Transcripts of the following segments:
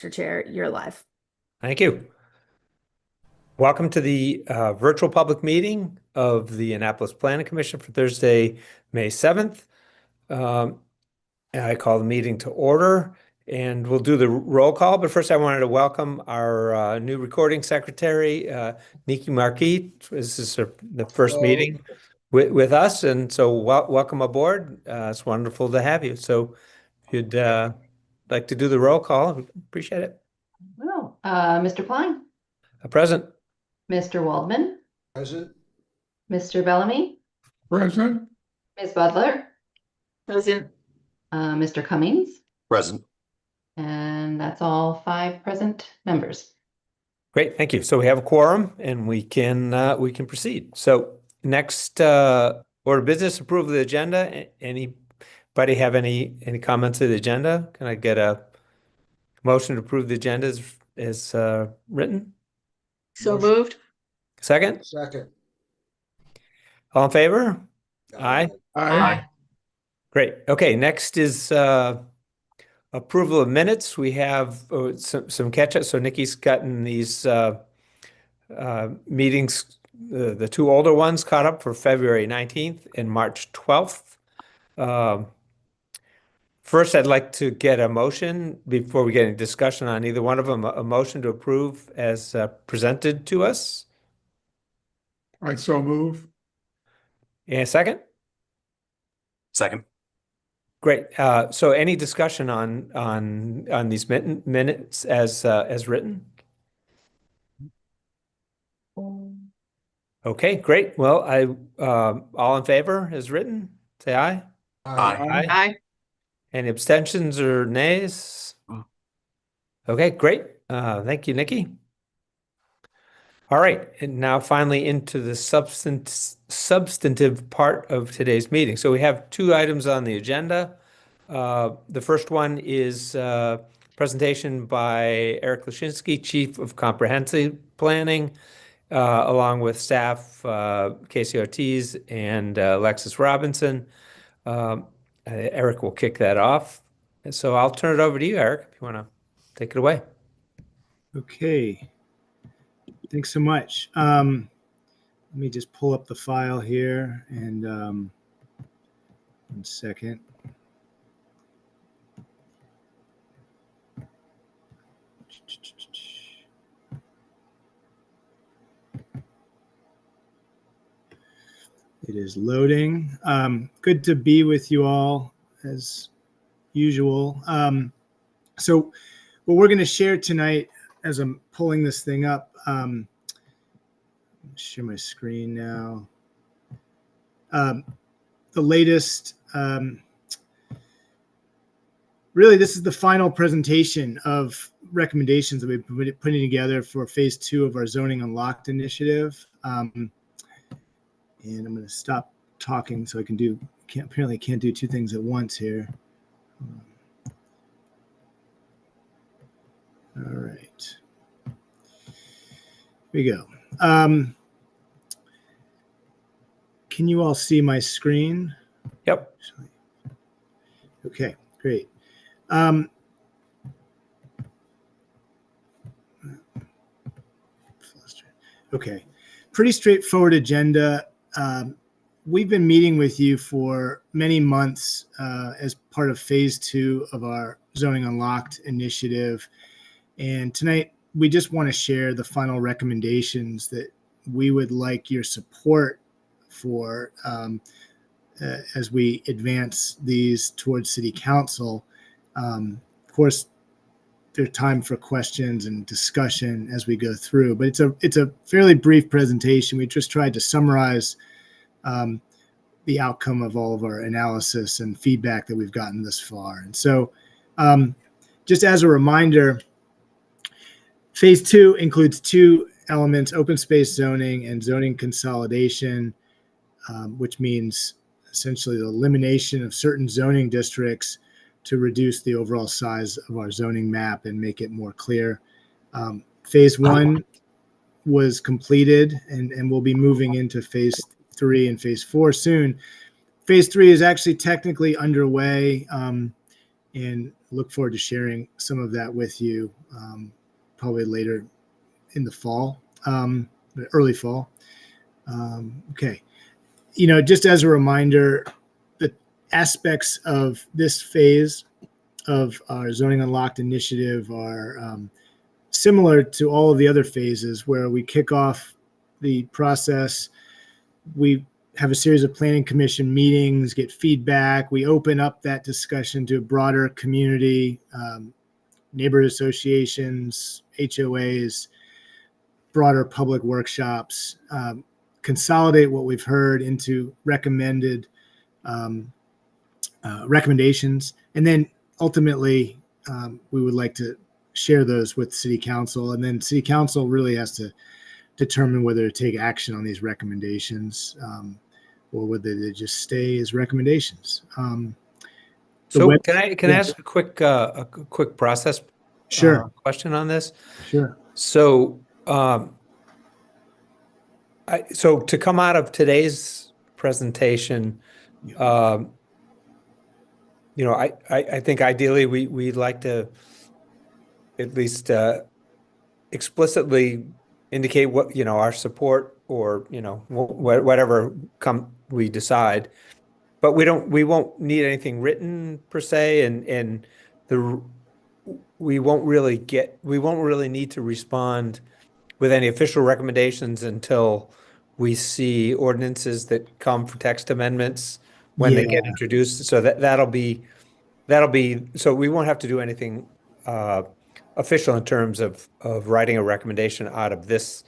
Mr. Chair, you're live. Thank you. Welcome to the virtual public meeting of the Annapolis Planning Commission for Thursday, May 7th. I call the meeting to order and we'll do the roll call. But first, I wanted to welcome our new recording secretary, Nikki Marquis. This is the first meeting with us. And so welcome aboard. It's wonderful to have you. So if you'd like to do the roll call, appreciate it. Well, Mr. Klein, Present. Mr. Waldman, Present. Mr. Bellamy, Present. Ms. Butler, Present. Mr. Cummings, Present. and that's all 5 present members. Great, thank you. So we have a quorum and we can proceed. So next order of business, approval of the agenda. Anybody have any comments to the agenda? Can I get a motion to approve the agenda as written? So Motion. moved. Second? Second. All in favor? Aye. Aye. Great. Okay, next is approval of minutes. We have some catch up. So Nikki's gotten these meetings, the 2 older ones caught up for February 19th and March 12th. First, I'd like to get a motion before we get any discussion on either one of them, a motion to approve as presented to us. I so move. And a second? Second. Great. So any discussion on these minutes as written? Okay, great. Well, all in favor as written, say aye. Aye. Aye. Any abstentions or nays? Okay, great. Thank you, Nikki. All right, and now finally into the substantive part of today's meeting. So we have 2 items on the agenda. The first one is presentation by Eric Lashinsky, Chief of Comprehensive Planning, along with staff Casey Ortiz and Alexis Robinson. Eric will kick that off. And so I'll turn it over to you, Eric, if you want to take it away. Okay. Thanks so much. Let me just pull up the file here and 1 second. It is loading. Good to be with you all as usual. So what we're going to share tonight as I'm pulling this thing up, share my screen now. The latest, really, this is the final presentation of recommendations that we've been putting together for phase 2 of our Zoning Unlocked initiative. And I'm going to stop talking so I can apparently can't do 2 things at once here. All right. Here we go. Can you all see my screen? Yep. Okay, great. Okay, pretty straightforward agenda. We've been meeting with you for many months as part of phase 2 of our Zoning Unlocked initiative. And tonight, we just want to share the final recommendations that we would like your support for as we advance these towards City Council. Of course, there's time for questions and discussion as we go through, but it's a fairly brief presentation. We just tried to summarize the outcome of all of our analysis and feedback that we've gotten this far. And so just as a reminder, phase 2 includes 2 elements: open space zoning and zoning consolidation, which means essentially the elimination of certain zoning districts to reduce the overall size of our zoning map and make it more clear. Phase 1 was completed and we'll be moving into phase 3 and phase 4 soon. Phase 3 is actually technically underway, and look forward to sharing some of that with you probably later in the fall, early fall. Okay. Just as a reminder, the aspects of this phase of our Zoning Unlocked initiative are similar to all of the other phases where we kick off the process. We have a series of planning commission meetings, get feedback. We open up that discussion to a broader community, neighborhood associations, HOAs, broader public workshops, consolidate what we've heard into recommendations. And then ultimately, we would like to share those with City Council. And then City Council really has to determine whether to take action on these recommendations or whether they just stay as recommendations. So can I ask a quick process Sure. question on this? Sure. So so to come out of today's presentation, I think ideally we'd like to at least explicitly indicate what, our support or, whatever we decide, but we won't need anything written per se. And we won't really need to respond with any official recommendations until we see ordinances that come for text amendments when they get introduced. So that'll be, so we won't have to do anything official in terms of writing a recommendation out of this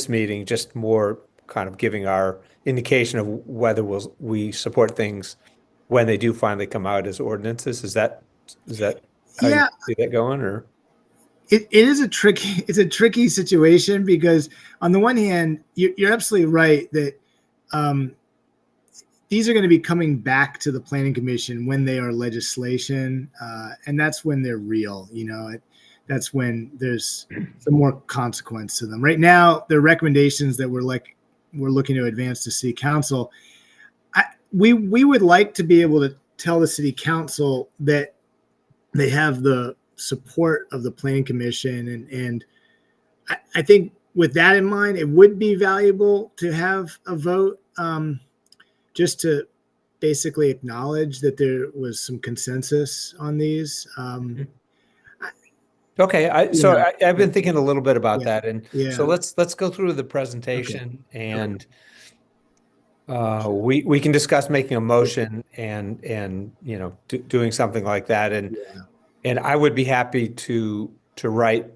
meeting, just more kind of giving our indication of whether we support things when they do finally come out as ordinances. Is that how you see that going, or? It's a tricky situation because on the one hand, you're absolutely right that these are going to be coming back to the Planning Commission when they are legislation, and that's when they're real. That's when there's some more consequence to them. Right now, the recommendations that we're looking to advance to City Council, we would like to be able to tell the City Council that they have the support of the Planning Commission, and I think with that in mind, it would be valuable to have a vote just to basically acknowledge that there was some consensus on these. Okay, I've been thinking a little bit about that, and so Yeah. let's go through the presentation, and we can discuss making a motion and doing something like that, and I would be happy to write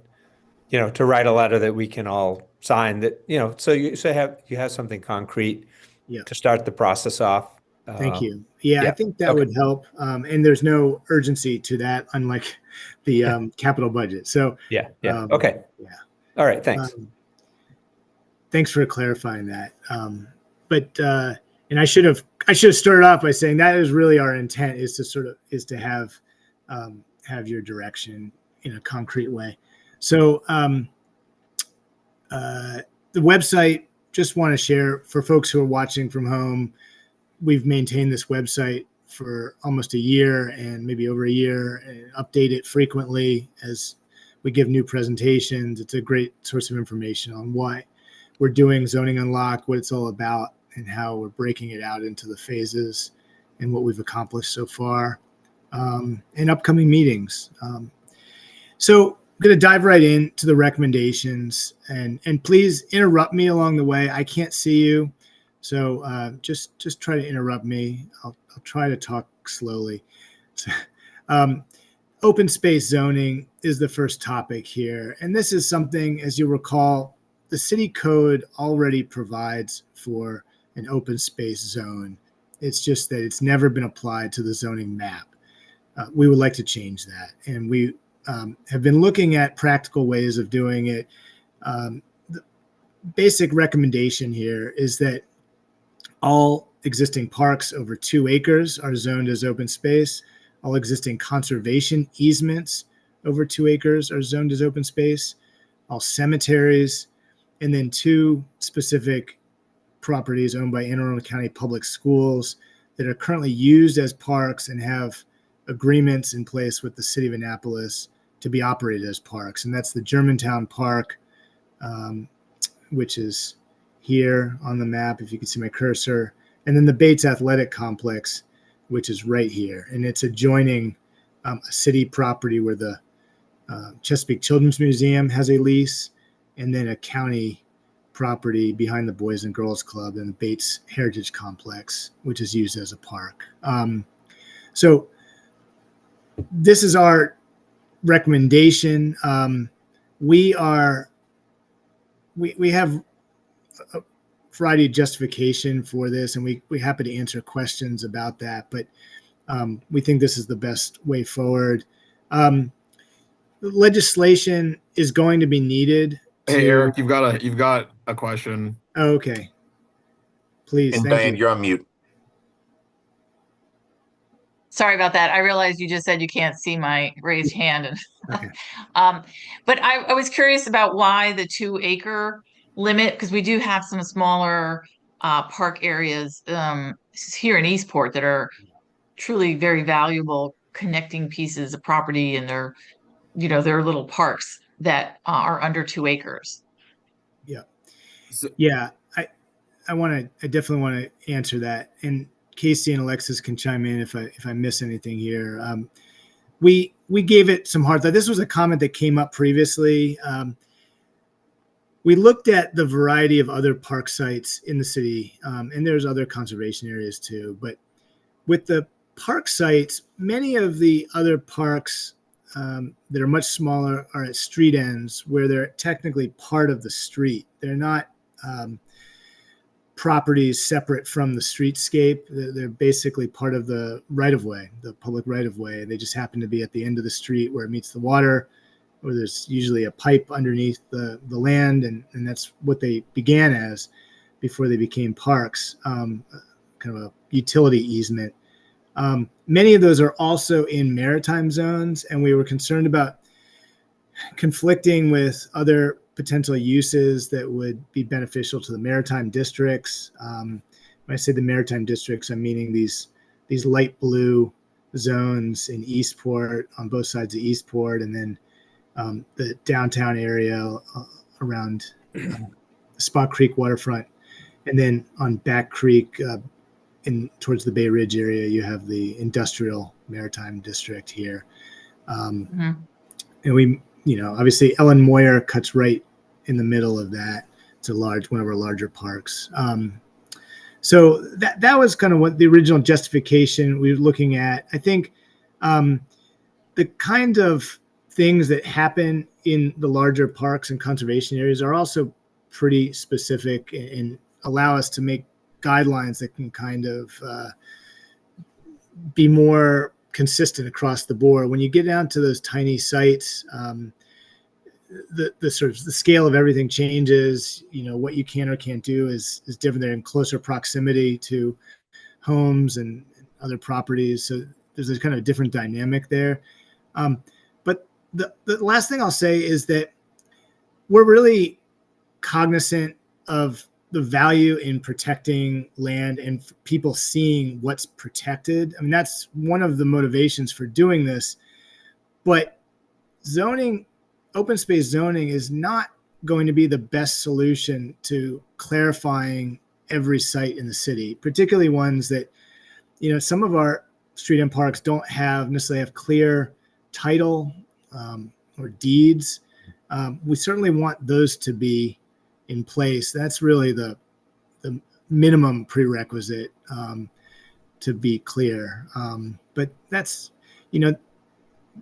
a letter that we can all sign, that so you have something concrete to start the process off. Thank you. I think that would help. And there's no urgency to that, unlike the capital budget. So okay. Yeah. All right. Thanks. Thanks for clarifying that. And I should have started off by saying that is really our intent, is to have your direction in a concrete way. So the website, just want to share for folks who are watching from home, we've maintained this website for almost a year and maybe over a year, and update it frequently as we give new presentations. It's a great source of information on why we're doing Zoning Unlocked, what it's all about, and how we're breaking it out into the phases and what we've accomplished so far, and upcoming meetings. So I'm going to dive right into the recommendations, and please interrupt me along the way. I can't see you, so just try to interrupt me. I'll try to talk slowly. Open space zoning is the first topic here, and this is something, as you recall, the city code already provides for an open space zone. It's just that it's never been applied to the zoning map. We would like to change that, and we have been looking at practical ways of doing it. The basic recommendation here is that all existing parks over 2 acres are zoned as open space. All existing conservation easements over 2 acres are zoned as open space. All cemeteries, and then 2 specific properties owned by Anne Arundel County Public Schools that are currently used as parks and have agreements in place with the city of Annapolis to be operated as parks. And that's the Germantown Park, which is here on the map, if you can see my cursor, and then the Bates Athletic Complex, which is right here. And it's adjoining a city property where the Chesapeake Children's Museum has a lease, and then a county property behind the Boys and Girls Club and the Bates Heritage Complex, which is used as a park. So this is our recommendation. We have a variety of justification for this, and we're happy to answer questions about that, but we think this is the best way forward. Legislation is going to be needed. Hey, Eric, you've got a question. Oh, okay. Please, And thank Diane, you. you're on mute. Sorry about that. I realized you just said you can't see my raised hand. And Okay. but I was curious about why the 2-acre limit, because we do have some smaller park areas here in Eastport that are truly very valuable connecting pieces of property, and they're little parks that are under 2 acres. Yeah, I definitely want to answer that, and Casey and Alexis can chime in if I miss anything here. We gave it some hard thought. This was a comment that came up previously. We looked at the variety of other park sites in the city, and there's other conservation areas too. But with the park sites, many of the other parks that are much smaller are at street ends where they're technically part of the street. They're not properties separate from the streetscape. They're basically part of the right-of-way, the public right-of-way. They just happen to be at the end of the street where it meets the water, where there's usually a pipe underneath the land, and that's what they began as before they became parks, kind of a utility easement. Many of those are also in maritime zones, and we were concerned about conflicting with other potential uses that would be beneficial to the maritime districts. When I say the maritime districts, I'm meaning these light blue zones in Eastport, on both sides of Eastport, and then the downtown area around Spot Creek waterfront, and then on Back Creek towards the Bay Ridge area, you have the industrial maritime district here. And we, obviously Ellen Moyer cuts right in the middle of that. It's one of our larger parks. So that was kind of what the original justification we were looking at. I think the kind of things that happen in the larger parks and conservation areas are also pretty specific and allow us to make guidelines that can kind of be more consistent across the board. When you get down to those tiny sites, the sort of the scale of everything changes. What you can or can't do is different. They're in closer proximity to homes and other properties, so there's a kind of different dynamic there. But the last thing I'll say is that we're really cognizant of the value in protecting land and people seeing what's protected. I mean, that's one of the motivations for doing this. But open space zoning is not going to be the best solution to clarifying every site in the city, particularly ones that, some of our street end parks don't necessarily have clear title or deeds. We certainly want those to be in place. That's really the minimum prerequisite to be clear. But that's,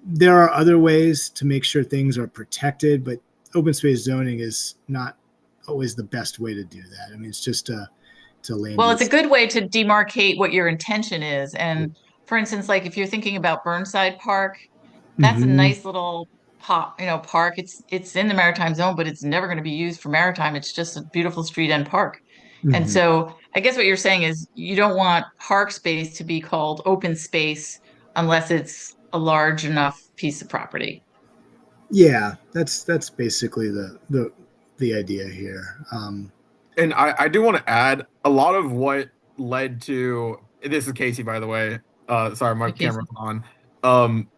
there are other ways to make sure things are protected, but open space zoning is not always the best way to do that. I mean, it's just it's a land. Well, it's a good way to demarcate what your intention is. And for instance, like if you're thinking about Burnside Park, that's a nice little park. It's in the maritime zone, but it's never going to be used for maritime. It's just a beautiful street end park. And so I guess what you're saying is you don't want park space to be called open space unless it's a large enough piece of property. Yeah, that's basically the idea here. And I do want to add a lot of what led to this is Casey, by the way. Sorry, my camera's on.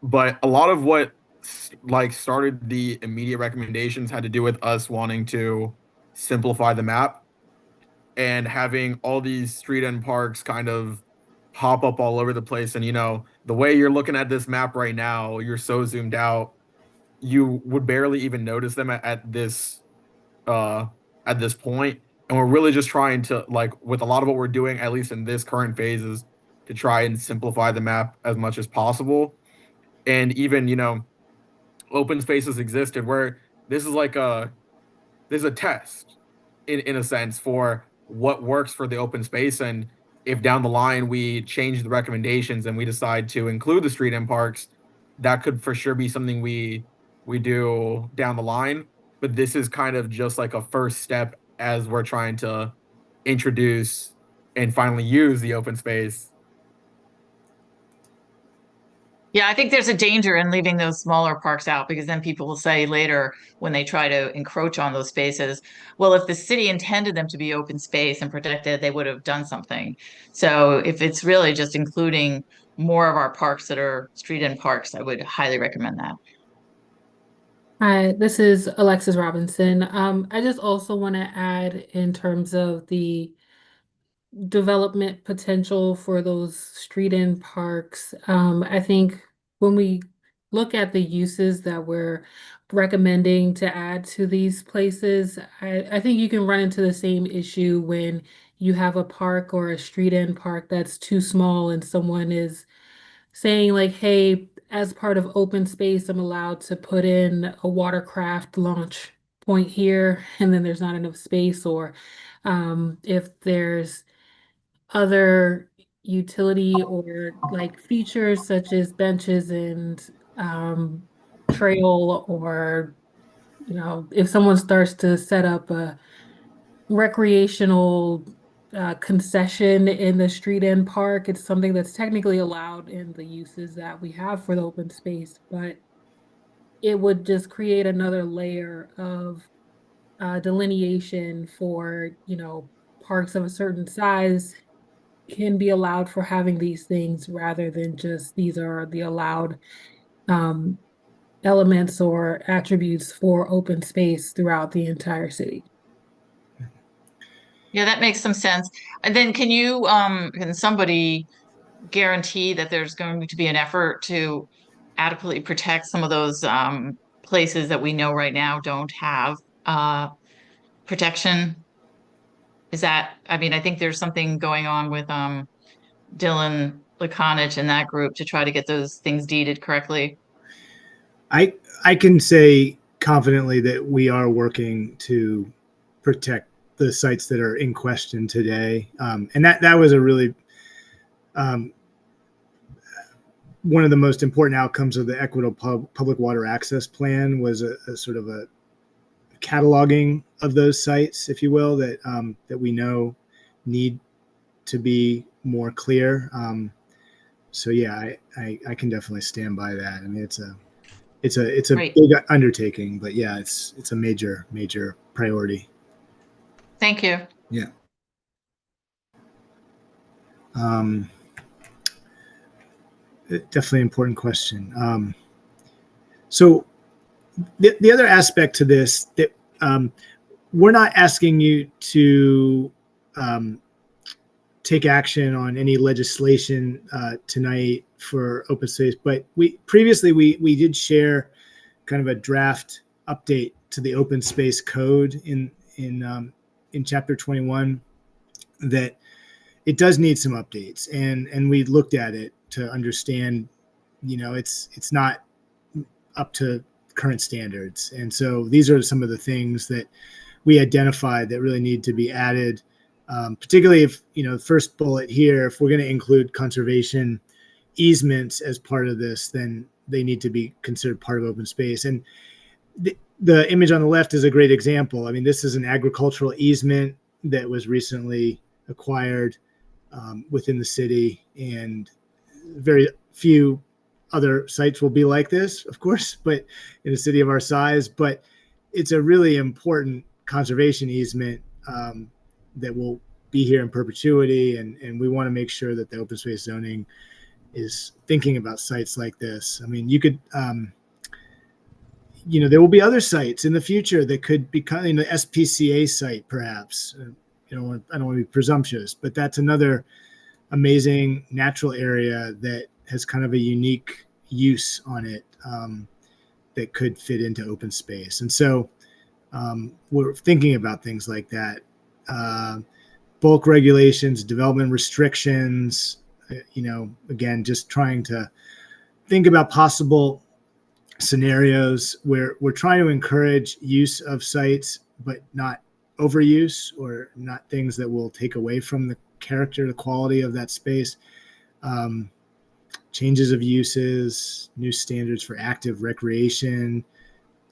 But a lot of what like started the immediate recommendations had to do with us wanting to simplify the map and having all these street end parks kind of pop up all over the place. And the way you're looking at this map right now, you're so zoomed out, you would barely even notice them at this point. And we're really just trying to, like, with a lot of what we're doing, at least in this current phase, is to try and simplify the map as much as possible. And even open spaces existed where this is like there's a test in a sense for what works for the open space. And if down the line we change the recommendations and we decide to include the street end parks, that could for sure be something we do down the line. But this is kind of just like a first step as we're trying to introduce and finally use the open space. Yeah, I think there's a danger in leaving those smaller parks out, because then people will say later when they try to encroach on those spaces, well, if the city intended them to be open space and protected, they would have done something. So if it's really just including more of our parks that are street end parks, I would highly recommend that. Hi, this is Alexis Robinson. I just also want to add in terms of the development potential for those street end parks. I think when we look at the uses that we're recommending to add to these places, I think you can run into the same issue when you have a park or a street end park that's too small and someone is saying like, hey, as part of open space, I'm allowed to put in a watercraft launch point here, and then there's not enough space, or if there's other utility or like features such as benches and trail, or if someone starts to set up a recreational concession in the street end park, it's something that's technically allowed in the uses that we have for the open space, but it would just create another layer of delineation for parks of a certain size can be allowed for having these things, rather than just these are the allowed elements or attributes for open space throughout the entire city. Yeah, that makes some sense. And then can somebody guarantee that there's going to be an effort to adequately protect some of those places that we know right now don't have protection? I think there's something going on with Dylan Laconich and that group to try to get those things deeded correctly. I can say confidently that we are working to protect the sites that are in question today. And that was a really one of the most important outcomes of the Equitable Public Water Access Plan was a sort of a cataloging of those sites, if you will, that we know need to be more clear. So yeah, I can definitely stand by that. I mean, it's a Great. big undertaking, but yeah, it's a major priority. Thank you. Yeah. Definitely important question. So the other aspect to this that we're not asking you to take action on any legislation tonight for open space, but we did share kind of a draft update to the open space code in chapter 21 that it does need some updates, and we looked at it to understand, it's not up to current standards. And so these are some of the things that we identified that really need to be added, particularly if, the first bullet here, if we're going to include conservation easements as part of this, then they need to be considered part of open space. And the image on the left is a great example. I mean, this is an agricultural easement that was recently acquired within the city, and very few other sites will be like this, of course, but in a city of our size. But it's a really important conservation easement that will be here in perpetuity, and we want to make sure that the open space zoning is thinking about sites like this. I mean, you could, there will be other sites in the future that could become an SPCA site, perhaps. I don't want to be presumptuous, but that's another amazing natural area that has kind of a unique use on it that could fit into open space. And so we're thinking about things like that. Bulk regulations, development restrictions, again, just trying to think about possible scenarios where we're trying to encourage use of sites, but not overuse or not things that will take away from the character, the quality of that space. Changes of uses, new standards for active recreation.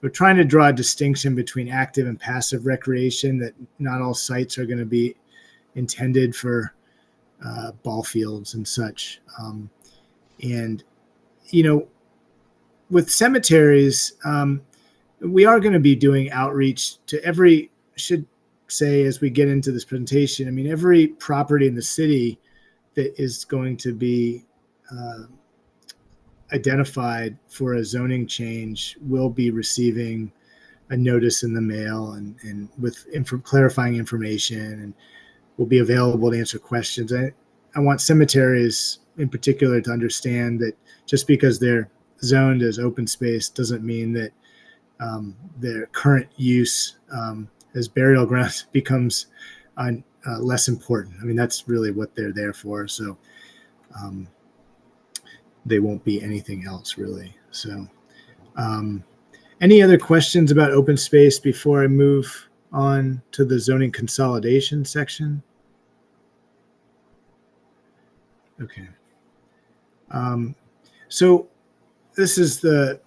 We're trying to draw a distinction between active and passive recreation, that not all sites are going to be intended for ball fields and such. And, with cemeteries, we are going to be doing outreach to should say, as we get into this presentation, I mean, every property in the city that is going to be identified for a zoning change will be receiving a notice in the mail and with clarifying information, and will be available to answer questions. I want cemeteries in particular to understand that just because they're zoned as open space doesn't mean that their current use as burial grounds becomes less important. I mean, that's really what they're there for. So they won't be anything else, really. So any other questions about open space before I move on to the zoning consolidation section? Okay. So this is the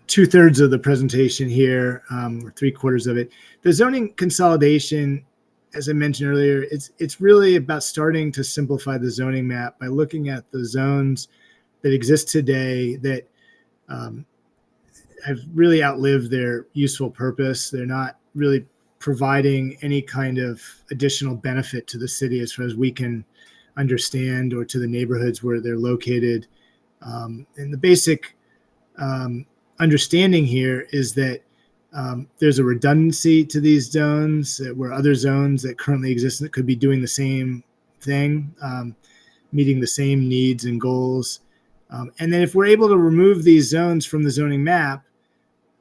2/3 of the presentation here, or 3/4 of it. The zoning consolidation, as I mentioned earlier, it's really about starting to simplify the zoning map by looking at the zones that exist today that have really outlived their useful purpose. They're not really providing any kind of additional benefit to the city as far as we can understand, or to the neighborhoods where they're located. And the basic understanding here is that there's a redundancy to these zones, where other zones that currently exist that could be doing the same thing, meeting the same needs and goals. And then if we're able to remove these zones from the zoning map,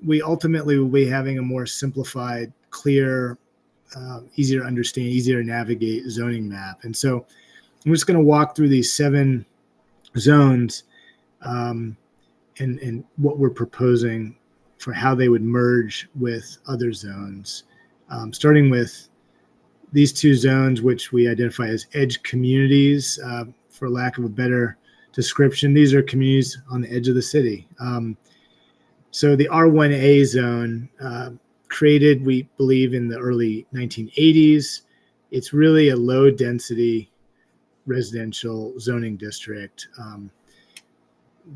we ultimately will be having a more simplified, clear, easier to understand, easier to navigate zoning map. And so I'm just going to walk through these 7 zones and what we're proposing for how they would merge with other zones, starting with these 2 zones, which we identify as edge communities, for lack of a better description. These are communities on the edge of the city. So the R1A zone, created, we believe, in the early 1980s. It's really a low density residential zoning district.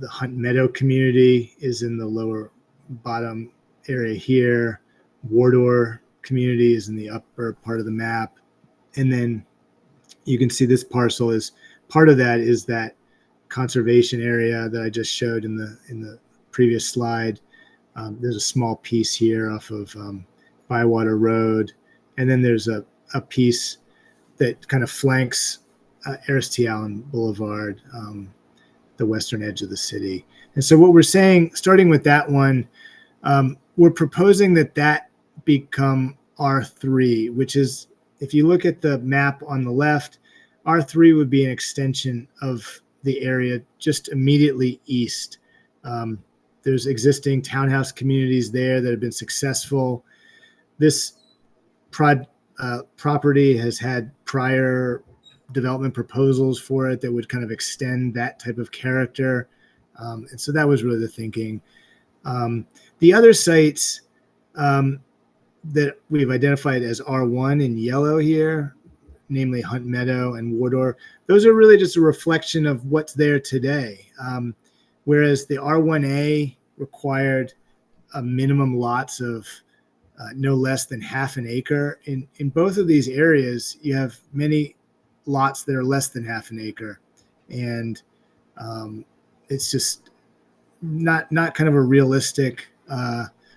The Hunt Meadow community is in the lower bottom area here. Wardour community is in the upper part of the map. And then you can see this parcel is part of that, is that conservation area that I just showed in the previous slide. There's a small piece here off of Bywater Road. And then there's a piece that kind of flanks Aris T. Allen Boulevard, the western edge of the city. And so what we're saying, starting with that one, we're proposing that become R3, which is, if you look at the map on the left, R3 would be an extension of the area just immediately east. There's existing townhouse communities there that have been successful. This property has had prior development proposals for it that would kind of extend that type of character. And so that was really the thinking. The other sites that we've identified as R1 in yellow here, namely Hunt Meadow and Wardour, those are really just a reflection of what's there today. Whereas the R1A required a minimum lots of no less than half an acre. In both of these areas, you have many lots that are less than half an acre. And It's just not kind of a realistic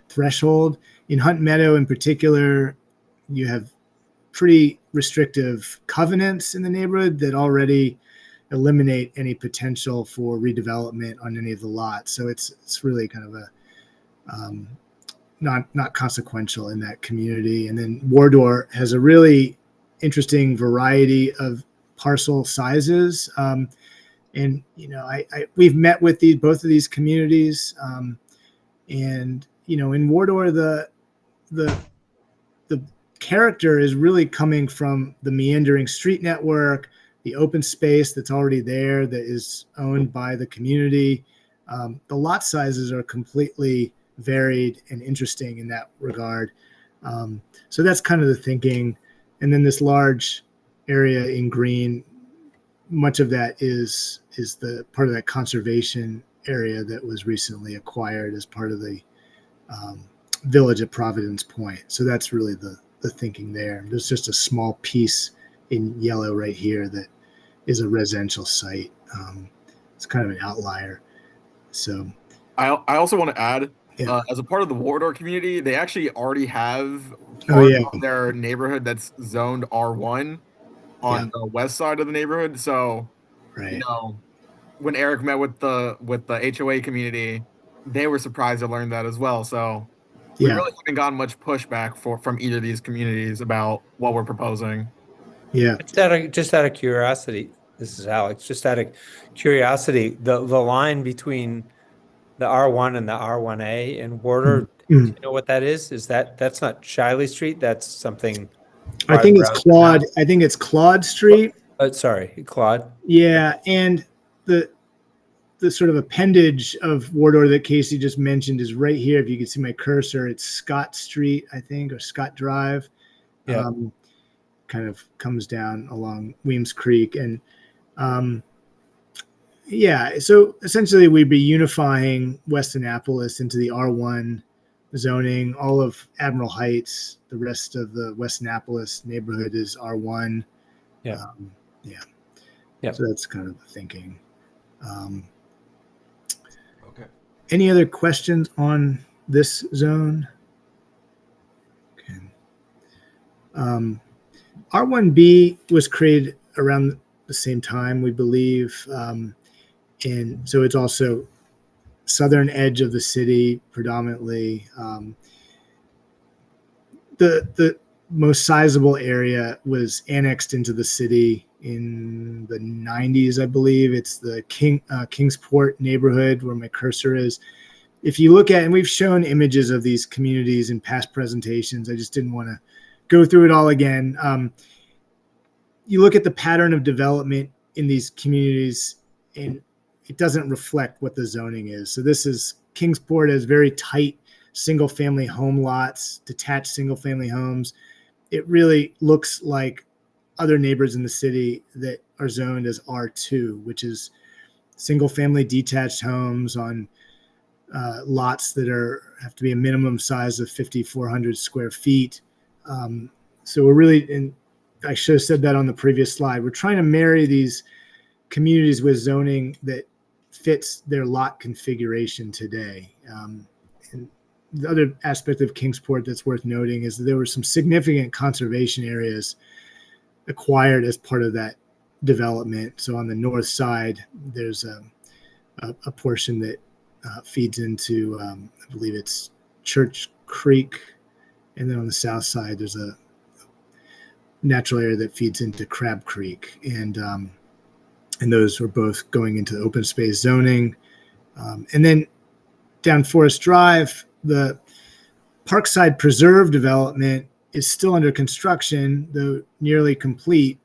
threshold. In Hunt Meadow in particular, you have pretty restrictive covenants in the neighborhood that already eliminate any potential for redevelopment on any of the lots. So it's really kind of a not consequential in that community. And then Wardour has a really interesting variety of parcel sizes. And we've met with both of these communities, and in Wardour the character is really coming from the meandering street network, the open space that's already there that is owned by the community. The lot sizes are completely varied and interesting in that regard. So that's kind of the thinking. And then this large area in green, much of that is the part of that conservation area that was recently acquired as part of the village at Providence Point. So that's really the thinking there. There's just a small piece in yellow right here that is a residential site. It's kind of an outlier. So I also want to add, Yeah. as a part of the Wardour community, they actually already have Oh, part yeah. of their neighborhood that's zoned R1 on Yeah. the west side of the neighborhood. So, Right. when Eric met with the HOA community, they were surprised to learn that as well. So we Yeah. really haven't gotten much pushback from either of these communities about what we're proposing. Yeah. Just out of curiosity, this is Alex, just out of curiosity, the line between the R1 and the R1A in Wardour, do you know what that is? That's not Shiley Street, that's something I think it's farther out Claude. now? I think it's Claude Street. Sorry, Claude. Yeah, and the sort of appendage of Wardour that Casey just mentioned is right here. If you can see my cursor, it's Scott Street, I think, or Scott Drive. Yeah. Kind of comes down along Weems Creek, and yeah. So essentially, we'd be unifying West Annapolis into the R1 zoning. All of Admiral Heights, the rest of the West Annapolis neighborhood is R1. Yeah. Yeah. Yeah. So that's kind of the thinking. Okay. Any other questions on this zone? Okay. R1B was created around the same time, we believe. And so it's also southern edge of the city predominantly. The most sizable area was annexed into the city in the 90s, I believe. It's the Kingsport neighborhood where my cursor is. If you look at, and we've shown images of these communities in past presentations, I just didn't want to go through it all again. You look at the pattern of development in these communities, and it doesn't reflect what the zoning is. So this is Kingsport has very tight single-family home lots, detached single-family homes. It really looks like other neighbors in the city that are zoned as R2, which is single-family detached homes on lots that have to be a minimum size of 5,400 square feet. So we're really, and I should have said that on the previous slide, we're trying to marry these communities with zoning that fits their lot configuration today. And the other aspect of Kingsport that's worth noting is that there were some significant conservation areas acquired as part of that development. So on the north side, there's a portion that feeds into, I believe it's Church Creek. And then on the south side, there's a natural area that feeds into Crab Creek. And those were both going into open space zoning. And then down Forest Drive, the Parkside Preserve development is still under construction, though nearly complete.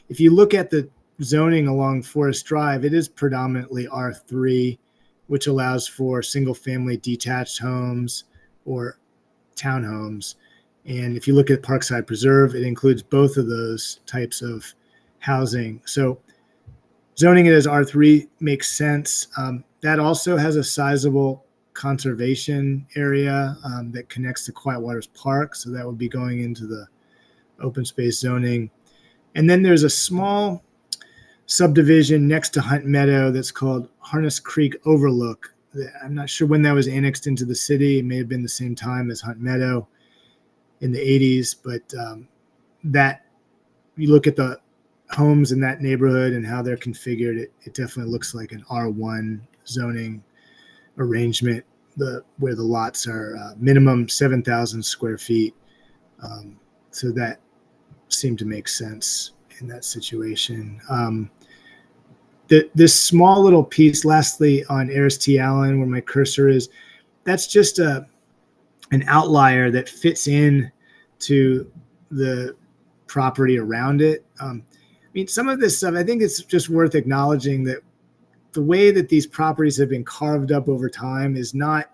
If you look at the zoning along Forest Drive, it is predominantly R3, which allows for single-family detached homes or townhomes. And if you look at Parkside Preserve, it includes both of those types of housing. So zoning it as R3 makes sense. That also has a sizable conservation area that connects to Quiet Waters Park. So that would be going into the open space zoning. And then there's a small subdivision next to Hunt Meadow that's called Harness Creek Overlook. I'm not sure when that was annexed into the city. It may have been the same time as Hunt Meadow in the 80s, but that you look at the homes in that neighborhood and how they're configured, it definitely looks like an R1 zoning arrangement, where the lots are minimum 7,000 square feet. So that seemed to make sense in that situation. This small little piece, lastly, on Aris T. Allen, where my cursor is, that's just an outlier that fits in to the property around it. I mean, some of this stuff, I think it's just worth acknowledging that the way that these properties have been carved up over time is not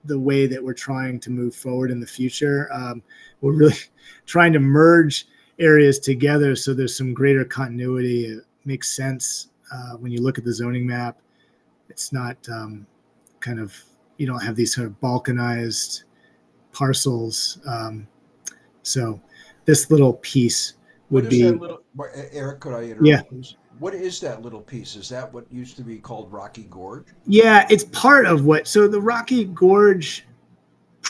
the way that we're trying to move forward in the future. We're really trying to merge areas together so there's some greater continuity. It makes sense when you look at the zoning map. It's not kind of, you don't have these sort of balkanized parcels. So this little piece would What is be, that little, Eric, could I interrupt? Yeah. Please? What is that little piece? Is that what used to be called Rocky Gorge? yeah, it's part of what, so the Rocky Gorge,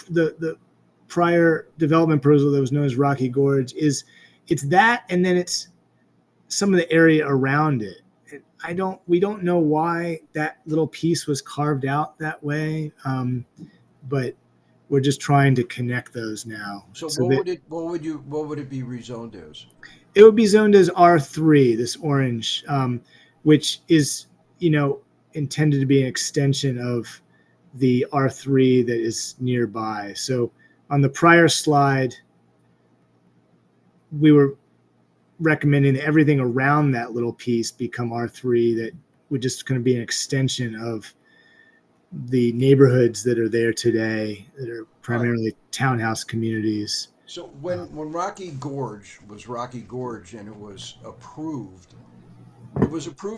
the prior development proposal that was known as Rocky Gorge, it's that, and then it's some of the area around it. We don't know why that little piece was carved out that way, but we're just trying to connect those now. So that what would it be rezoned as? it would be zoned as R3, this orange, which is, intended to be an extension of the R3 that is nearby. So on the prior slide, we were recommending that everything around that little piece become R3, that would just going to be an extension of the neighborhoods that are there today, that are primarily townhouse communities. So when Rocky Gorge was Rocky Gorge and it was approved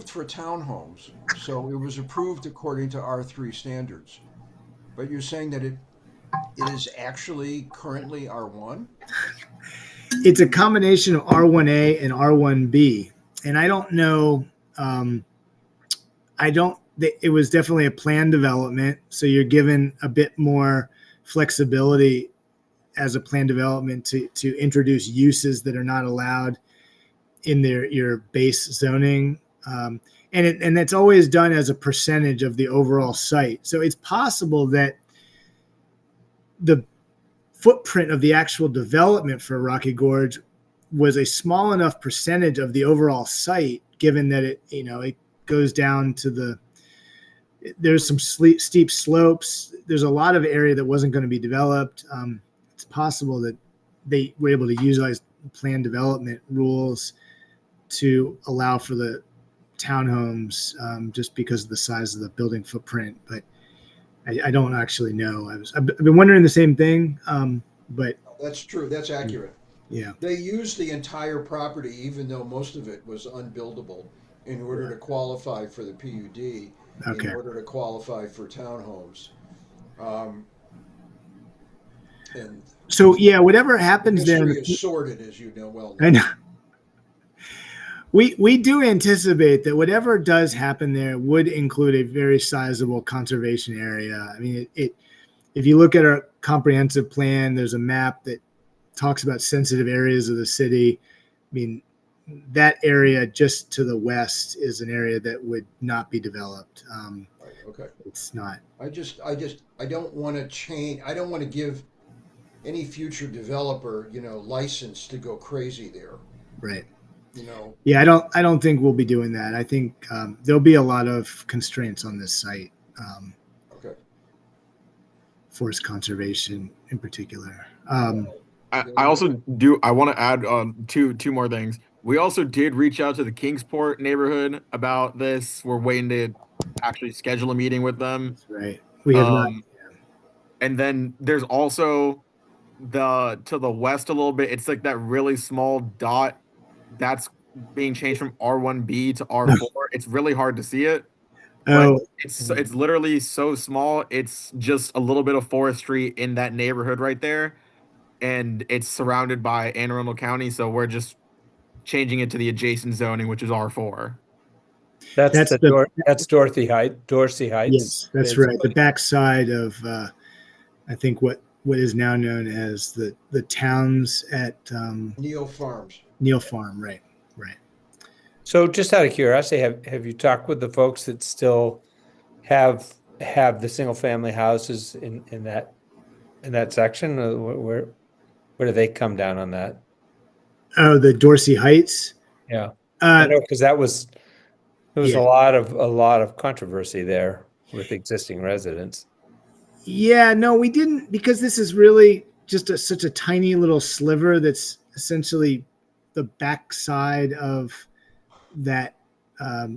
for townhomes. So it was approved according to R3 standards. But you're saying that it is actually currently R1? It's a combination of R1A and R1B. And I don't know, it was definitely a planned development. So you're given a bit more flexibility as a planned development to introduce uses that are not allowed in your base zoning. And that's always done as a percentage of the overall site. So it's possible that the footprint of the actual development for Rocky Gorge was a small enough percentage of the overall site, given that it goes down to there's some steep slopes. There's a lot of area that wasn't going to be developed. It's possible that they were able to utilize planned development rules to allow for the townhomes, just because of the size of the building footprint. But I don't actually know. I've been wondering the same thing, but That's true. That's accurate. yeah. They used the entire property, even though most of it was unbuildable, in order to qualify for the PUD, Okay. in order to qualify for townhomes. And So yeah, whatever happens there, history is sordid, as you know well. I know. We do anticipate that whatever does happen there would include a very sizable conservation area. I mean, if you look at our comprehensive plan, there's a map that talks about sensitive areas of the city. I mean, that area just to the west is an area that would not be developed. Right, okay. It's not. I don't want to change. I don't want to give any future developer, license to go crazy there. Right. You know, Yeah, I don't think we'll be doing that. I think there'll be a lot of constraints on this site, okay. forest conservation in particular. I also do. I want to add two more things. We also did reach out to the Kingsport neighborhood about this. We're waiting to actually schedule a meeting with them. Right. We have not. And then there's also to the west a little bit. It's like that really small dot that's being changed from R1B to R4. It's really hard to see it. Oh, It's literally so small. It's just a little bit of forestry in that neighborhood right there, and it's surrounded by Anne Arundel County. So we're just changing it to the adjacent zoning, which is R4. That's That's that's Dorsey Heights. Yes, that's right. The backside of, I think what is now known as the towns at Neil Farms. Neil Farm. Right. So just out of curiosity, have you talked with the folks that still have the single family houses in that section? Where do they come down on that? Oh, the Dorsey Heights. Yeah, I Uh, know because there was Yeah. a lot of controversy there with existing residents. Yeah, no, we didn't, because this is really just such a tiny little sliver that's essentially the backside of that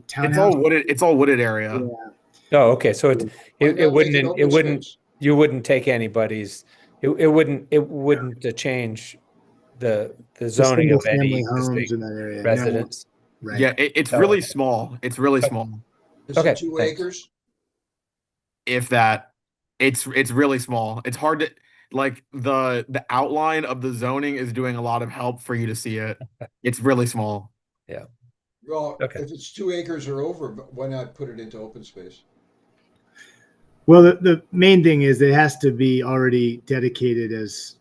townhouse. It's all wooded area. Yeah. Oh, okay. So Why not make it open space? you wouldn't take anybody's. It wouldn't change the The zoning of any single-family homes existing in that area. No, residents. right. Yeah, it's Oh. really small. It's really small. Is Okay, it 2 thanks. acres? If that, it's really small. It's hard to like the outline of the zoning is doing a lot of help for you to see it. It's really small. Well, Okay. if it's 2 acres or over, why not put it into open space? Well, the main thing is it has to be already dedicated as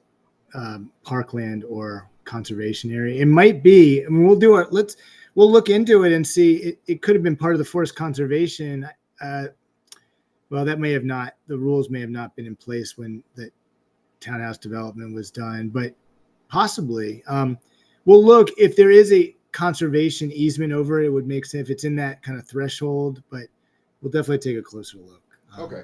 parkland or conservation area. It might be, I mean, we'll look into it and see. It could have been part of the forest conservation. Well, that may have not, the rules may have not been in place when the townhouse development was done, but possibly. We'll look if there is a conservation easement over it. It would make sense if it's in that kind of threshold, but we'll definitely take a closer look. Okay.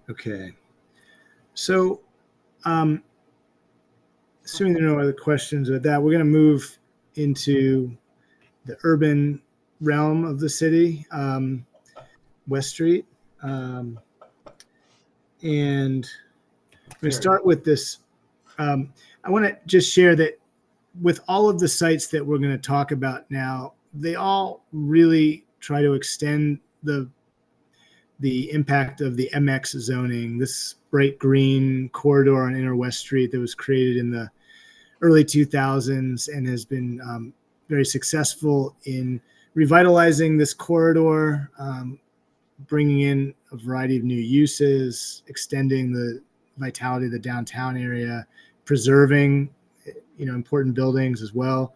Okay. So, assuming there are no other questions with that, we're going to move into the urban realm of the city, West Street. And I'm going to start with this. I want to just share that with all of the sites that we're going to talk about now, they all really try to extend the impact of the MX zoning, this bright green corridor on Inner West Street that was created in the early 2000s and has been very successful in revitalizing this corridor, bringing in a variety of new uses, extending the vitality of the downtown area, preserving important buildings as well.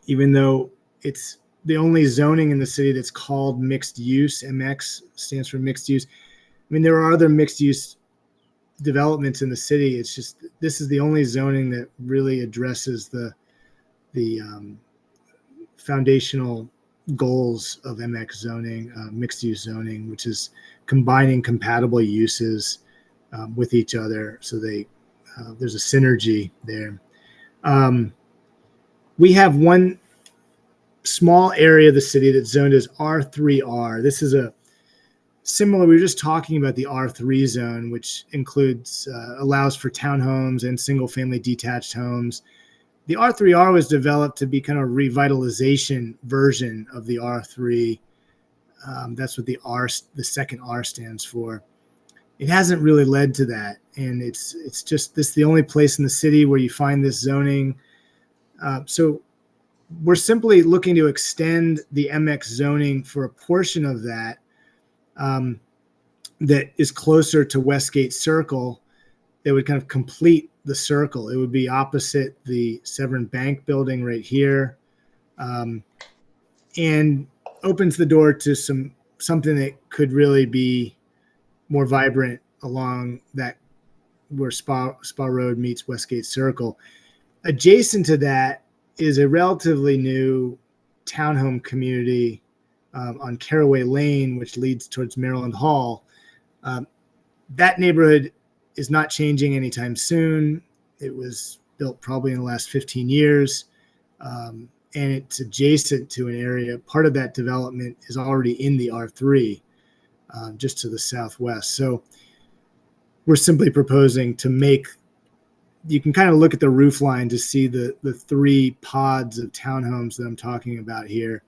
Even though it's the only zoning in the city that's called mixed use, MX stands for mixed use. I mean, there are other mixed use developments in the city. It's just, this is the only zoning that really addresses the foundational goals of MX zoning, mixed use zoning, which is combining compatible uses with each other. So there's a synergy there. We have one small area of the city that's zoned as R3R. This is a similar, we were just talking about the R3 zone, which includes, allows for townhomes and single family detached homes. The R3R was developed to be kind of a revitalization version of the R3. That's what the second R stands for. It hasn't really led to that. And it's just this the only place in the city where you find this zoning. So we're simply looking to extend the MX zoning for a portion of that that is closer to Westgate Circle. That would kind of complete the circle. It would be opposite the Severn Bank building right here, and opens the door to something that could really be more vibrant along that where Spa Road meets Westgate Circle. Adjacent to that is a relatively new townhome community on Caraway Lane, which leads towards Maryland Hall. That neighborhood is not changing anytime soon. It was built probably in the last 15 years, and it's adjacent to an area. Part of that development is already in the R3, just to the southwest. So we're simply proposing to make, you can kind of look at the roof line to see the three pods of townhomes that I'm talking about here.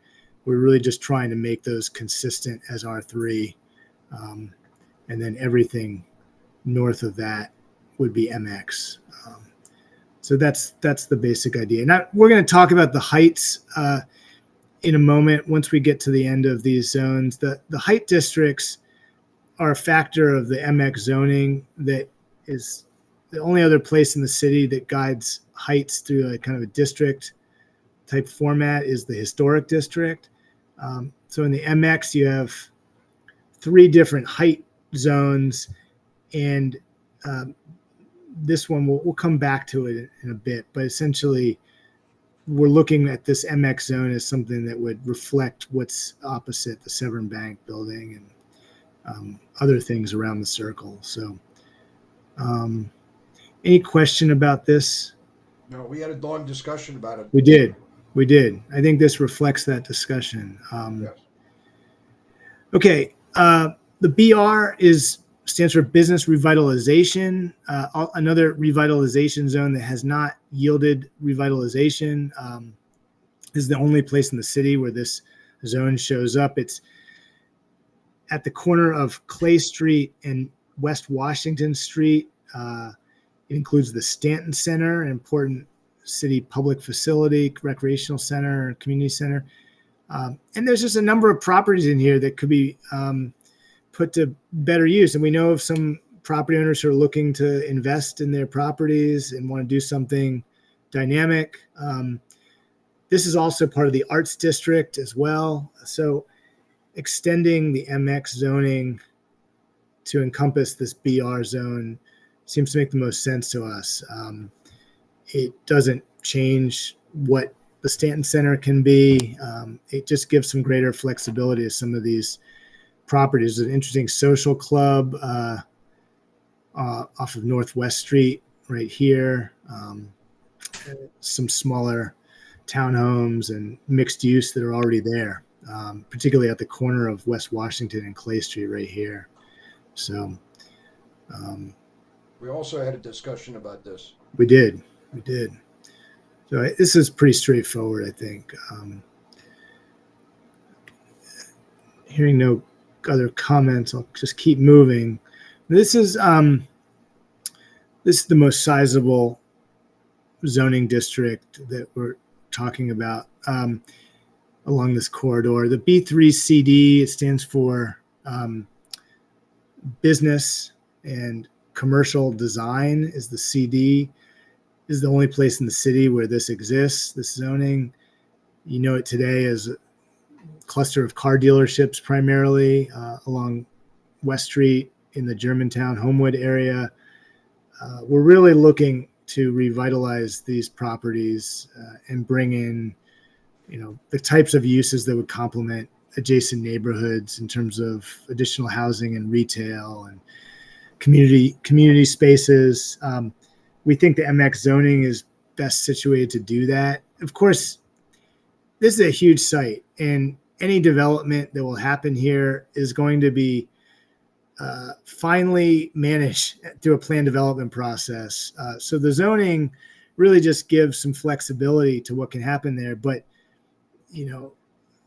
We're really just trying to make those consistent as R3. And then everything north of that would be MX. So that's the basic idea. Now we're going to talk about the heights in a moment once we get to the end of these zones. The height districts are a factor of the MX zoning that is the only other place in the city that guides heights through a kind of a district type format is the historic district. So in the MX, you have 3 different height zones, and this one we'll come back to it in a bit, but essentially we're looking at this MX zone as something that would reflect what's opposite the Severn Bank building and other things around the circle. So any question about this? No, we had a long discussion about it. We did. I think this reflects that discussion. Yes. Okay. The BR stands for Business Revitalization, another revitalization zone that has not yielded revitalization. This is the only place in the city where this zone shows up. It's at the corner of Clay Street and West Washington Street. It includes the Stanton Center, an important city public facility, recreational center, community center. And there's just a number of properties in here that could be put to better use. And we know of some property owners who are looking to invest in their properties and want to do something dynamic. This is also part of the arts district as well. So extending the MX zoning to encompass this BR zone seems to make the most sense to us. It doesn't change what the Stanton Center can be. It just gives some greater flexibility to some of these properties. There's an interesting social club off of Northwest Street right here. Some smaller townhomes and mixed use that are already there, particularly at the corner of West Washington and Clay Street right here. So We also had a discussion about this. we did. So this is pretty straightforward, I think. Hearing no other comments, I'll just keep moving. This is the most sizable zoning district that we're talking about along this corridor. The B3CD, it stands for business and commercial design is the CD. This is the only place in the city where this exists, this zoning. You know it today as a cluster of car dealerships primarily along West Street in the Germantown, Homewood area. We're really looking to revitalize these properties and bring in, the types of uses that would complement adjacent neighborhoods in terms of additional housing and retail and community spaces. We think the MX zoning is best situated to do that. Of course, this is a huge site, and any development that will happen here is going to be finely managed through a plan development process. So the zoning really just gives some flexibility to what can happen there. But,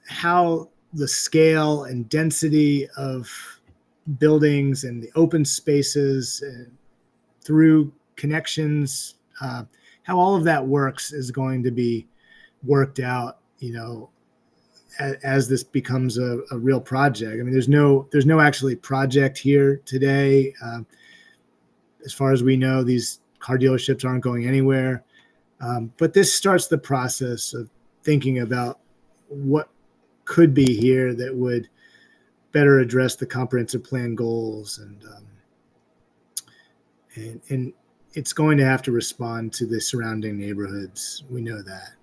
how the scale and density of buildings and the open spaces through connections, how all of that works is going to be worked out, as this becomes a real project. I mean, there's no actually project here today. As far as we know, these car dealerships aren't going anywhere. But this starts the process of thinking about what could be here that would better address the comprehensive plan goals, and it's going to have to respond to the surrounding neighborhoods. We know that.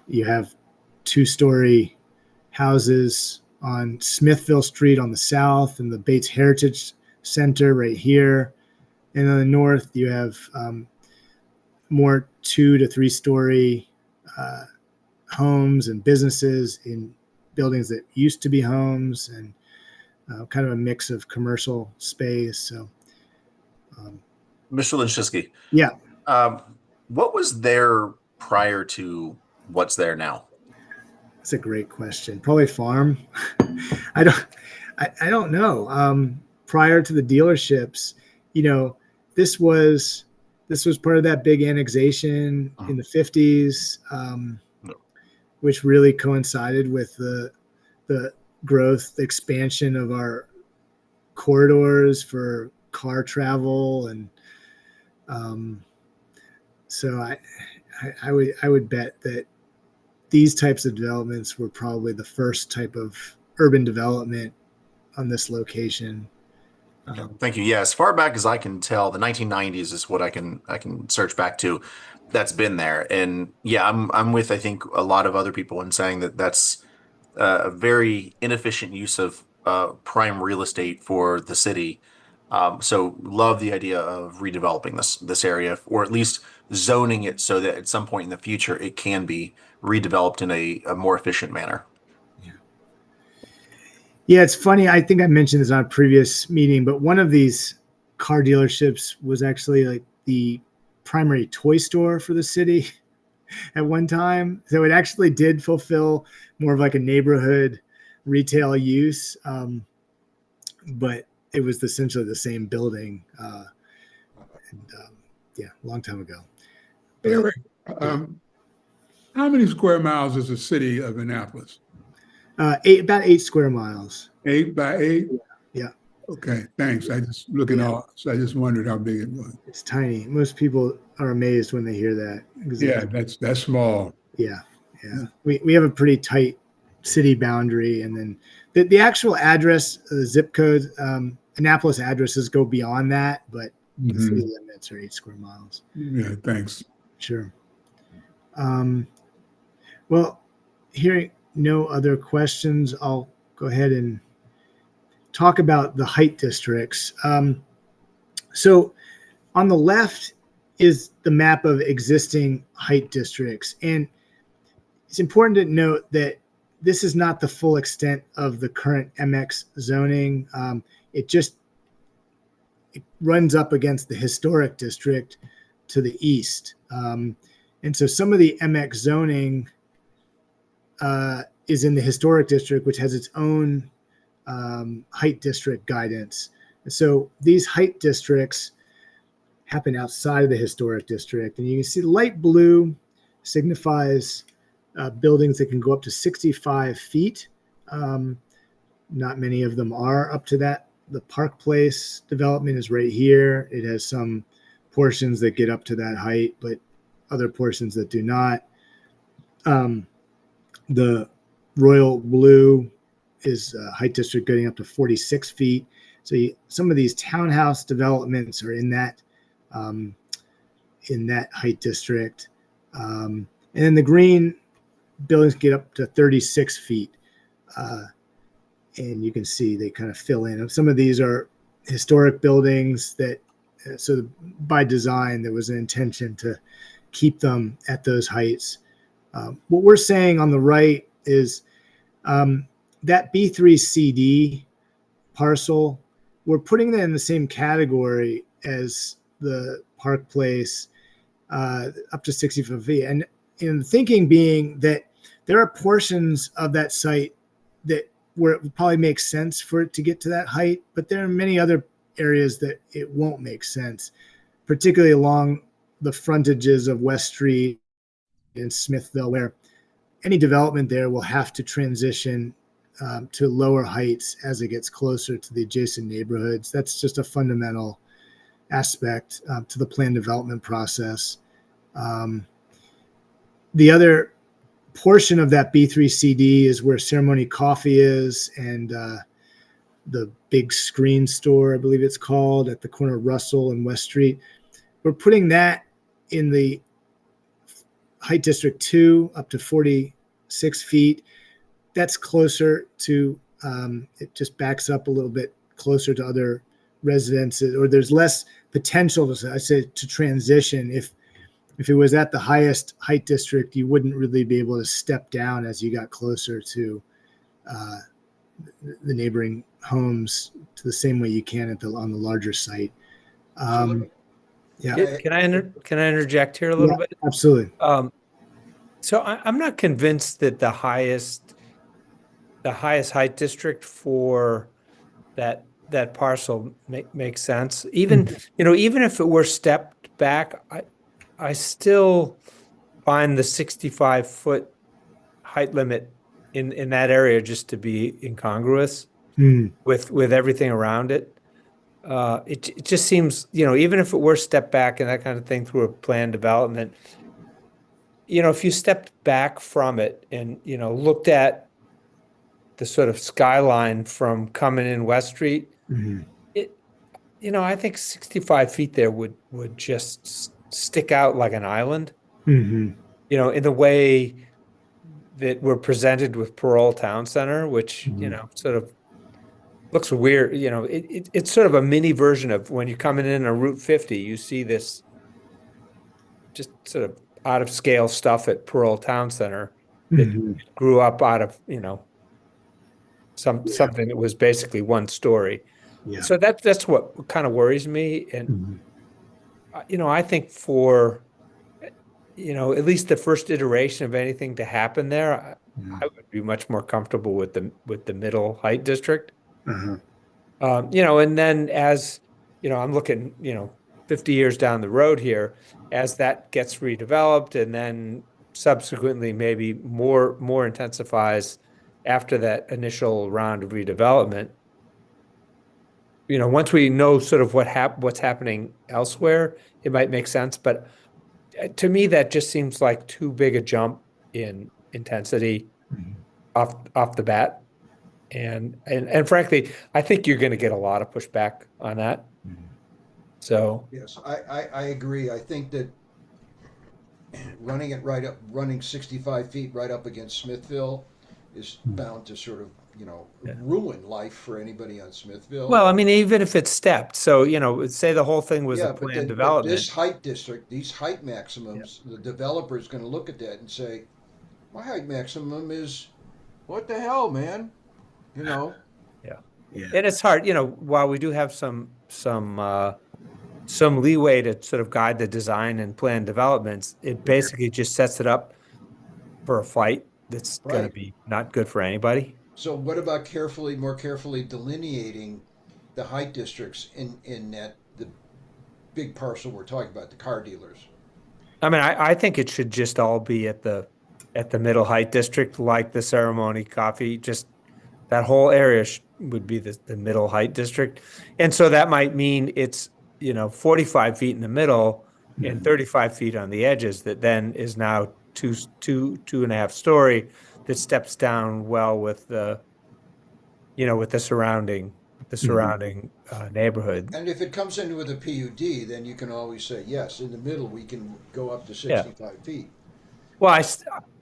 You have 2-story houses on Smithville Street on the south and the Bates Heritage Center right here. And on the north, you have more 2 to 3-story homes and businesses in buildings that used to be homes, and kind of a mix of commercial space. So, Mr. Lynchowski. Yeah. What was there prior to what's there now? That's a great question. Probably farm. I don't know. Prior to the dealerships, this was part of that big annexation in the 50s, which really coincided with the growth, the expansion of our corridors for car travel, and so I would bet that these types of developments were probably the first type of urban development on this location. Thank you. Yeah, as far back as I can tell, the 1990s is what I can search back to. That's been there, and yeah, I'm with I think a lot of other people in saying that that's a very inefficient use of prime real estate for the city. So love the idea of redeveloping this area, or at least zoning it so that at some point in the future it can be redeveloped in a more efficient manner. Yeah, it's funny. I think I mentioned this on a previous meeting, but one of these car dealerships was actually like the primary toy store for the city at one time. So it actually did fulfill more of like a neighborhood retail use, but it was essentially the same building. Yeah, a long time ago. Eric, how many square miles is the city of Annapolis? About 8 square miles. 8 by 8? Yeah. Okay, thanks. I just looking off, so I just wondered how big it was. It's tiny. Most people are amazed when they hear that. Yeah, that's small. Yeah. We have a pretty tight city boundary, and then the actual address, the zip code, Annapolis addresses go beyond that, but the city limits are 8 square miles. Yeah, thanks. Sure. Well, hearing no other questions, I'll go ahead and talk about the height districts. So on the left is the map of existing height districts. And it's important to note that this is not the full extent of the current MX zoning. It runs up against the historic district to the east. And so some of the MX zoning is in the historic district, which has its own height district guidance. And so these height districts happen outside of the historic district. And you can see the light blue signifies buildings that can go up to 65 feet. Not many of them are up to that. The Park Place development is right here. It has some portions that get up to that height, but other portions that do not. The royal blue is a height district getting up to 46 feet. So some of these townhouse developments are in that height district. And then the green buildings get up to 36 feet. And you can see they kind of fill in. Some of these are historic buildings that, so by design, there was an intention to keep them at those heights. What we're saying on the right is that B3CD parcel, we're putting that in the same category as the Park Place up to 65 feet. And in the thinking being that there are portions of that site that where it would probably make sense for it to get to that height, but there are many other areas that it won't make sense, particularly along the frontages of West Street and Smithville, where any development there will have to transition to lower heights as it gets closer to the adjacent neighborhoods. That's just a fundamental aspect to the plan development process. The other portion of that B3CD is where Ceremony Coffee is, and the big screen store, I believe it's called, at the corner of Russell and West Street. We're putting that in the height district 2 up to 46 feet. That's closer to, it just backs up a little bit closer to other residences, or there's less potential to transition. If it was at the highest height district, you wouldn't really be able to step down as you got closer to the neighboring homes to the same way you can on the larger site. Yeah. Can I interject here a little bit? Absolutely. So I'm not convinced that the highest height district for that that parcel makes sense. Even, even if it were stepped back, I still find the 65-foot height limit in that area just to be incongruous with everything around it. It just seems, even if it were stepped back and that kind of thing through a planned development, if you stepped back from it and, looked at the sort of skyline from coming in West Street, I think 65 feet there would just stick out like an island, in the way that we're presented with Parole Town Center, which, sort of looks weird. It's sort of a mini version of when you're coming in on Route 50, you see this just sort of out of scale stuff at Parole Town Center that grew up out of, something that was basically one story. Yeah. So that's what kind of worries me. And, I think for, at least the first iteration of anything to happen there, I would be much more comfortable with the middle height district. And then as, I'm looking, 50 years down the road here, as that gets redeveloped and then subsequently maybe more intensifies after that initial round of redevelopment, once we know sort of what's happening elsewhere, it might make sense. But to me, that just seems like too big a jump in intensity off the bat. And frankly, I think you're going to get a lot of pushback on that. So Yes, I agree. I think that running 65 feet right up against Smithville is bound to sort of, ruin life for anybody on Smithville. well, I mean, even if it's stepped, so say the whole thing was Yeah, a but planned then, but development. this height district, these height maximums, the developer is going to look at that and say, my height maximum is, what the hell, man? Yeah. And it's hard, while we do have some leeway to sort of guide the design and plan developments, it basically just sets it up for a fight that's going to Right. be not good for anybody. So what about more carefully delineating the height districts in the big parcel we're talking about, the car dealers? I mean, I think it should just all be at the middle height district, like the Ceremony Coffee, just that whole area would be the middle height district. And so that might mean it's, 45 feet in the middle and 35 feet on the edges that then is now two and a half story that steps down well with the, with the surrounding neighborhood. And if it comes in with a PUD, then you can always say, yes, in the middle, we can go up to 65 feet. Well,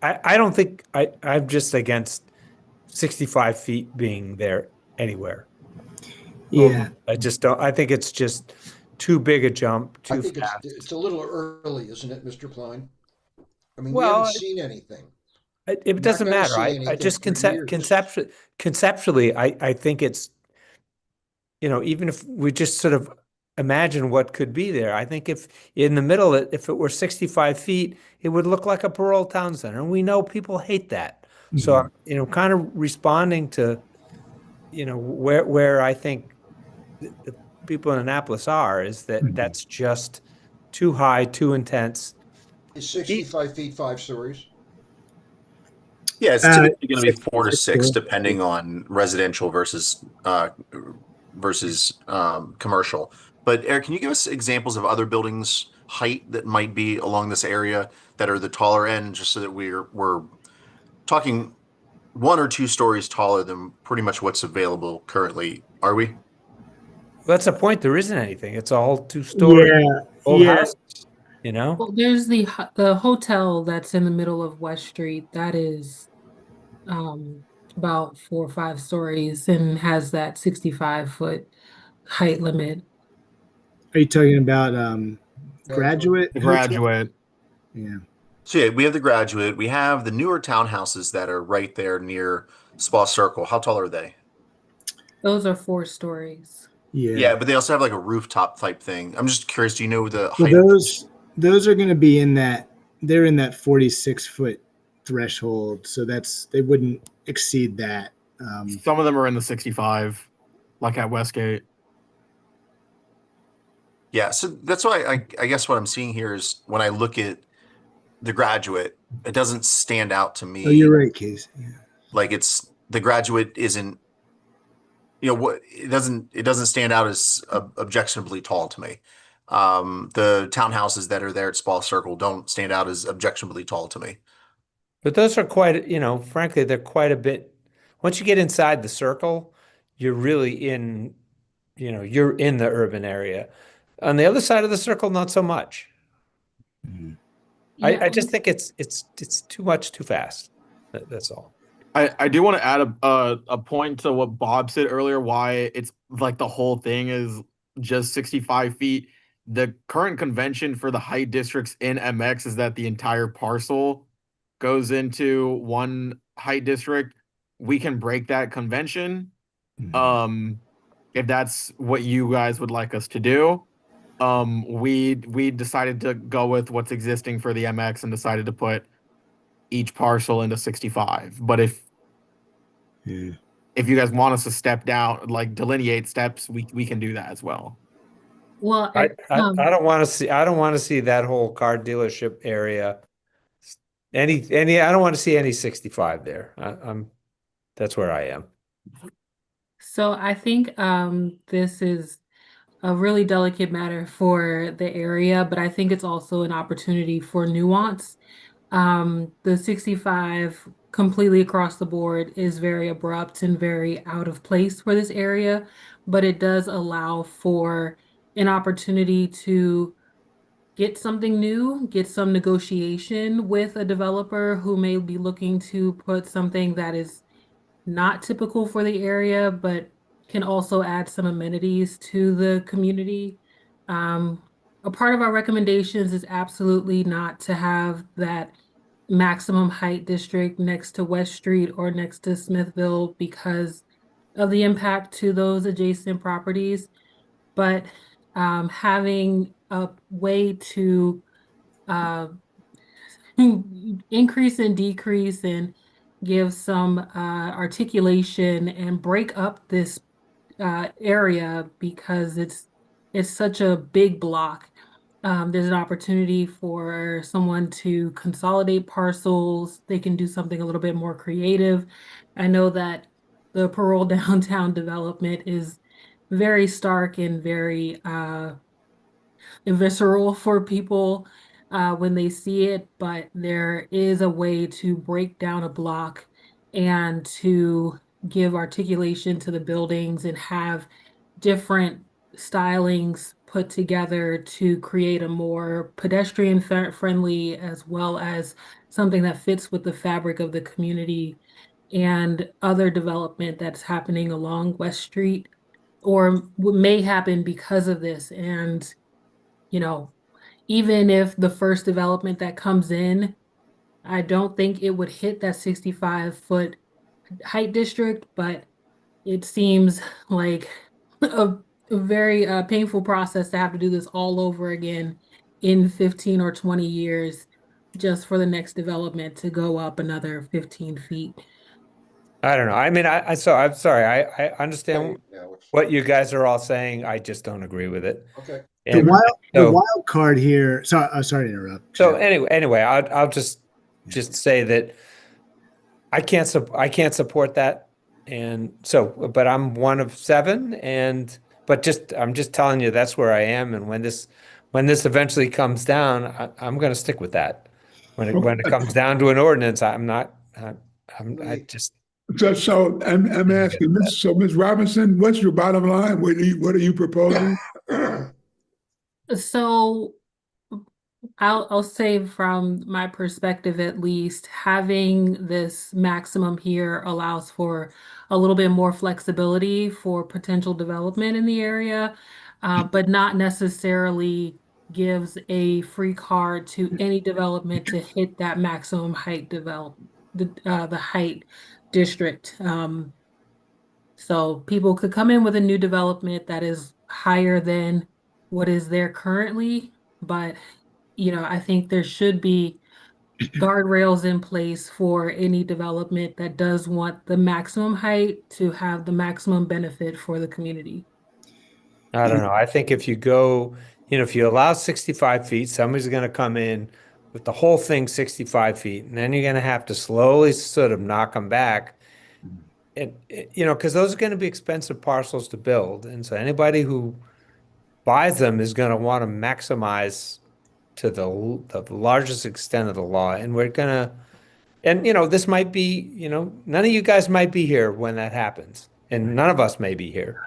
I don't think I'm just against 65 feet being there anywhere. Yeah. I just don't. I think it's just too big a jump. I Too think fast. it's a little early, isn't it, Mr. Klein? I mean, we Well, haven't seen anything. It not doesn't gonna matter. see I anything just for years. conceptually, I think it's, even if we just sort of imagine what could be there, I think if in the middle, if it were 65 feet, it would look like a Parole Town Center, and we know people hate that. So I'm, kind of responding to, where I think the people in Annapolis are, is that that's just too high, too intense. Is 65 feet 5 stories? Yeah, it's typically going to be 6 4 to 6, cool. depending on residential versus commercial. But Eric, can you give us examples of other buildings' height that might be along this area that are the taller end, just so that we're talking 1 or 2 stories taller than pretty much what's available currently? Are we? That's the point. There isn't anything. It's all 2-story old houses. Well, there's the hotel that's in the middle of West Street. That is about 4 or 5 stories and has that 65-foot height limit. Are you talking about Graduate? The Hotel? Graduate. Yeah. So yeah, we have the Graduate. We have the newer townhouses that are right there near Spa Circle. How tall are they? Those are 4 stories. Yeah. Yeah, but they also have like a rooftop type thing. I'm just curious. Do you know the So height? those are going to be they're in that 46-foot threshold. So they wouldn't exceed that. Some of them are in the 65. like at Westgate. Yeah, so that's why I guess what I'm seeing here is when I look at the Graduate, it doesn't stand out to me. Oh, you're right, Casey. Yeah. Like it's the Graduate isn't, what it doesn't stand out as objectionably tall to me. The townhouses that are there at Spa Circle don't stand out as objectionably tall to me. But those are quite, frankly, they're quite a bit. Once you get inside the circle, you're really in, you're in the urban area. On the other side of the circle, not so much. I just think it's too much too fast. That's all. I do want to add a point to what Bob said earlier, why it's like the whole thing is just 65 feet. The current convention for the height districts in MX is that the entire parcel goes into one height district. We can break that convention if that's what you guys would like us to do. We decided to go with what's existing for the MX and decided to put each parcel into 65. But if you guys want us to step down, like delineate steps, we can do that as well. Well, I don't want to see that whole car dealership area. I don't want to see any 65 there. That's where I am. so I think this is a really delicate matter for the area, but I think it's also an opportunity for nuance. The 65 completely across the board is very abrupt and very out of place for this area, but it does allow for an opportunity to get something new, get some negotiation with a developer who may be looking to put something that is not typical for the area, but can also add some amenities to the community. A part of our recommendations is absolutely not to have that maximum height district next to West Street or next to Smithville because of the impact to those adjacent properties. But having a way to increase and decrease and give some articulation and break up this area because it's such a big block. There's an opportunity for someone to consolidate parcels. They can do something a little bit more creative. I know that the Parole Downtown development is very stark and very visceral for people when they see it, but there is a way to break down a block and to give articulation to the buildings and have different stylings put together to create a more pedestrian friendly as well as something that fits with the fabric of the community and other development that's happening along West Street or may happen because of this. And, even if the first development that comes in, I don't think it would hit that 65-foot height district, but it seems like a very painful process to have to do this all over again in 15 or 20 years just for the next development to go up another 15 feet. I don't know. I mean, I'm sorry. I understand Hey, Alex. what you guys are all saying. I just don't agree with it. Okay. And The wild card here. Sorry to interrupt. so anyway, I'll just say that I can't support that. And so, but I'm one of 7 I'm just telling you that's where I am. And when this eventually comes down, I'm going to stick with that. When it comes down to an ordinance, I'm not, I just. So I'm asking, Ms. Robinson, what's your bottom line? What are you proposing? So I'll say from my perspective, at least, having this maximum here allows for a little bit more flexibility for potential development in the area, but not necessarily gives a free card to any development to hit that maximum height the height district. So people could come in with a new development that is higher than what is there currently, but I think there should be guardrails in place for any development that does want the maximum height to have the maximum benefit for the community. I don't know. I think if you go, if you allow 65 feet, somebody's going to come in with the whole thing 65 feet, and then you're going to have to slowly sort of knock them back. And, because those are going to be expensive parcels to build. And so anybody who buys them is going to want to maximize to the largest extent of the law. And we're going to, and, this might be, none of you guys might be here when that happens. And none of us may be here.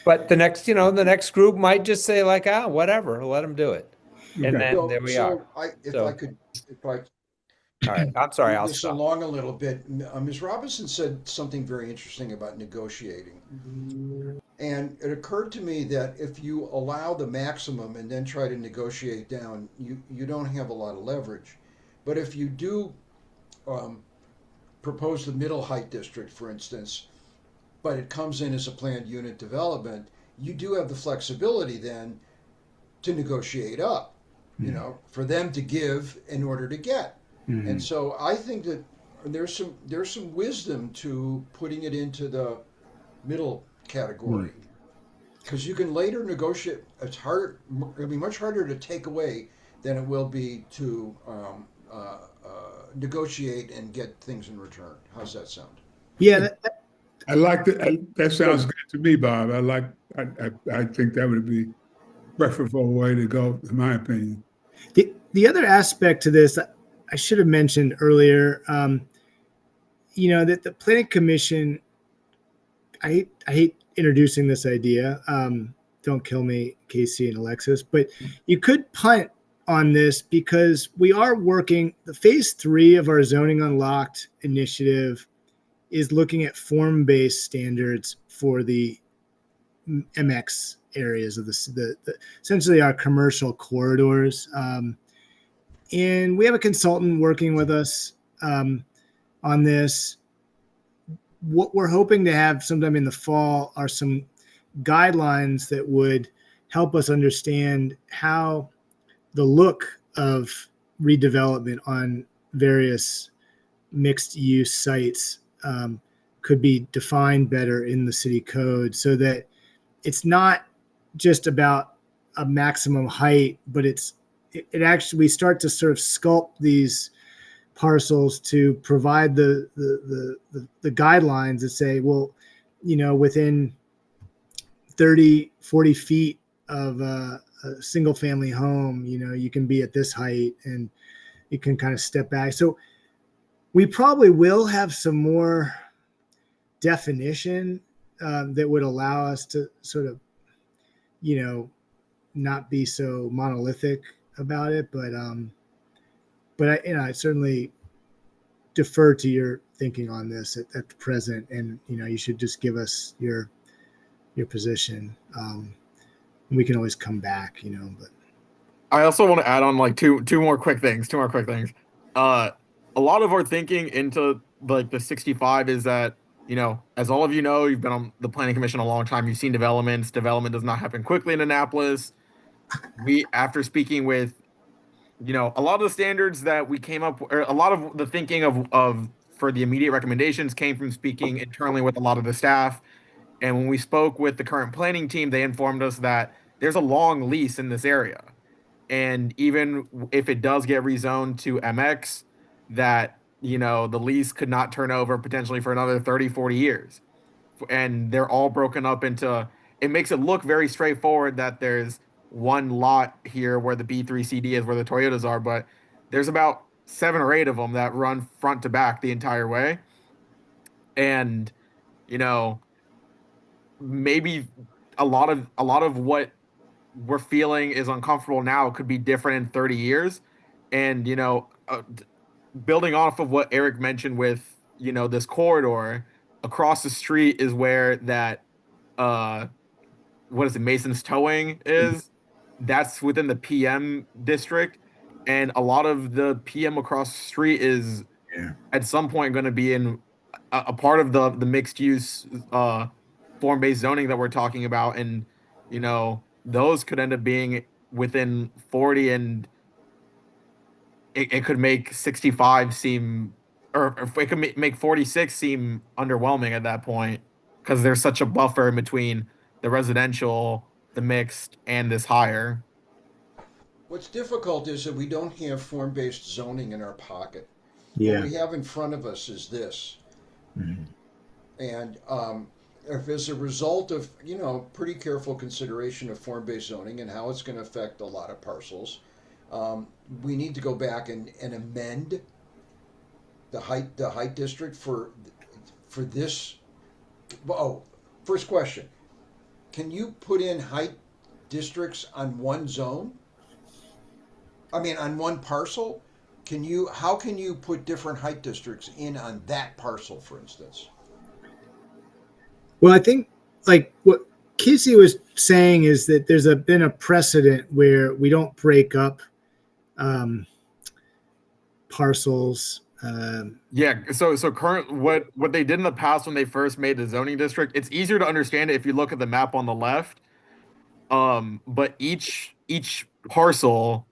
But the next group might just say like, whatever, let them do it. And Okay. then there we are. If So- I could, All right, I'm sorry, move I'll this stop. along a little bit. Ms. Robinson said something very interesting about negotiating. And it occurred to me that if you allow the maximum and then try to negotiate down, you don't have a lot of leverage. But if you do propose the middle height district, for instance, but it comes in as a planned unit development, you do have the flexibility then to negotiate up, for them to give in order to get. And so I think that there's some wisdom to putting it into the middle category, because you can later negotiate. It'll be much harder to take away than it will be to negotiate and get things in return. How's that sound? Yeah, I like that. That sounds good to me, Bob. I think that would be preferable way to go, in my opinion. the other aspect to this, I should have mentioned earlier, that the Planning Commission, I hate introducing this idea. Don't kill me, Casey and Alexis, but you could punt on this because we are working, the phase 3 of our Zoning Unlocked initiative is looking at form-based standards for the MX areas of the essentially our commercial corridors. And we have a consultant working with us on this. What we're hoping to have sometime in the fall are some guidelines that would help us understand how the look of redevelopment on various mixed use sites could be defined better in the city code, so that it's not just about a maximum height, but it actually, we start to sort of sculpt these parcels to provide the guidelines that say, well, within 30, 40 feet of a single family home, you can be at this height and you can kind of step back. So we probably will have some more definition that would allow us to sort of, not be so monolithic about it. But I certainly defer to your thinking on this at the present, and you should just give us your position. We can always come back, but I also want to add on like two more quick things. A lot of our thinking into like the 65 is that, as all of you know, you've been on the Planning Commission a long time. You've seen developments. Development does not happen quickly in Annapolis. After speaking with, a lot of the standards that we came up, or a lot of the thinking of for the immediate recommendations came from speaking internally with a lot of the staff. And when we spoke with the current planning team, they informed us that there's a long lease in this area. And even if it does get rezoned to MX, that, the lease could not turn over potentially for another 30, 40 years. And they're all broken up into, it makes it look very straightforward that there's one lot here where the B3CD is, where the Toyotas are, but there's about 7 or 8 of them that run front to back the entire way. And, maybe a lot of what we're feeling is uncomfortable now could be different in 30 years. And, building off of what Eric mentioned with, this corridor across the street is where that, what is it, Mason's Towing is. That's within the PM district. And a lot of the PM across the street is at some point going to be in a part of the mixed use form-based zoning that we're talking about. And, those could end up being within 40 and it could make 65 seem, or if it could make 46 seem underwhelming at that point, because there's such a buffer in between the residential, the mixed, and this higher. What's difficult is that we don't have form-based zoning in our pocket. Yeah. What we have in front of us is this. Mhm. And if as a result of, pretty careful consideration of form-based zoning and how it's going to affect a lot of parcels, we need to go back and amend the height district for this. Oh, first question. Can you put in height districts on one zone? I mean, on one parcel? How can you put different height districts in on that parcel, for instance? Well, I think like what Casey was saying is that there's been a precedent where we don't break up parcels. Yeah, so current what they did in the past when they first made the zoning district, it's easier to understand it if you look at the map on the left. But each parcel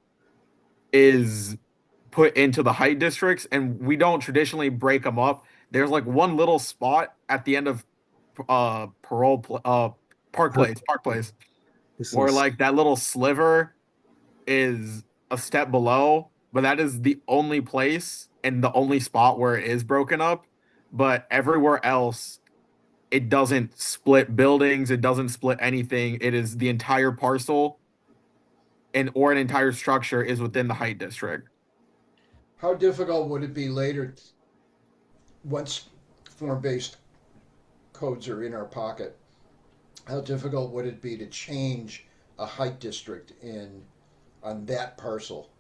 is put into the height districts, and we don't traditionally break them up. There's like one little spot at the end of Park Place, This where is- like that little sliver is a step below, but that is the only place and the only spot where it is broken up. But everywhere else, it doesn't split buildings, it doesn't split anything. It is the entire parcel or an entire structure is within the height district. How difficult would it be later, once form-based codes are in our pocket, how difficult would it be to change a height district on that parcel?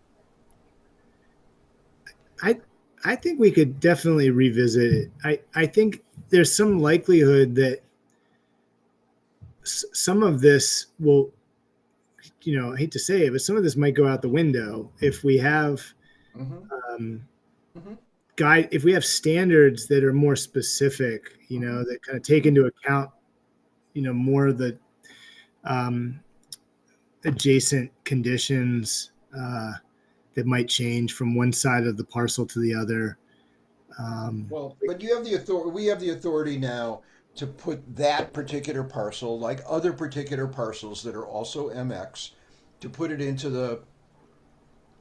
I think we could definitely revisit it. I think there's some likelihood that some of this will, I hate to say it, but some of this might go out the window if we have if we have standards that are more specific, that kind of take into account, more of the adjacent conditions that might change from one side of the parcel to the other. Well, but you have the authority. We have the authority now to put that particular parcel, like other particular parcels that are also MX, to put it into the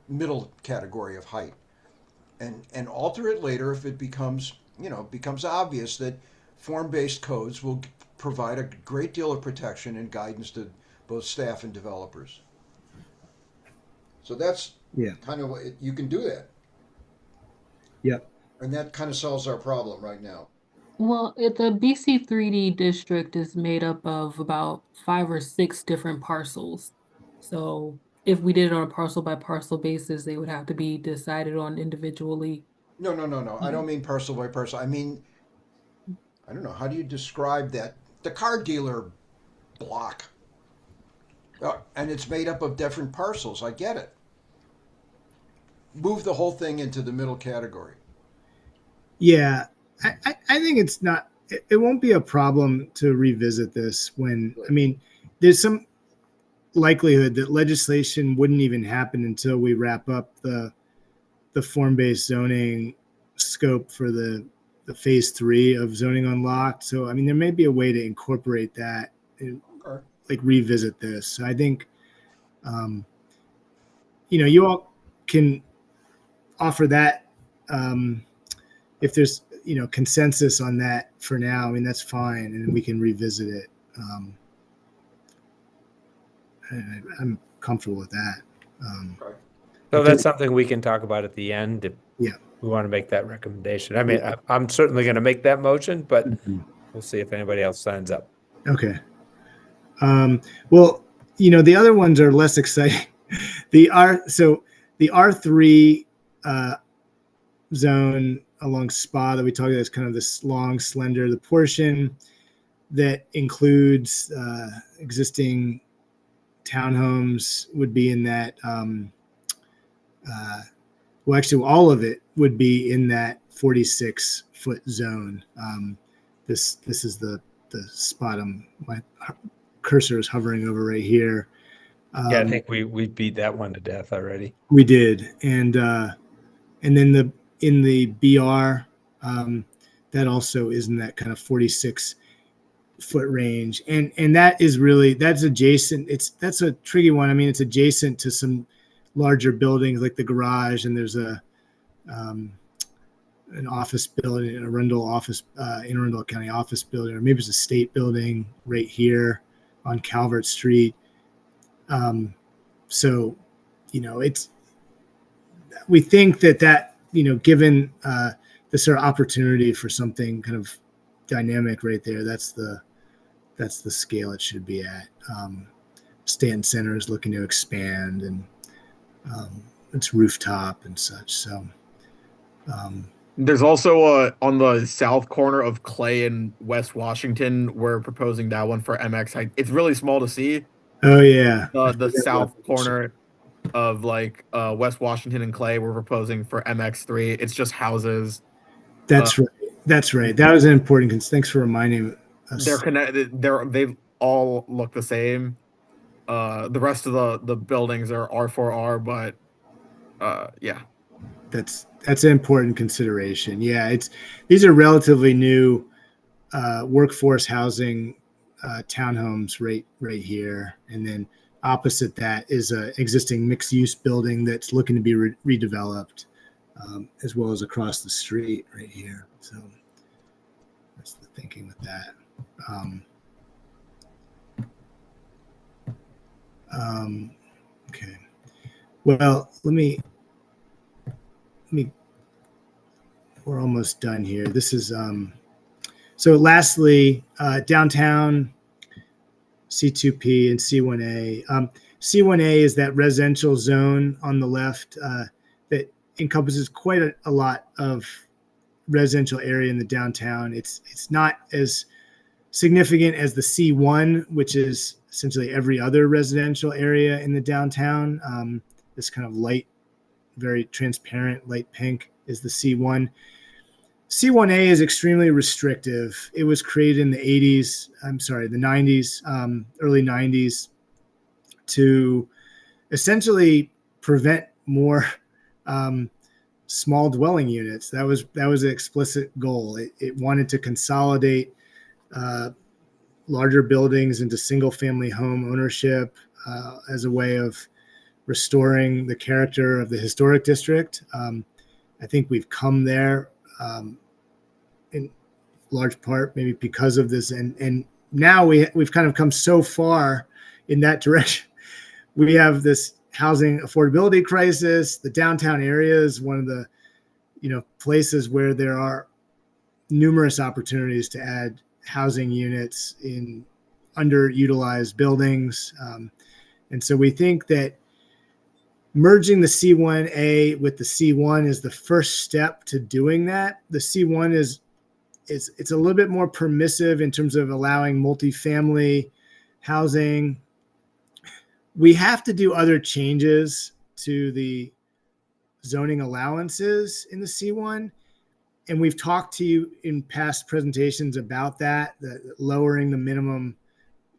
middle category of height, and alter it later if it becomes obvious that form-based codes will provide a great deal of protection and guidance to both staff and developers. So that's kind of what you can do that. Yep. And that kind of solves our problem right now. Well, the BC 3D district is made up of about 5 or 6 different parcels. So if we did it on a parcel by parcel basis, they would have to be decided on individually. No. I don't mean parcel by parcel. I mean, I don't know. How do you describe that? The car dealer block. And it's made up of different parcels. I get it. Move the whole thing into the middle category. Yeah, I think it's not, it won't be a problem to revisit this there's some likelihood that legislation wouldn't even happen until we wrap up the form-based zoning scope for the phase 3 of zoning unlocked. So, there may be a way to incorporate that and revisit this. So I think, you all can offer that, if there's consensus on that for now, that's fine, and we can revisit it. I'm comfortable with that. So that's something we can talk about at the end if we want to make that recommendation. I'm certainly going to make that motion, but we'll see if anybody else signs up. Okay. Well, the other ones are less exciting. The R3 zone along Spa that we talked about is kind of this long, slender, the portion that includes existing townhomes would be in that. Well, actually, all of it would be in that 46-foot zone. This is the spot my cursor is hovering over right here. I think we beat that one to death already. We did, and And then in the BR, that also is in that kind of 46-foot range. And that's adjacent. That's a tricky one. I mean, it's adjacent to some larger buildings like the garage, and there's an office building, in Arundel County office building, or maybe it's a state building right here on Calvert Street. So, we think that, given the sort of opportunity for something kind of dynamic right there, that's the scale it should be at. Stanton Center is looking to expand, and it's rooftop and such. So there's also on the south corner of Clay and West Washington, we're proposing that one for MX. It's really small to see. Oh yeah, the south corner of West Washington and Clay, we're proposing for MX3. It's just houses. That's right. That's right. That was an important. Thanks for reminding us. They're connected. They all look the same. The rest of the buildings are R4R, but yeah. That's an important consideration. Yeah, these are relatively new workforce housing townhomes right here, and then opposite that is an existing mixed-use building that's looking to be redeveloped, as well as across the street right here. So that's the thinking with that. Okay. Well, let me. We're almost done here. This is so. Lastly, downtown C2P and C1A. C1A is that residential zone on the left that encompasses quite a lot of residential area in the downtown. It's not as significant as the C1, which is essentially every other residential area in the downtown. This kind of light, very transparent light pink is the C1. C1A is extremely restrictive. It was created in the 90s, early 90s, to essentially prevent more small dwelling units. That was an explicit goal. It wanted to consolidate larger buildings into single family home ownership as a way of restoring the character of the historic district. I think we've come there in large part, maybe because of this, and now we've kind of come so far in that direction. We have this housing affordability crisis. The downtown area is one of the places where there are numerous opportunities to add housing units in underutilized buildings, and so we think that merging the C1A with the C1 is the first step to doing that. The C1 it's a little bit more permissive in terms of allowing multifamily housing. We have to do other changes to the zoning allowances in the C1. And we've talked to you in past presentations about that lowering the minimum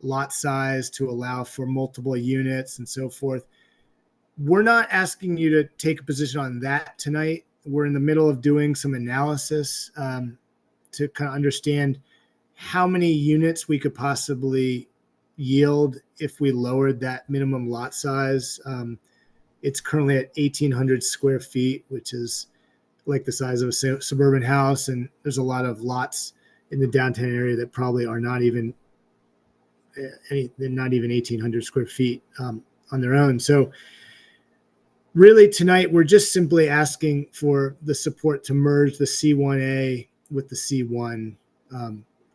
lot size to allow for multiple units and so forth. We're not asking you to take a position on that tonight. We're in the middle of doing some analysis to kind of understand how many units we could possibly yield if we lowered that minimum lot size. It's currently at 1,800 square feet, which is like the size of a suburban house. And there's a lot of lots in the downtown area that probably are not even 1,800 square feet on their own. So really tonight, we're just simply asking for the support to merge the C1A with the C1,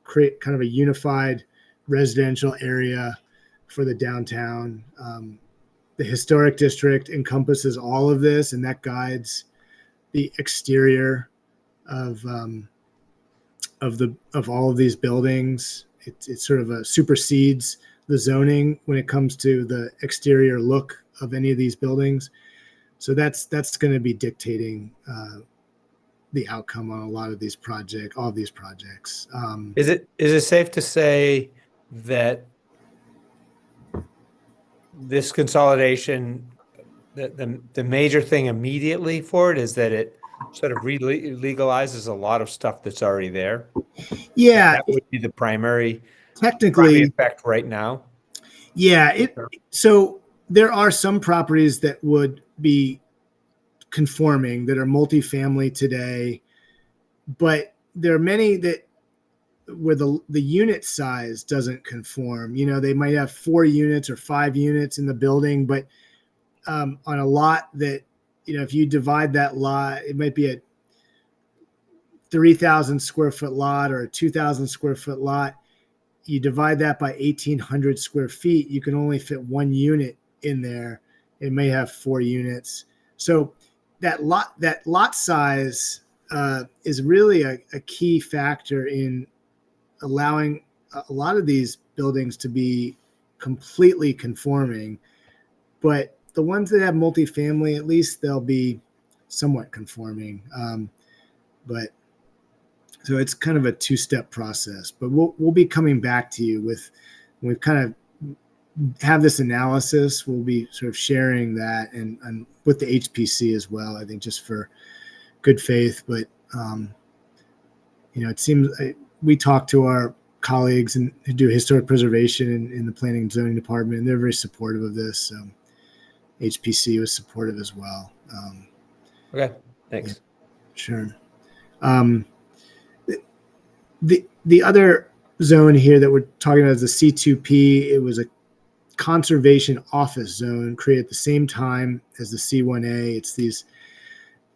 create kind of a unified residential area for the downtown. The historic district encompasses all of this, and that guides the exterior of all of these buildings. It sort of supersedes the zoning when it comes to the exterior look of any of these buildings. So that's going to be dictating the outcome on a lot of these projects, all of these projects. Is it safe to say that this consolidation, the major thing immediately for it is that it sort of legalizes a lot of stuff that's already there. Yeah, That would be the primary technically, effect right now. yeah. So there are some properties that would be conforming that are multifamily today, but there are many that where the unit size doesn't conform. You know, they might have 4 units or 5 units in the building, but on a lot that, you know, if you divide that lot, it might be a 3,000 square foot lot or a 2,000 square foot lot. You divide that by 1,800 square feet, you can only fit 1 unit in there. It may have 4 units. So that lot size is really a key factor in allowing a lot of these buildings to be completely conforming. But the ones that have multifamily, at least they'll be somewhat conforming. But so it's kind of a 2-step process. But we'll be coming back to you with, when we've kind of have this analysis, we'll be sort of sharing that and with the HPC as well, I think, just for good faith. But you know, it seems we talk to our colleagues and who do historic preservation in the planning and zoning department, and they're very supportive of this. So HPC was supportive as well. Okay, thanks. Yeah, sure. The other zone here that we're talking about is the C2P. It was a conservation office zone created at the same time as the C1A. It's these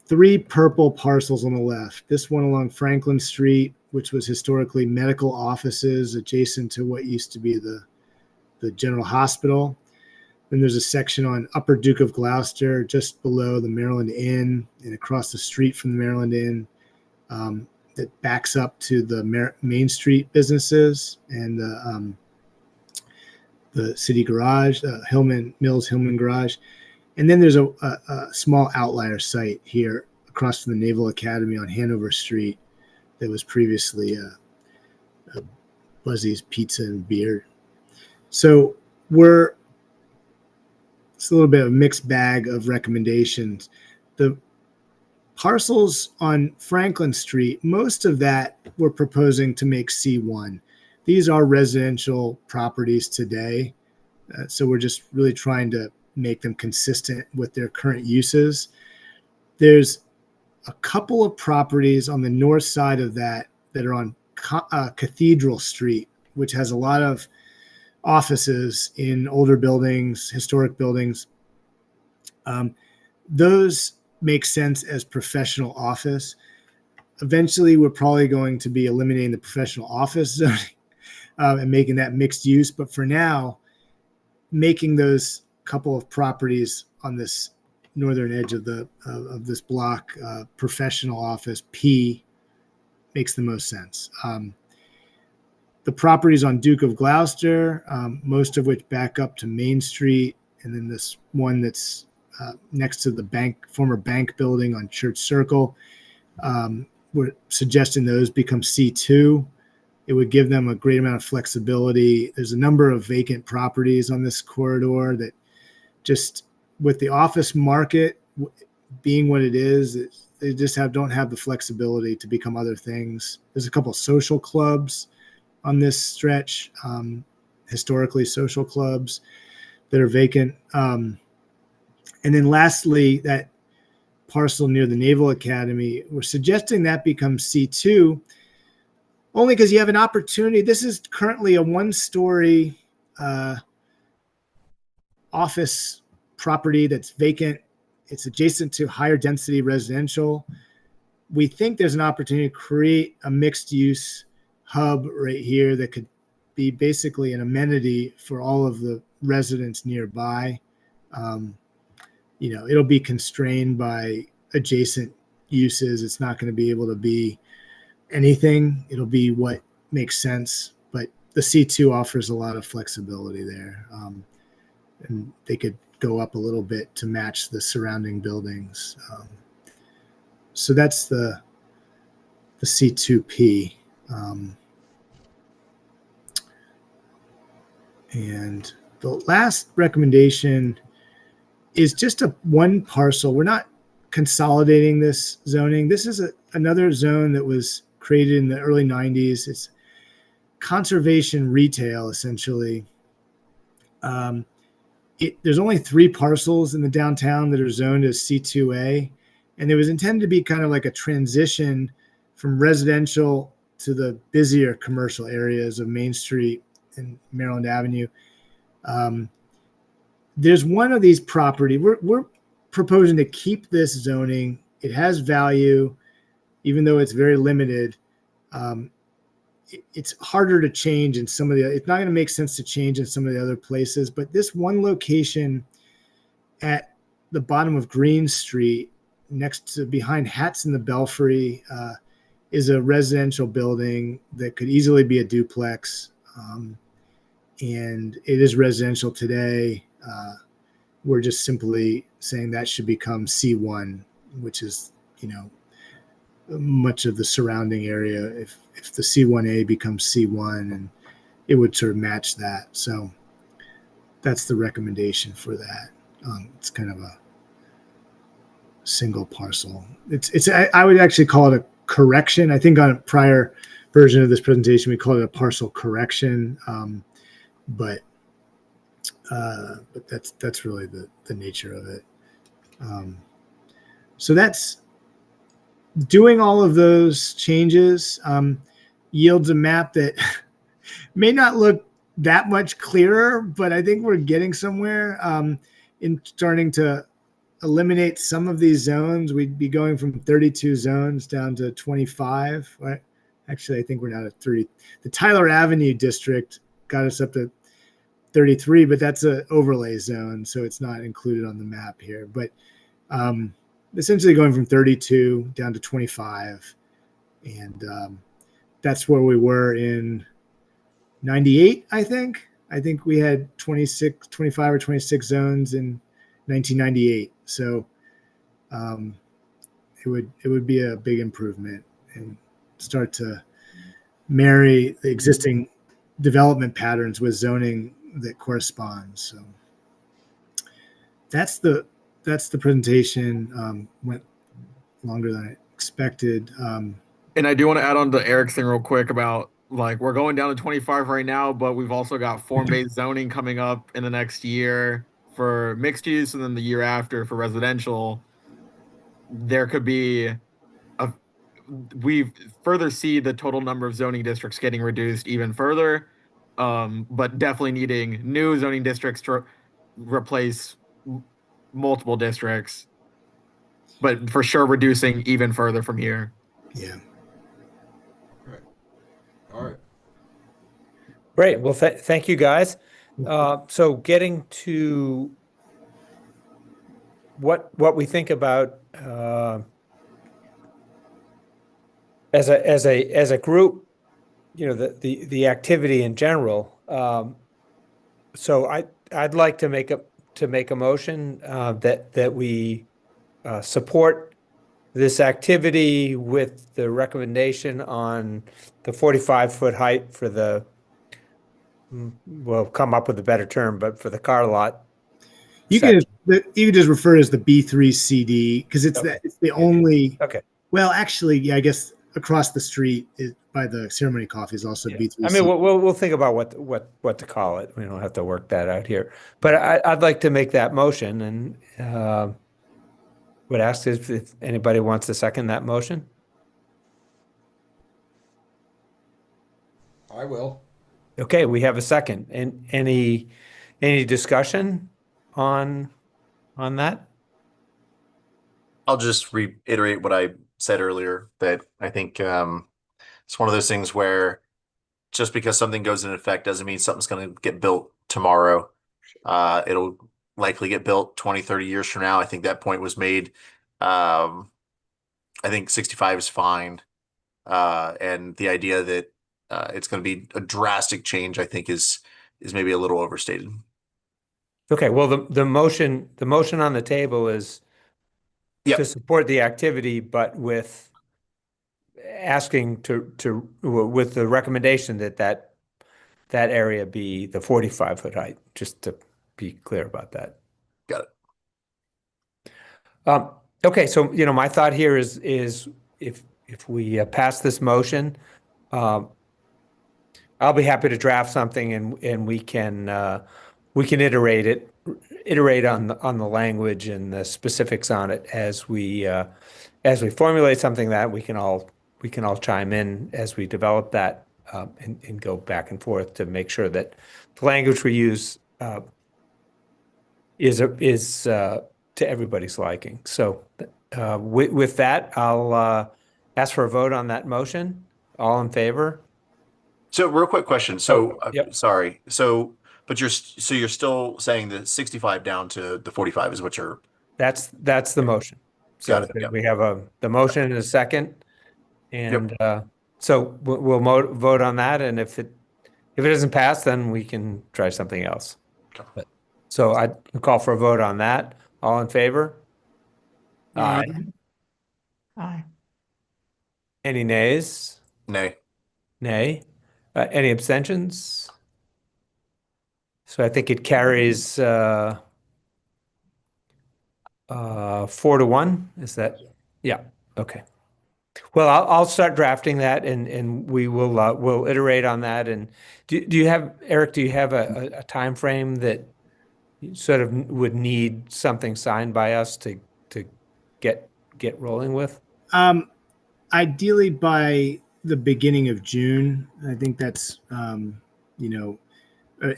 3 purple parcels on the left. This one along Franklin Street, which was historically medical offices adjacent to what used to be the General Hospital. Then there's a section on Upper Duke of Gloucester, just below the Maryland Inn and across the street from the Maryland Inn, that backs up to the Main Street businesses and the city garage, Mills Hillman Garage. And then there's a small outlier site here across from the Naval Academy on Hanover Street that was previously a Buzzy's Pizza and Beer. So it's a little bit of a mixed bag of recommendations. The parcels on Franklin Street, most of that we're proposing to make C1. These are residential properties today. So we're just really trying to make them consistent with their current uses. There's a couple of properties on the north side of that are on Cathedral Street, which has a lot of offices in older buildings, historic buildings. Those make sense as professional office. Eventually, we're probably going to be eliminating the professional office zoning and making that mixed use. But for now, making those couple of properties on this northern edge of this block professional office P makes the most sense. The properties on Duke of Gloucester, most of which back up to Main Street, and then this one that's next to the former bank building on Church Circle, we're suggesting those become C2. It would give them a great amount of flexibility. There's a number of vacant properties on this corridor that just, with the office market being what it is, they just don't have the flexibility to become other things. There's a couple of social clubs on this stretch, historically social clubs that are vacant. And then lastly, that parcel near the Naval Academy, we're suggesting that becomes C2, only because you have an opportunity. This is currently a 1-story office property that's vacant. It's adjacent to higher density residential. We think there's an opportunity to create a mixed use hub right here that could be basically an amenity for all of the residents nearby. It'll be constrained by adjacent uses. It's not going to be able to be anything. It'll be what makes sense. But the C2 offers a lot of flexibility there. And they could go up a little bit to match the surrounding buildings. So that's the C2P. And the last recommendation is just one parcel. We're not consolidating this zoning. This is another zone that was created in the early 90s. It's conservation retail, essentially. There's only 3 parcels in the downtown that are zoned as C2A, and it was intended to be kind of like a transition from residential to the busier commercial areas of Main Street and Maryland Avenue. There's one of these property. We're proposing to keep this zoning. It has value, even though it's very limited. It's harder to change in some of the, it's not going to make sense to change in some of the other places, but this one location at the bottom of Green Street, next to behind Hats in the Belfry, is a residential building that could easily be a duplex. And it is residential today. We're just simply saying that should become C1, which is, much of the surrounding area. If the C1A becomes C1, and it would sort of match that. So that's the recommendation for that. It's kind of a single parcel. I would actually call it a correction. I think on a prior version of this presentation, we called it a parcel correction. But that's really the nature of it. So that's doing all of those changes yields a map that may not look that much clearer, but I think we're getting somewhere in starting to eliminate some of these zones. We'd be going from 32 zones down to 25. Right? Actually, I think we're now at 30. The Tyler Avenue district got us up to 33, but that's an overlay zone, so it's not included on the map here. But essentially going from 32 down to 25. And that's where we were in 98, I think. I think we had 25 or 26 zones in 1998. So it would be a big improvement and start to marry the existing development patterns with zoning that corresponds. So that's the presentation. Went longer than I expected. And I do want to add on to Eric's thing real quick about, like, we're going down to 25 right now, but we've also got form-based zoning coming up in the next year for mixed use, and then the year after for residential. There could be we further see the total number of zoning districts getting reduced even further, but definitely needing new zoning districts to replace multiple districts, but for sure reducing even further from here. Yeah. All right. Great. Well, thank you, guys. So getting to what we think about as a group, the activity in general. So I'd like to make a motion that we support this activity with the recommendation on the 45-foot height for the, we'll come up with a better term, but for the car lot. You can just refer as the B3CD because it's the only. Okay. Well, actually, yeah, I guess across the street by the Ceremony Coffee is also B3CD. I mean, we'll think about what to call it. We don't have to work that out here. But I'd like to make that motion, and would ask if anybody wants to second that motion. I will. Okay, we have a second. And any discussion on that? I'll just reiterate what I said earlier, that I think it's one of those things where just because something goes into effect doesn't mean something's going to get built tomorrow. It'll likely get built 20, 30 years from now. I think that point was made. I think 65 is fine. And the idea that it's going to be a drastic change, I think is maybe a little overstated. Okay, well, the motion on the table is to support the activity, but with asking with the recommendation that area be the 45-foot height, just to be clear about that. Got it. Okay, so, my thought here is if we pass this motion, I'll be happy to draft something and we can iterate on the language and the specifics on it as we formulate something that we can all chime in as we develop that, and go back and forth to make sure that the language we use is to everybody's liking. So with that, I'll ask for a vote on that motion. All in favor? So real quick question. So yep. sorry. But you're still saying that 65 down to the 45 is what you're. That's the motion. So Got it, yep. we have the motion and a second, and so we'll vote on that. And if it doesn't pass, then we can try something else. Okay. So I call for a vote on that. All in favor? Aye. Aye. Any nays? Nay. Nay. Any abstentions? So I think it carries 4-1. Is that? Yeah. Okay. Well, I'll start drafting that, and we will we'll iterate on that. And do you have, Eric? Do you have a time frame that you sort of would need something signed by us to get rolling with? Ideally by the beginning of June. I think that's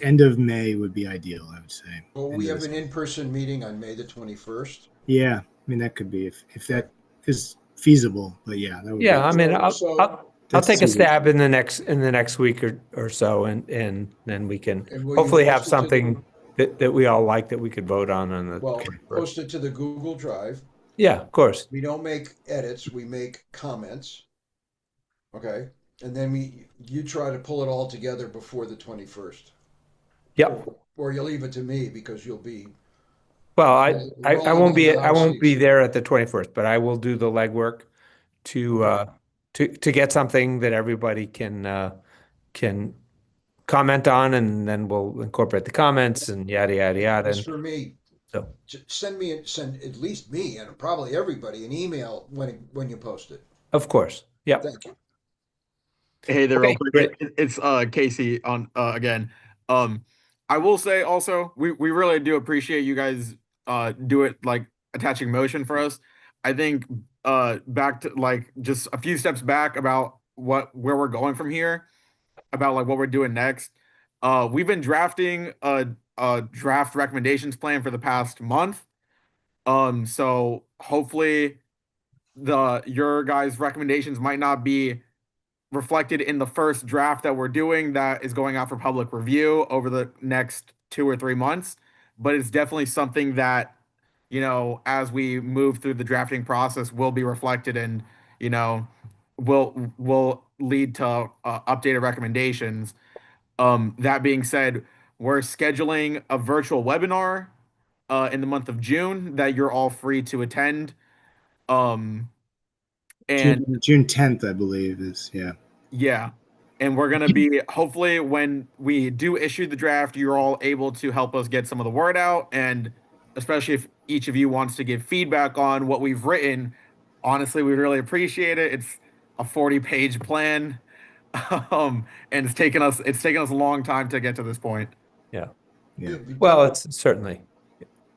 end of May would be ideal, I would say. Well, we have an in-person meeting on May the 21st. Yeah, I mean that could be if that is feasible. But yeah, that would Yeah, be, I mean, I'll take a suited. stab in the next week or so, and then we can And will you hopefully have post it to something that we all like that we could vote on the. Well, 21st. post it to the Google Drive. Yeah, of course. We don't make edits, we make comments. Okay, and then you try to pull it all together before the 21st. Yep. Or you leave it to me because you'll be. Well, I won't be Rolling there at the 21st, but I will do the legwork to get something that everybody can comment on, and then we'll incorporate the comments and yada yada yada. As for me, So send at least me and probably everybody an email when you post it. of course, yeah. Thank you. Hey there, Okay, real quick. great. It's Casey on again. I will say also we really do appreciate you guys do it like attaching motion for us. I think back to like just a few steps back about where we're going from here, about like what we're doing next. We've been drafting a draft recommendations plan for the past month. So hopefully your guys' recommendations might not be reflected in the first draft that we're doing that is going out for public review over the next 2 or 3 months, but it's definitely something that, as we move through the drafting process will be reflected and, will lead to updated recommendations. That being said, we're scheduling a virtual webinar in the month of June that you're all free to attend. And June 10th, I believe is, yeah. Yeah. And we're going to be, hopefully, when we do issue the draft, you're all able to help us get some of the word out. And especially if each of you wants to give feedback on what we've written, honestly, we really appreciate it. It's a 40-page plan. And it's taken us a long time to get to this point. Yeah. Yeah. Well, it's certainly.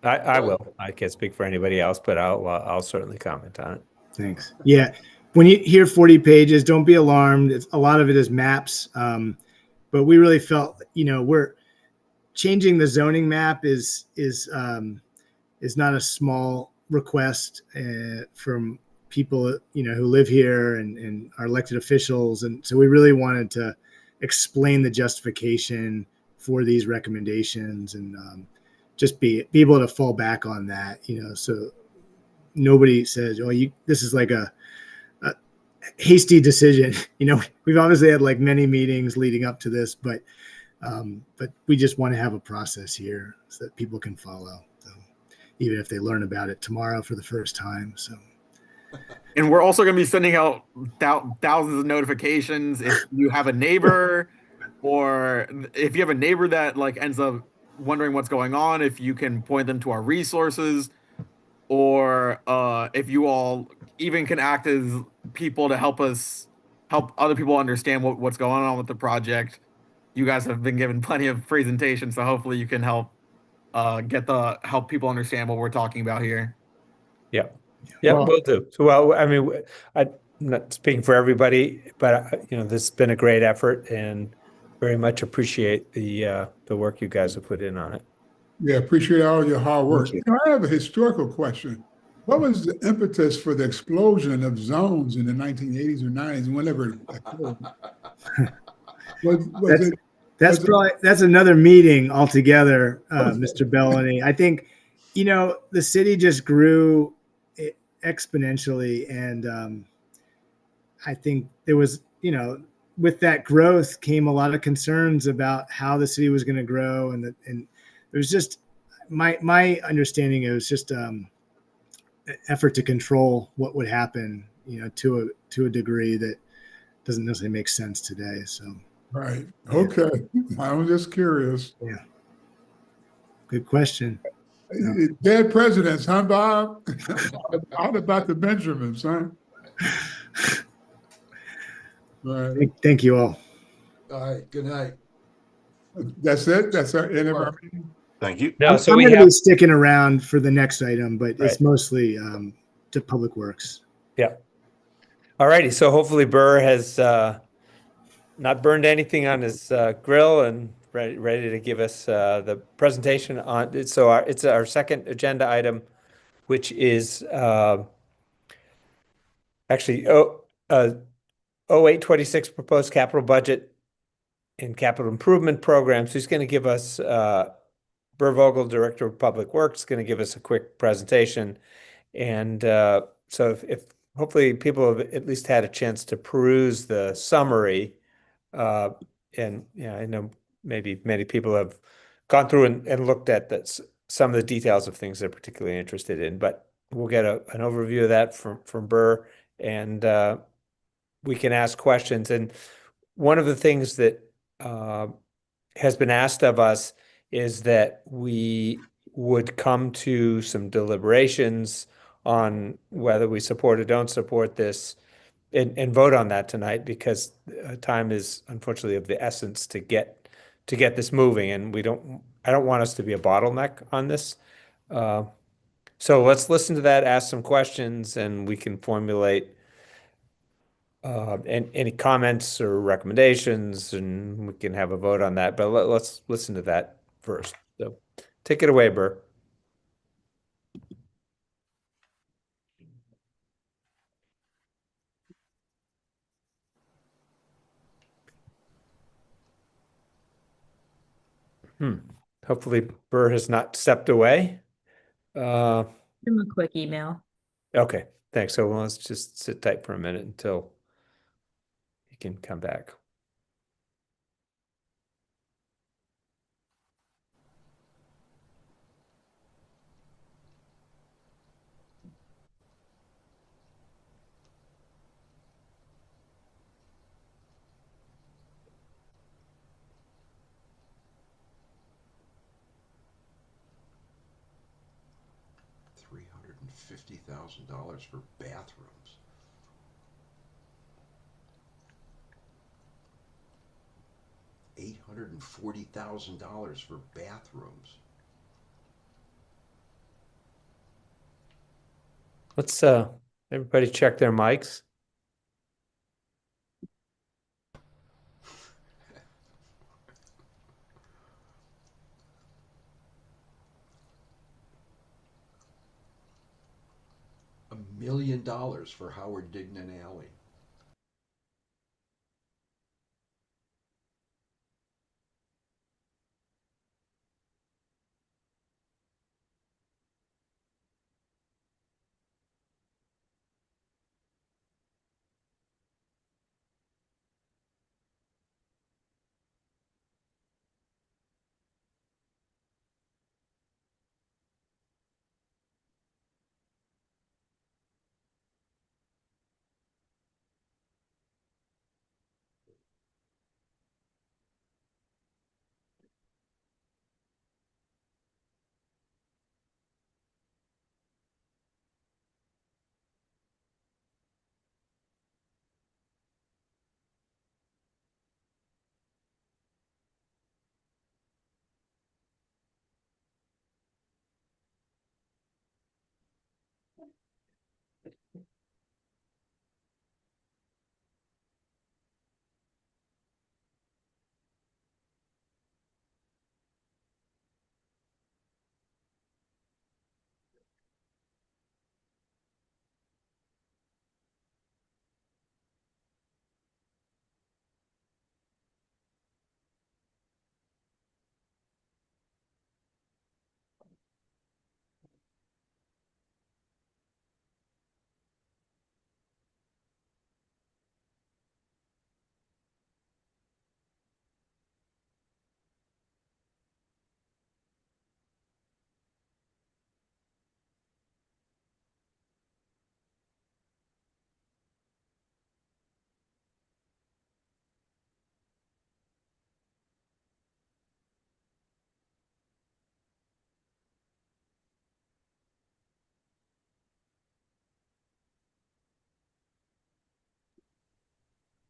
I will. I can't speak for anybody else, but I'll certainly comment on it. Thanks. Yeah. When you hear 40 pages, don't be alarmed. A lot of it is maps. But we really felt, we're changing the zoning map is not a small request from people, who live here and are elected officials. And so we really wanted to explain the justification for these recommendations and just be able to fall back on that, so nobody says, oh, this is like a hasty decision. We've obviously had like many meetings leading up to this, but we just want to have a process here so that people can follow. So even if they learn about it tomorrow for the first time. So. And we're also going to be sending out thousands of notifications if you have a neighbor or if you have a neighbor that like ends up wondering what's going on, if you can point them to our resources, or if you all even can act as people to help other people understand what's going on with the project. You guys have been given plenty of presentations, so hopefully you can help help people understand what we're talking about here. Yeah, yeah, Well- will do. So, well, I mean, I'm not speaking for everybody, but this has been a great effort, and very much appreciate the work you guys have put in on it. Yeah, appreciate all your hard work. you. I have a historical question. What was the impetus for the explosion of zones in the 1980s or 90s, whenever it occurred? Was it That's another meeting altogether, Mr. Bellany. I think, the city just grew exponentially, and I think there was, with that growth came a lot of concerns about how the city was going to grow, and it was just my understanding. It was just effort to control what would happen, to a degree that doesn't necessarily make sense today. So, right? Okay, I was just curious. yeah, good question. Dead presidents, huh, Bob? How about the Benjamins, huh? Right. Thank you all. All right. Good night. That's it. That's our end of our meeting. Thank you. No, so I'm we going to have, be sticking around for the next item, but Right. it's mostly to Public Works. yeah. All righty. So hopefully Burr has not burned anything on his grill and ready to give us the presentation on. So it's our second agenda item, which is actually 0826 proposed capital budget and capital improvement programs. Who's going to give us Burr Vogel, Director of Public Works, going to give us a quick presentation. And so if hopefully people have at least had a chance to peruse the summary. And I know maybe many people have gone through and looked at some of the details of things they're particularly interested in, but we'll get an overview of that from Burr, and we can ask questions. And one of the things that has been asked of us is that we would come to some deliberations on whether we support or don't support this and vote on that tonight, because time is unfortunately of the essence to get this moving, and I don't want us to be a bottleneck on this. So let's listen to that, ask some questions, and we can formulate any comments or recommendations, and we can have a vote on that. But let's listen to that first. So take it away, Burr. Hopefully Burr has not stepped away. Give him a quick email. Okay, thanks. So let's just sit tight for a minute until he can come back. $350,000 for bathrooms. $840,000 for bathrooms. Let's everybody check their mics. $1 million for Howard Dignan Alley.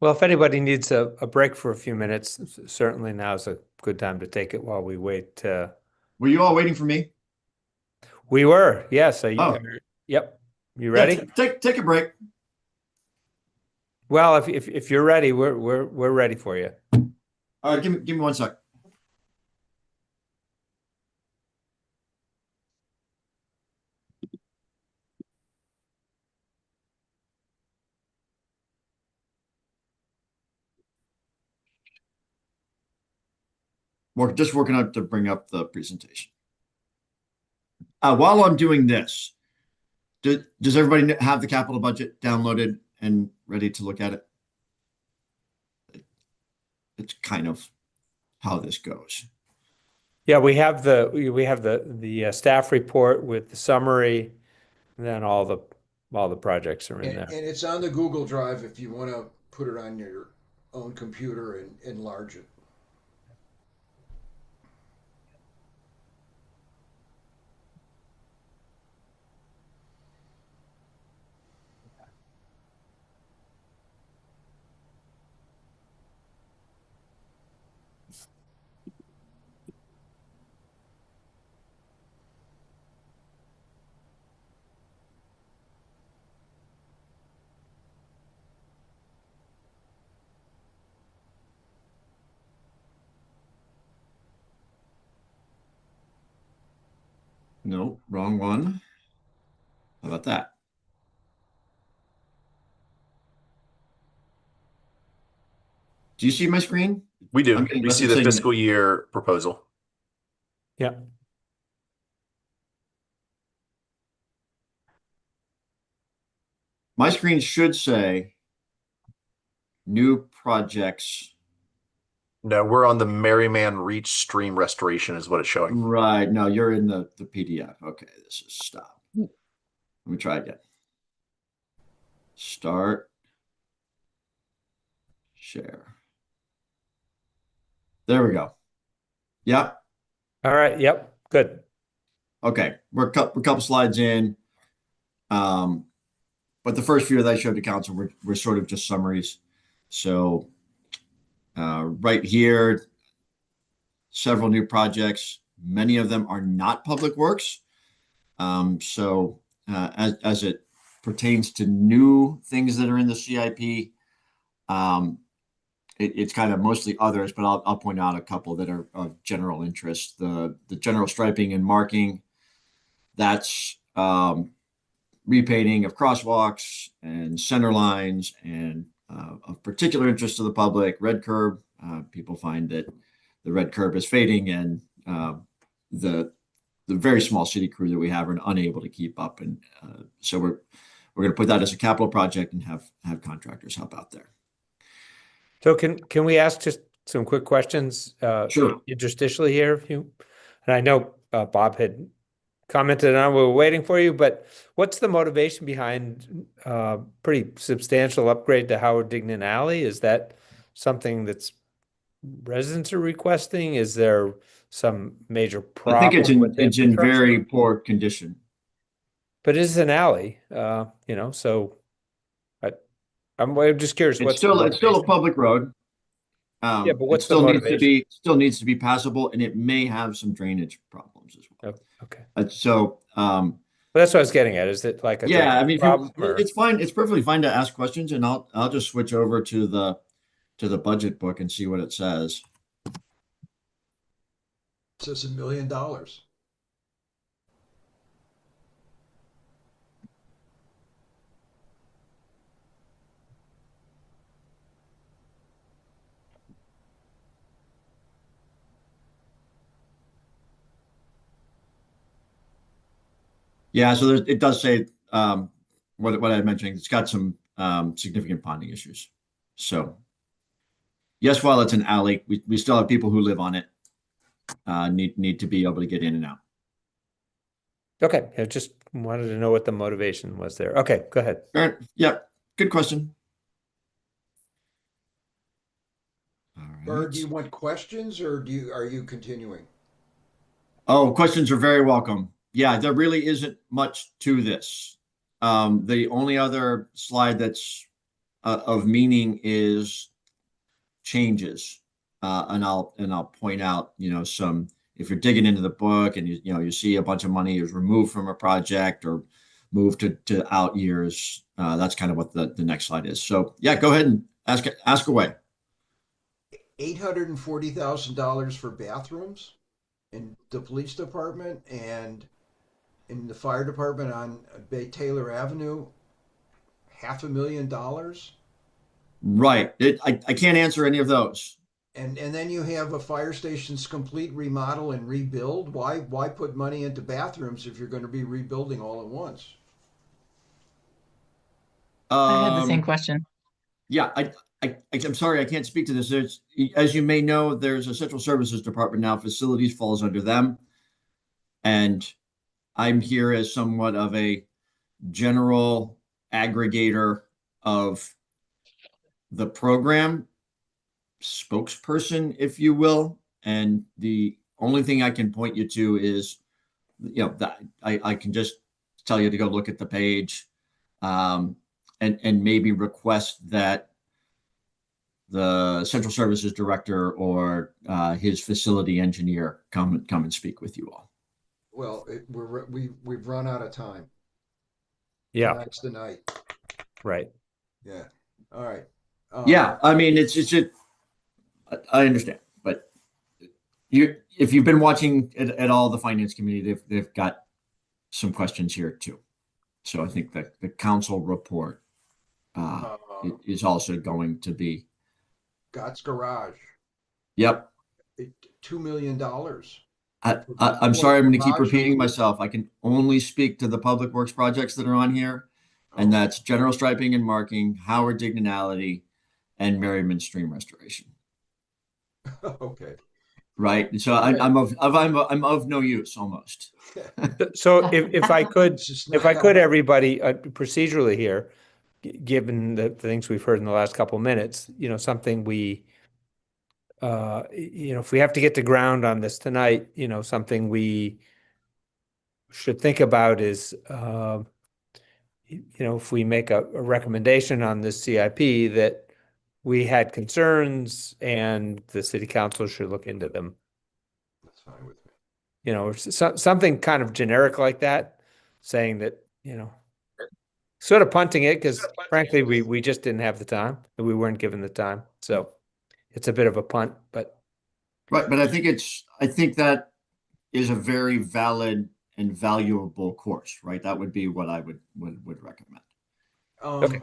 Well, if anybody needs a break for a few minutes, certainly now's a good time to take it while we wait. Were you all waiting for me? We were, yes. Oh. Yep. You Yeah, ready? take a break. Well, if you're ready, we're ready for you. All right, give me 1 sec. Just working out to bring up the presentation. While I'm doing this, does everybody have the capital budget downloaded and ready to look at it? It's kind of how this goes. Yeah, we have the staff report with the summary, and then all the projects are in And, there. and it's on the Google Drive if you want to put it on your own computer and enlarge it. No, wrong one. How about that? Do you see my screen? We do. I'm getting We see the message saying fiscal year proposal. Yeah. my screen should say new projects. No, we're on the Merryman Reach stream restoration is what it's showing. Right. No, you're in the PDF. Okay, this is stop. Let me try again. Start. Share. There we go. Yep. All right. Yep. Good. Okay. We're a couple slides in. But the first few that I showed to council were sort of just summaries. So right here, several new projects. Many of them are not public works. So as it pertains to new things that are in the CIP, it's kind of mostly others, but I'll point out a couple that are of general interest. The general striping and marking, that's repainting of crosswalks and center lines, and of particular interest to the public, red curb. People find that the red curb is fading, and the very small city crew that we have are unable to keep up. And so we're going to put that as a capital project and have contractors help out there. So can we ask just some quick questions? Sure. Interstitially here, and I know Bob had commented on, we were waiting for you, but what's the motivation behind pretty substantial upgrade to Howard Dignan Alley? Is that something that's residents are requesting? Is there some major problem? I think it's in very poor condition. But it's an alley, so I'm just curious. It's still a public road. Yeah, but what's it still the needs to motivation? needs to be passable, and it may have some drainage problems as well. Oh, okay. But that's what I was getting at. Is it like a yeah, I mean, problem? it's fine. It's perfectly fine to ask questions, and I'll just switch over to the budget book and see what it says. It says $1 million. Yeah, so it does say what I mentioned. It's got some significant ponding issues. So yes, while it's an alley, we still have people who live on it. Need to be able to get in and out. Okay, I just wanted to know what the motivation was there. Okay, go ahead. All right. Yeah, good question. All right. Bird, do you want questions or are you continuing? Oh, questions are very welcome. Yeah, there really isn't much to this. The only other slide that's of meaning is changes. And I'll point out, some, if you're digging into the book and you see a bunch of money is removed from a project or moved to out years, that's kind of what the next slide is. So yeah, go ahead and ask away. $840,000 for bathrooms in the police department and in the fire department on Bay Taylor Avenue. $500,000. Right. I can't answer any of those. And then you have a fire station's complete remodel and rebuild. Why put money into bathrooms if you're going to be rebuilding all at once? I had the same question. Yeah, I'm sorry, I can't speak to this. As you may know, there's a central services department now. Facilities falls under them. And I'm here as somewhat of a general aggregator of the program spokesperson, if you will. And the only thing I can point you to is, that I can just tell you to go look at the page, and maybe request that the central services director or his facility engineer come and speak with you all. Well, we've run out of time. Yeah. Tonight's the night. Right. Yeah. All right. Yeah, I mean, it's I understand, but if you've been watching at all the finance committee, they've got some questions here too. So I think that the council report is also going to be. Gott's Garage. Yep. $2 million. I'm sorry, I'm going to keep repeating myself. I can only speak to the public works projects that are on here, and that's general striping and marking, Howard Dignality, and Merriman Stream restoration. Okay. Right. So I'm of no use almost. So if I could, everybody, procedurally here, given the things we've heard in the last couple of minutes, something we, if we have to get to ground on this tonight, something we should think about is, if we make a recommendation on this CIP that we had concerns and the city council should look into them. That's fine with me. Or something kind of generic like that, saying that, sort of punting it because frankly, we just didn't have the time and we weren't given the time. So it's a bit of a punt, but. Right. But I think that is a very valid and valuable course, right? That would be what I would recommend. Okay.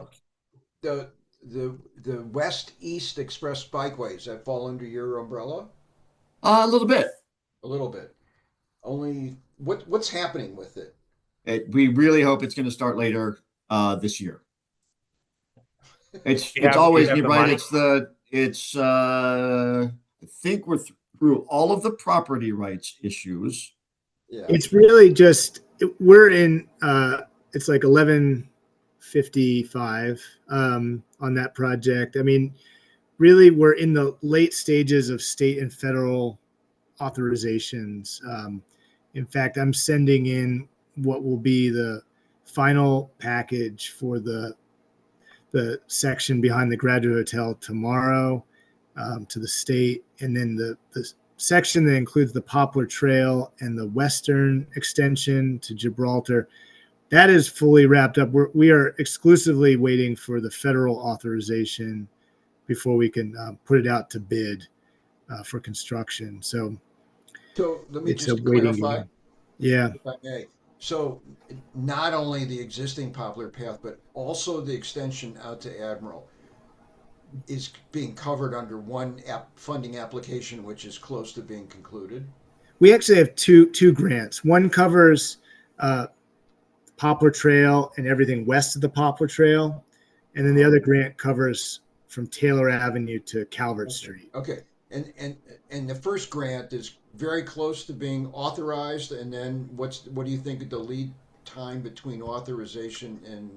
The West-East Express Bikeways, that fall under your umbrella? A little bit. A little bit. Only what's happening with it? We really hope it's going to start later this year. It's always right. I think we're through all of the property rights issues. Yeah. It's really just we're in it's like 11:55 on that project. I mean, really we're in the late stages of state and federal authorizations. In fact, I'm sending in what will be the final package for the section behind the Graduate Hotel tomorrow to the state, and then the section that includes the Poplar Trail and the western extension to Gibraltar. That is fully wrapped up. We are exclusively waiting for the federal authorization before we can put it out to bid for construction. So let me just clarify. Yeah. If I may. So not only the existing Poplar Path, but also the extension out to Admiral is being covered under one funding application, which is close to being concluded. We actually have two grants. One covers Poplar Trail and everything west of the Poplar Trail, and then the other grant covers from Taylor Avenue to Calvert Street. Okay, and the first grant is very close to being authorized, and then what do you think of the lead time between authorization and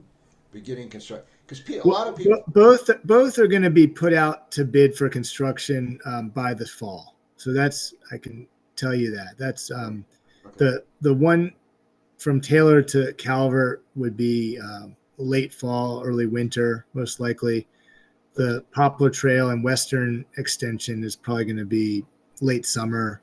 beginning construction? Because a lot of people both are going to be put out to bid for construction by the fall. So that's, I can tell you that. That's the one from Taylor to Calvert would be late fall, early winter, most likely. The Poplar Trail and Western Extension is probably going to be late summer,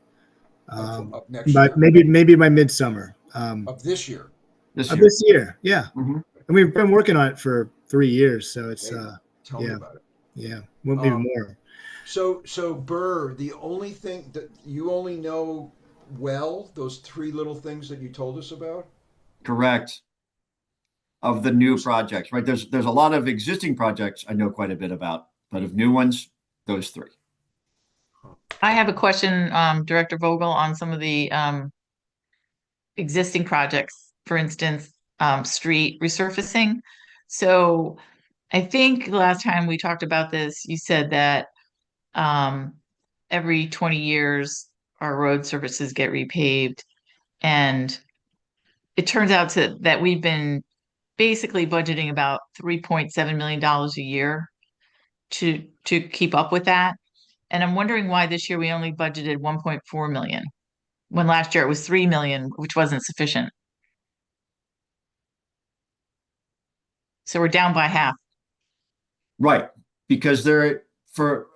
Up next but year. maybe by midsummer Of this year. of this year. Yeah, Mhm. and we've been working on it for 3 years, so it's Tell me about it. yeah, well, maybe more. So Burr, the only thing that you only know well, those three little things that you told us about? Correct. Of the new projects, right? There's a lot of existing projects I know quite a bit about, but of new ones, those three. I have a question, Director Vogel, on some of the existing projects, for instance, street resurfacing. So I think last time we talked about this, you said that every 20 years our road surfaces get repaved. And it turns out that we've been basically budgeting about $3.7 million a year to keep up with that. And I'm wondering why this year we only budgeted 1.4 million, when last year it was 3 million, which wasn't sufficient. So we're down by half. Right, because for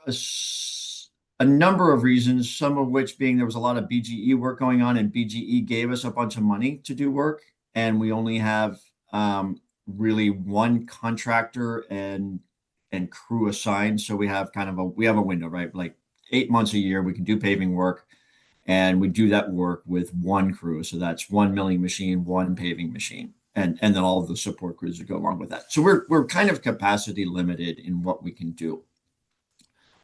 a number of reasons, some of which being there was a lot of BGE work going on, and BGE gave us a bunch of money to do work, and we only have really one contractor and crew assigned. So we have kind of a window, right? Like 8 months a year, we can do paving work, and we do that work with one crew. So that's one milling machine, one paving machine, and then all of the support crews that go along with that. So we're kind of capacity limited in what we can do.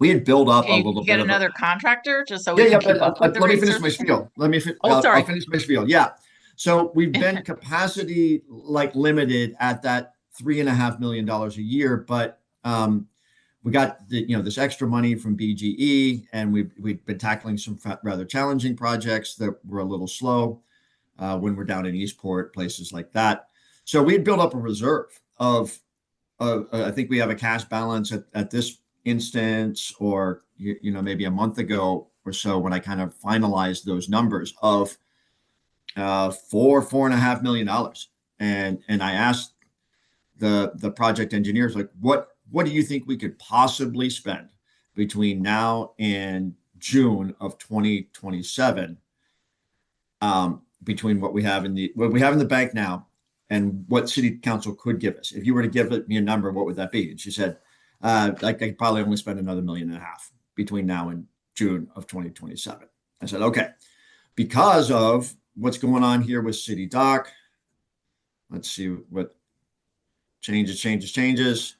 We had built up Can a you little get bit another of contractor just so we can keep up with the let me finish my resurfacing? spiel. Oh, sorry. I'll finish my spiel. Yeah. So we've been capacity like limited at that $3.5 million a year, but we got this extra money from BGE, and we've been tackling some rather challenging projects that were a little slow when we're down in Eastport, places like that. So we had built up a reserve of I think we have a cash balance at this instance, or maybe a month ago or so, when I kind of finalized those numbers of $4.5 million. And I asked the project engineers, like, what do you think we could possibly spend between now and June of 2027, between what we have in the bank now and what city council could give us? If you were to give me a number, what would that be? And she said, I could probably only spend another $1.5 million between now and June of 2027. I said, okay, because of what's going on here with City Dock. Let's see what changes.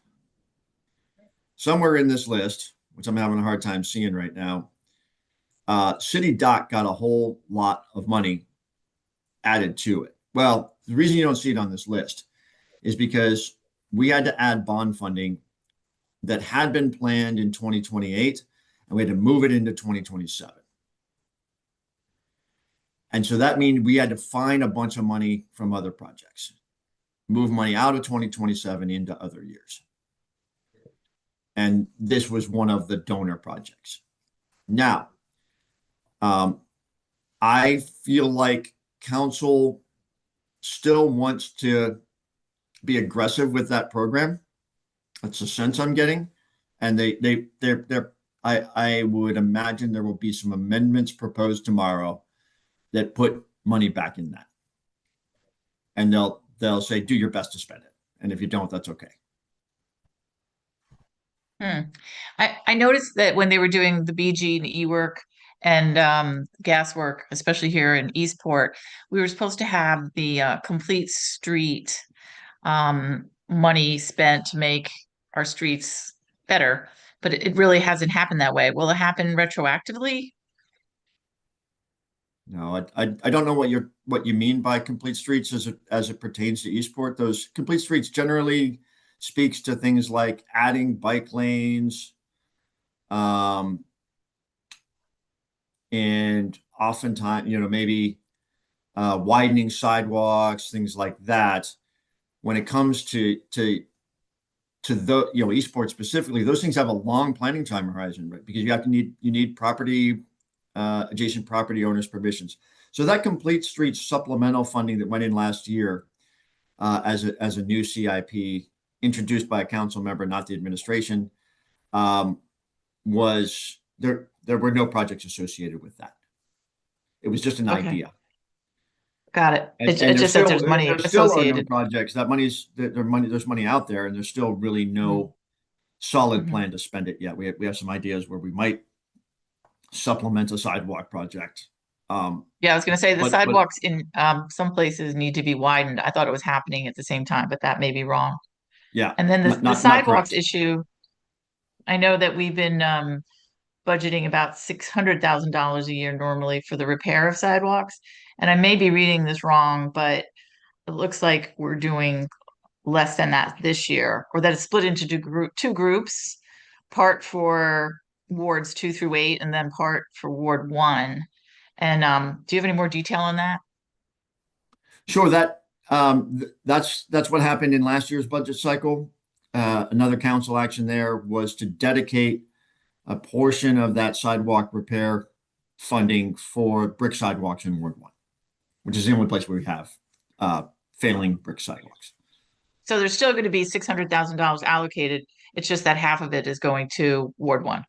Somewhere in this list, which I'm having a hard time seeing right now, City Dock got a whole lot of money added to it. Well, the reason you don't see it on this list is because we had to add bond funding that had been planned in 2028, and we had to move it into 2027. And so that means we had to find a bunch of money from other projects, move money out of 2027 into other years. And this was one of the donor projects. Now, I feel like council still wants to be aggressive with that program. That's the sense I'm getting. And I would imagine there will be some amendments proposed tomorrow that put money back in that. And they'll say, do your best to spend it. And if you don't, that's okay. I noticed that when they were doing the BG and E work and gas work, especially here in Eastport, we were supposed to have the complete street money spent to make our streets better, but it really hasn't happened that way. Will it happen retroactively? No, I don't know what you mean by complete streets as it pertains to Eastport. Those complete streets generally speaks to things like adding bike lanes, and oftentimes, maybe widening sidewalks, things like that. When it comes to the Eastport specifically, those things have a long planning time horizon, right? Because you need property, adjacent property owners' permissions. So that complete streets supplemental funding that went in last year as a new CIP introduced by a council member, not the administration, was there were no projects associated with that. It was just an Okay. idea. Got it. And It just says there's money there still are no associated. projects. There's money out there, and there's still really no solid plan to spend it yet. We have some ideas where we might supplement a sidewalk project. Yeah, I was going to say the but- sidewalks in some places need to be widened. I thought it was happening at the same time, but that may be wrong. Yeah. And then the not sidewalks correct. issue, I know that we've been budgeting about $600,000 a year normally for the repair of sidewalks. And I may be reading this wrong, but it looks like we're doing less than that this year, or that it's split into two groups, part for wards 2 through 8, and then part for Ward 1. And do you have any more detail on that? Sure, that's what happened in last year's budget cycle. Another council action there was to dedicate a portion of that sidewalk repair funding for brick sidewalks in Ward 1, which is the only place where we have failing brick sidewalks. So there's still going to be $600,000 allocated. It's just that half of it is going to Ward 1,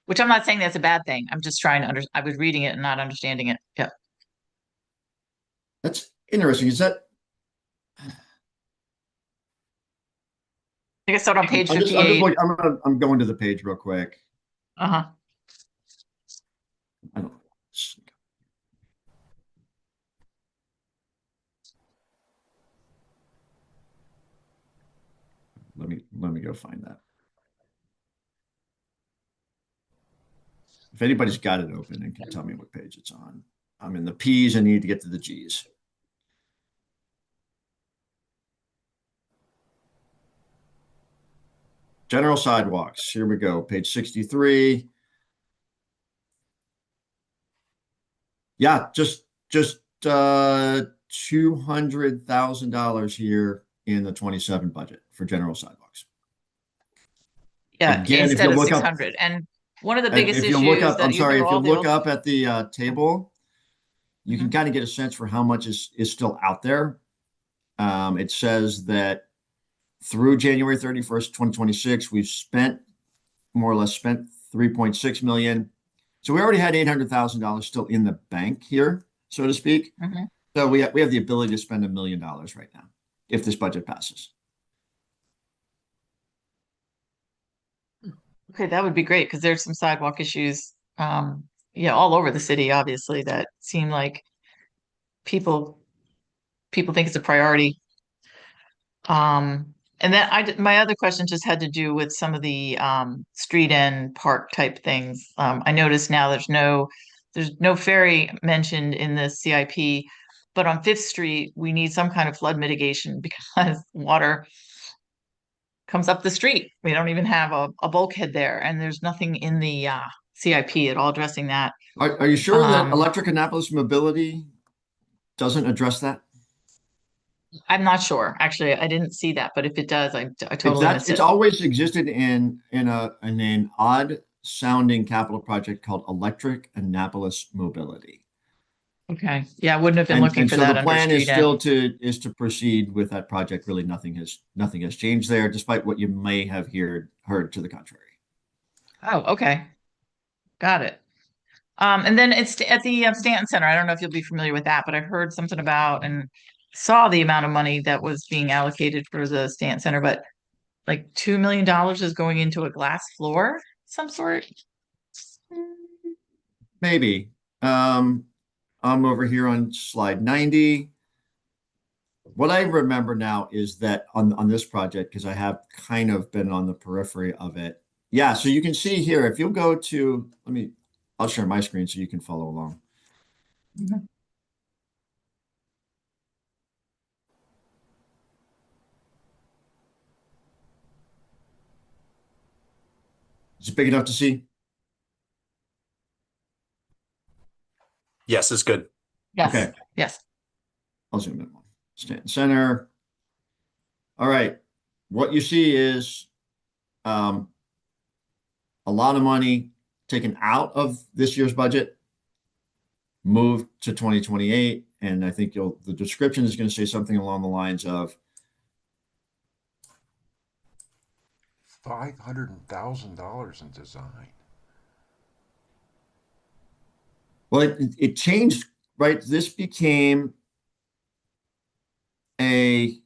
which I'm not saying that's a bad thing. I'm just trying to I was reading it and not understanding it. Yeah. That's interesting. Is that? I guess start on page I'm 58. I'm going to the page real quick. Uh-huh. I don't. Let me go find that. If anybody's got it open and can tell me what page it's on. I'm in the P's and need to get to the G's. General sidewalks. Here we go. Page 63. Yeah, just $200,000 here in the 27 budget for general sidewalks. Yeah, Again, if instead you of look up- 600. And one of the And biggest if issues you look up, that I'm sorry, if you all the look old- up at the table, you can kind of get a sense for how much is still out there. It says that through January 31st, 2026, we've more or less spent 3.6 million. So we already had $800,000 still in the bank here, so to speak. Mhm. So we have the ability to spend $1 million right now if this budget passes. Okay, that would be great because there's some sidewalk issues, yeah, all over the city, obviously, that seem like people think it's a priority. And then my other question just had to do with some of the street end park type things. I noticed now there's no ferry mentioned in the CIP, but on 5th Street, we need some kind of flood mitigation because water comes up the street. We don't even have a bulkhead there, and there's nothing in the CIP at all addressing that. Are you sure that Electric Annapolis Mobility doesn't address that? I'm not sure. Actually, I didn't see that, but if it does, I totally missed It's it. always existed in an odd sounding capital project called Electric Annapolis Mobility. Okay. Yeah, I wouldn't have been looking for so that the under plan is street still end. to proceed with that project. Really, nothing has changed there, despite what you may have heard to the contrary. Oh, okay. Got it. And then it's at the Stanton Center. I don't know if you'll be familiar with that, but I heard something about and saw the amount of money that was being allocated for the Stanton Center, but like $2 million is going into a glass floor, some sort. Maybe. I'm over here on slide 90. What I remember now is that on this project, because I have kind of been on the periphery of it. Yeah, so you can see here, if you'll go to, I'll share my screen so you can follow along. Mhm. Is it big enough to see? Yes, it's good. Yes. Okay. Yes. I'll zoom in one. Stanton Center. All right. What you see is a lot of money taken out of this year's budget, moved to 2028, and I think the description is going to say something along the lines of, $500,000 in design. well, it changed, right? This became the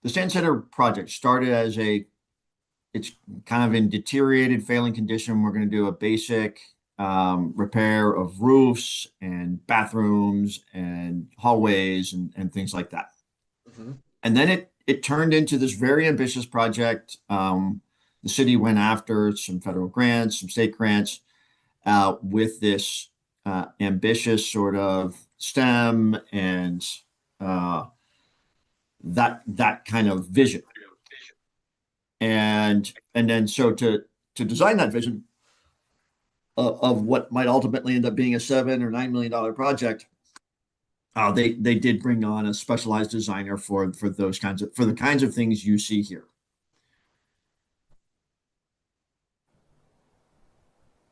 Sand Center project started as it's kind of in deteriorated, failing condition. We're going to do a basic repair of roofs and bathrooms and hallways and things like that. Mm-hmm. And then it turned into this very ambitious project. The city went after some federal grants, some state grants, with this ambitious sort of STEM and that kind of vision. And then so to design that vision of what might ultimately end up being a $7 or $9 million project, they did bring on a specialized designer for the kinds of things you see here.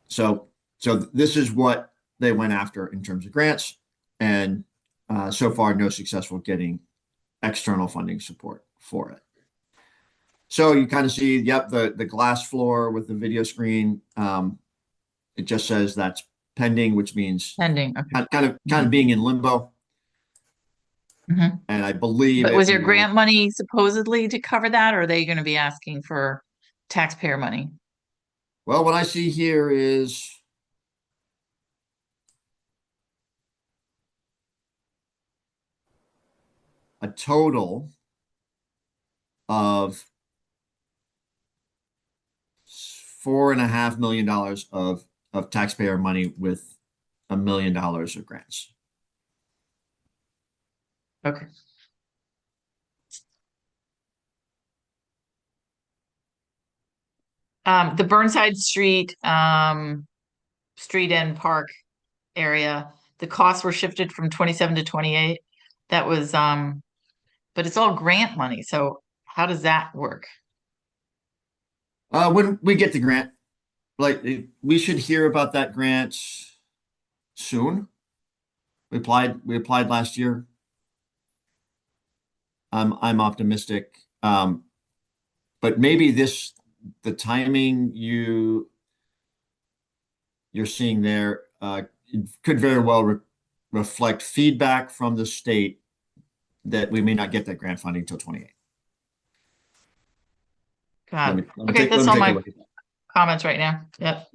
So this is what they went after in terms of grants, and so far no successful getting external funding support for it. So you kind of see, yep, the glass floor with the video screen. It just says that's pending, which means Pending. Okay. kind of being in limbo. Mhm. And I believe. But was there grant money supposedly to cover that, or are they going to be asking for taxpayer money? Well, what I see here is a total of $4.5 million of taxpayer money with $1 million of grants. Okay. The Burnside Street, street and park area, the costs were shifted from 27 to 28. That was, but it's all grant money. So how does that work? When we get the grant, we should hear about that grant soon. We applied last year. I'm optimistic. But maybe the timing you're seeing there it could very well reflect feedback from the state that we may not get that grant funding until 28. God. Let me Okay, take that's a all my look at that. comments right now. Yep.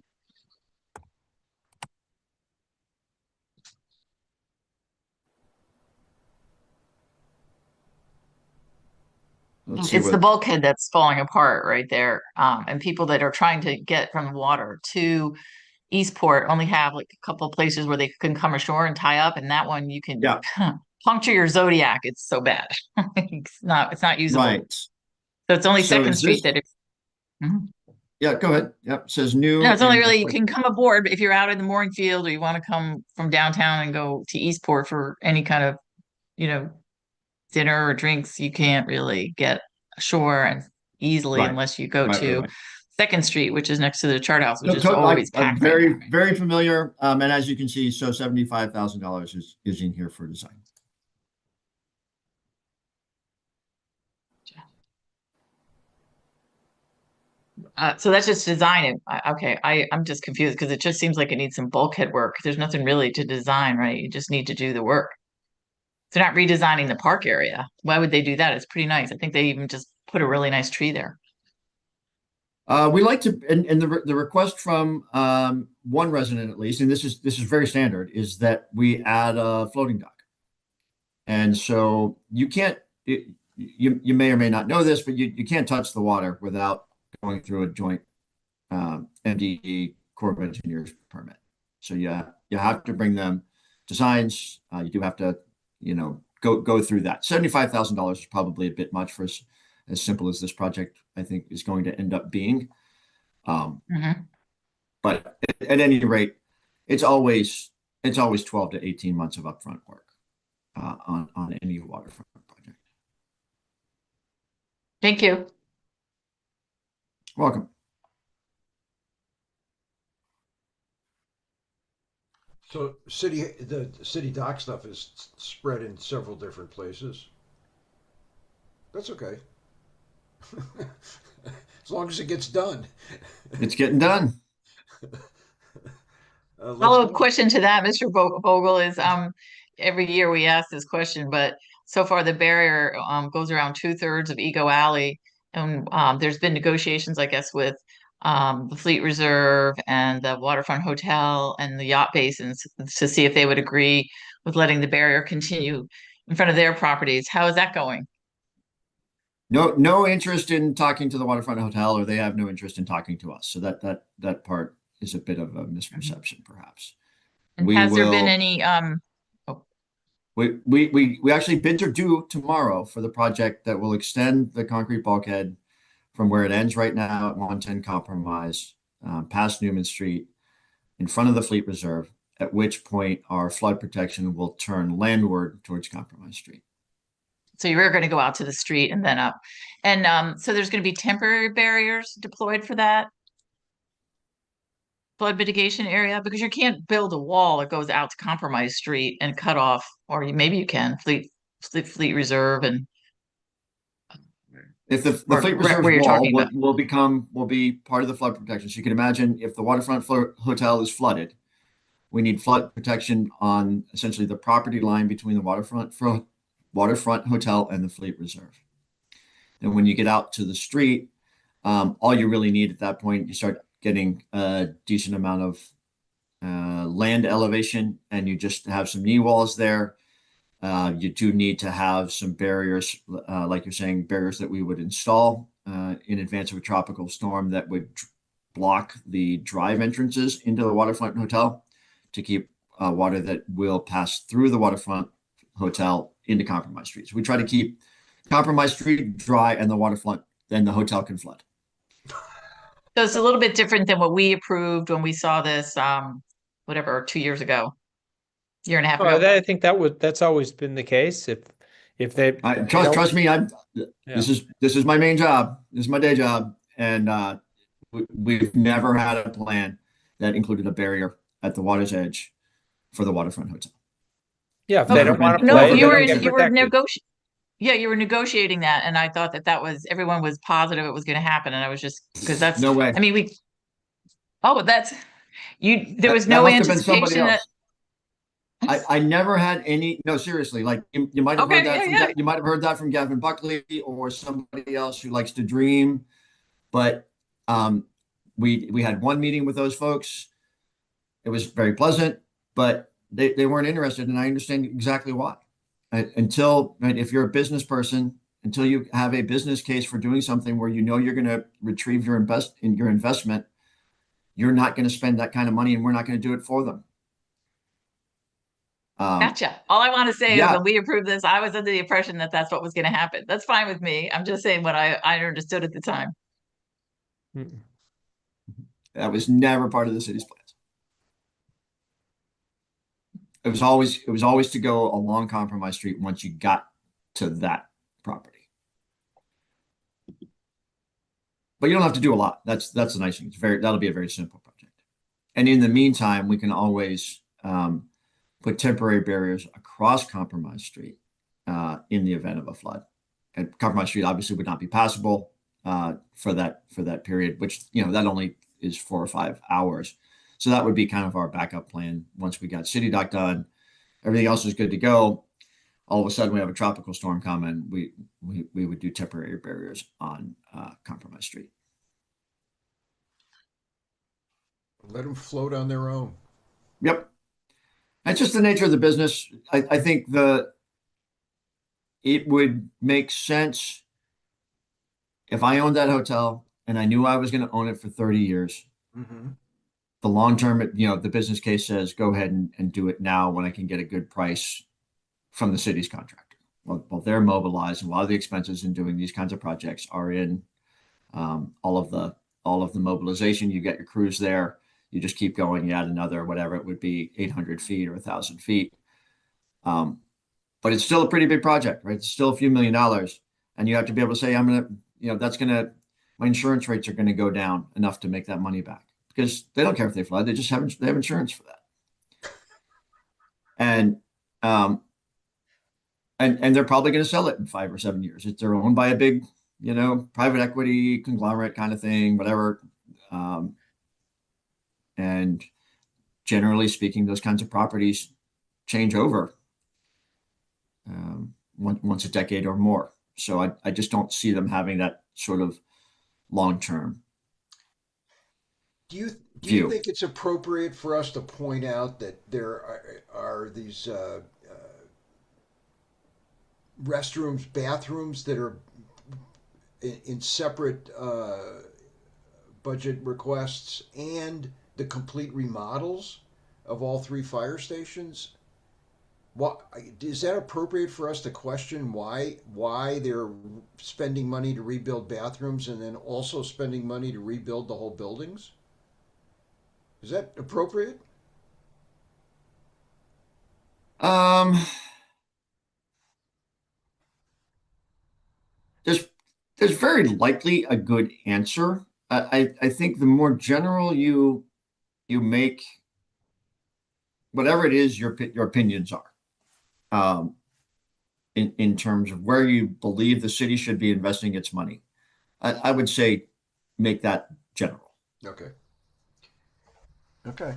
Let's see It's the bulkhead that's falling apart right there. And people that are trying to get from the water to Eastport only have like a couple of places where they can come ashore and tie up, and that one you can puncture your Zodiac. It's so bad. It's not usable. Right. So it's only So Second is Street this- that Mhm. Yeah, go ahead. Yep, it says new. No, it's only and- really you can come aboard if you're out in the mooring field or you want to come from downtown and go to Eastport for any kind of, dinner or drinks. You can't really get ashore and easily Right. unless you go Right, to right. Second Street, which is next to the Chart House, which No, is I'm always packed. right very, now. very familiar. And as you can see, so $75,000 is in here for design. So that's just design. I'm just confused because it just seems like it needs some bulkhead work. There's nothing really to design, right? You just need to do the work. They're not redesigning the park area. Why would they do that? It's pretty nice. I think they even just put a really nice tree there. We like to, and the request from one resident at least, and this is very standard, is that we add a floating dock. And so you can't, you may or may not know this, but you can't touch the water without going through a joint MDE Corps of Engineers permit. So you have to bring them designs. You do have to, go through that. $75,000 is probably a bit much for as simple as this project, I think, is going to end up being. But at any rate, it's always 12 to 18 months of upfront work on any waterfront project. Thank you. Welcome. So the city dock stuff is spread in several different places. That's okay. As long as it gets done. It's getting done. Let's Follow-up go. question to that, Mr. Vogel, is every year we ask this question, but so far the barrier goes around 2/3 of Ego Alley. And there's been negotiations, I guess, with the Fleet Reserve and the Waterfront Hotel and the yacht basins to see if they would agree with letting the barrier continue in front of their properties. How is that going? No interest in talking to the Waterfront Hotel, or they have no interest in talking to us. So that part is a bit of a misperception, perhaps. And We has there been will- any We actually bids are due tomorrow for the project that will extend the concrete bulkhead from where it ends right now at 110 Compromise, past Newman Street, in front of the Fleet Reserve, at which point our flood protection will turn landward towards Compromise Street. So you're going to go out to the street and then up. And so there's going to be temporary barriers deployed for that flood mitigation area, because you can't build a wall that goes out to Compromise Street and cut off, or maybe you can, Fleet Reserve and If the Or Fleet right Reserve where you're wall talking about. will be part of the flood protection. So you can imagine if the Waterfront Hotel is flooded, we need flood protection on essentially the property line between the Waterfront Hotel and the Fleet Reserve. And when you get out to the street, all you really need at that point, you start getting a decent amount of land elevation, and you just have some knee walls there. You do need to have some barriers, like you're saying, barriers that we would install in advance of a tropical storm that would block the drive entrances into the Waterfront Hotel to keep water that will pass through the Waterfront Hotel into Compromise Street. So we try to keep Compromise Street dry and the waterfront, then the hotel can flood. So it's a little bit different than what we approved when we saw this, whatever, 2 years ago, year and a half ago. I think that's always been the case. If they Trust me, this is my main job. This is my day job, and we've never had a plan that included a barrier at the water's edge for the Waterfront Hotel. Yeah, if they don't want to No, play, you were negotiating. Yeah, you were negotiating that, and I thought that was everyone was positive it was going to happen, and I was just because that's No way. I mean, that's you. There was That no must have been somebody anticipation that. else. I never had any. No, seriously. Like you might have Okay, heard that. yeah. You might have heard that from Gavin Buckley or somebody else who likes to dream. But we had one meeting with those folks. It was very pleasant, but they weren't interested, and I understand exactly why. If you're a business person, until you have a business case for doing something where you know you're going to retrieve your investment, you're not going to spend that kind of money, and we're not going to do it for them. Gotcha. All I want to say is Yeah. when we approved this, I was under the impression that that's what was going to happen. That's fine with me. I'm just saying what I understood at the time. That was never part of the city's plans. It was always to go along Compromise Street once you got to that property. But you don't have to do a lot. That's the nice thing. That'll be a very simple project. And in the meantime, we can always put temporary barriers across Compromise Street in the event of a flood. And Compromise Street obviously would not be passable for that period, which that only is 4 or 5 hours. So that would be kind of our backup plan. Once we got City Dock done, everything else is good to go. All of a sudden, we have a tropical storm coming. We would do temporary barriers on Compromise Street. Let them float on their own. Yep. That's just the nature of the business. I think it would make sense if I owned that hotel and I knew I was going to own it for 30 years. Mm-hmm. The long term, the business case says go ahead and do it now when I can get a good price from the city's contractor. Well, they're mobilized, and a lot of the expenses in doing these kinds of projects are in all of the mobilization. You get your crews there. You just keep going. You add another, whatever it would be, 800 feet or 1,000 feet. But it's still a pretty big project, right? It's still a few $1 million, and you have to be able to say, my insurance rates are going to go down enough to make that money back. Because they don't care if they flood, they have insurance for that. And, and they're probably going to sell it in 5 or 7 years. If they're owned by a big, private equity conglomerate kind of thing, whatever. And generally speaking, those kinds of properties change over once a decade or more. So I just don't see them having that sort of long-term Do you view. think it's appropriate for us to point out that there are these restrooms, bathrooms that are in separate budget requests and the complete remodels of all 3 fire stations? What is that appropriate for us to question why they're spending money to rebuild bathrooms and then also spending money to rebuild the whole buildings? Is that appropriate? There's very likely a good answer. I think the more general you make, whatever it is your opinions are, in terms of where you believe the city should be investing its money, I would say make that general. Okay. Okay.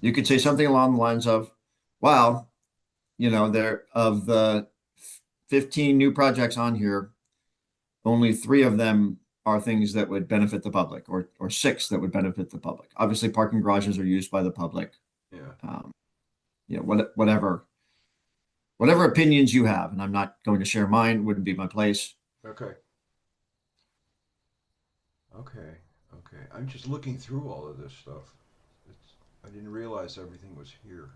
You could say something along the lines of, wow, there of the 15 new projects on here, only 3 of them are things that would benefit the public, or 6 that would benefit the public. Obviously, parking garages are used by the public. Yeah. Whatever opinions you have, and I'm not going to share mine, wouldn't be my place. Okay. I'm just looking through all of this stuff. I didn't realize everything was here.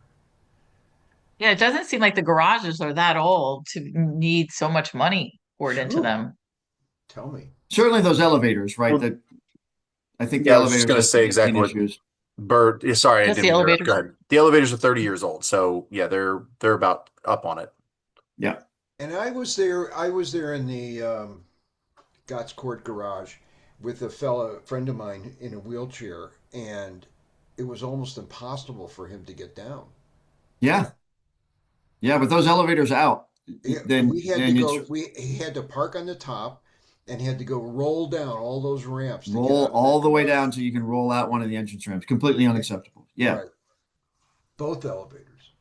Yeah, it doesn't seem like the garages are that old to need so much money poured into Sure. them. Tell me. Certainly those elevators, right? Well, That I think the Yeah, I was just elevators going to have say exactly 15 what issues. Bert. Sorry, I Just didn't the interrupt. Go elevators. ahead. The elevators are 30 years old, so yeah, they're about up on it. Yeah. And I was there in the Gotts Court garage with a friend of mine in a wheelchair, and it was almost impossible for him to get down. Yeah. Yeah, but those elevators out, then We had then to it's go. He had to park on the top, and he had to go roll down all those ramps. To get roll out of all that the way garage. down so you can roll out one of the entrance ramps. Completely unacceptable. Yeah. Right. Both elevators.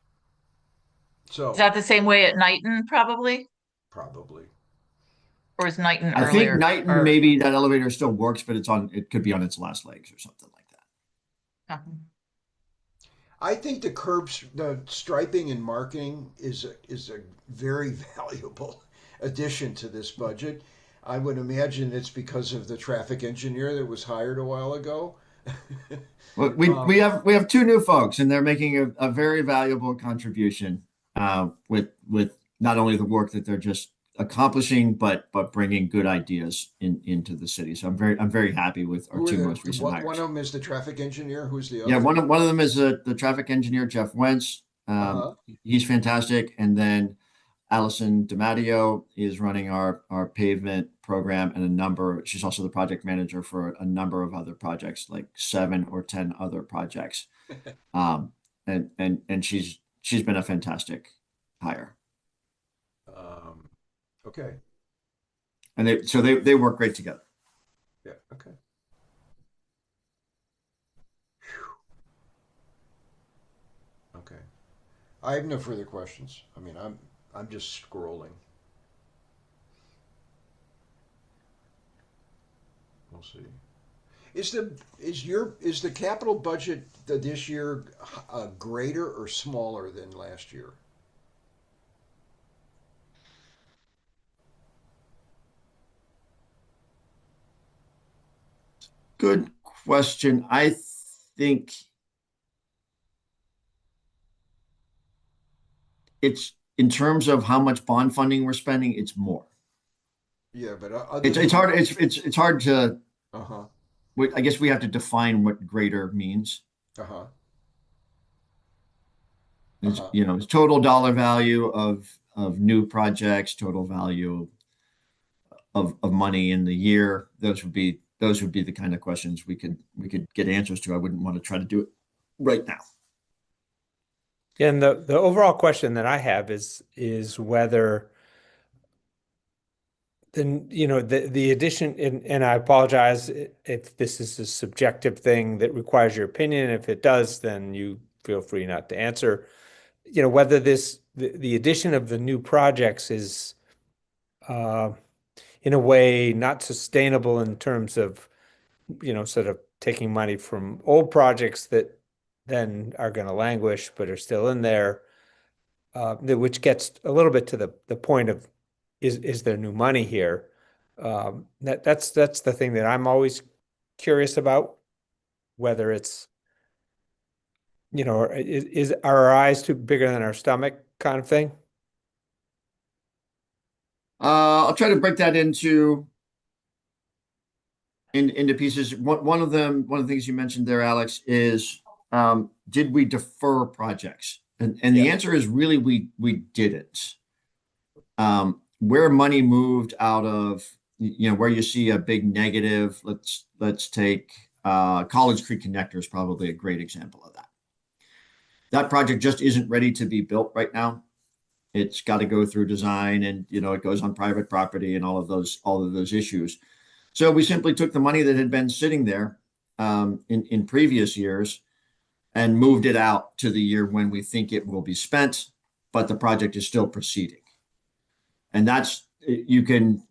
So Is that the same way at Knighton, probably? probably. Or is Knighton I think earlier? Knighton, Or- maybe that elevator still works, but it could be on its last legs or something like that. Oh. I think the striping and marking is a very valuable addition to this budget. I would imagine it's because of the traffic engineer that was hired a while ago. Well, we have 2 new folks, and they're making a very valuable contribution with not only the work that they're just accomplishing, but bringing good ideas into the city. So I'm very happy with our Who are 2 the- most recent one hires. of them is the traffic engineer. Who's the other? Yeah, one of them is the traffic engineer, Jeff Wentz. Uh-huh. He's fantastic. And then Allison DiMatteo is running our pavement program and she's also the project manager for a number of other projects, like 7 or 10 other projects. And she's been a fantastic hire. Okay. And they work great together. Yeah. Okay. Whew. Okay. I have no further questions. I mean, I'm just scrolling. We'll see. Is the capital budget this year greater or smaller than last year? Good question. I think it's in terms of how much bond funding we're spending, it's more. Yeah, but It's hard. It's hard to. Uh-huh. I guess we have to define what greater means. Uh-huh. It's, Uh-huh. it's total dollar value of new projects, total value of money in the year. Those would be the kind of questions we could get answers to. I wouldn't want to try to do it right now. And the overall question that I have is whether then, the addition, and I apologize if this is a subjective thing that requires your opinion. If it does, then you feel free not to answer. Whether the addition of the new projects is in a way not sustainable in terms of, sort of taking money from old projects that then are going to languish but are still in there, which gets a little bit to the point of is there new money here? That's the thing that I'm always curious about, whether it's, are our eyes too bigger than our stomach kind of thing? I'll try to break that into pieces. One of the things you mentioned there, Alex, is did we defer projects? And the answer is really we didn't. Where money moved out of, where you see a big negative, let's take College Creek Connector is probably a great example of that. That project just isn't ready to be built right now. It's got to go through design, and it goes on private property and all of those issues. So we simply took the money that had been sitting there in previous years and moved it out to the year when we think it will be spent, but the project is still proceeding. And that's, you can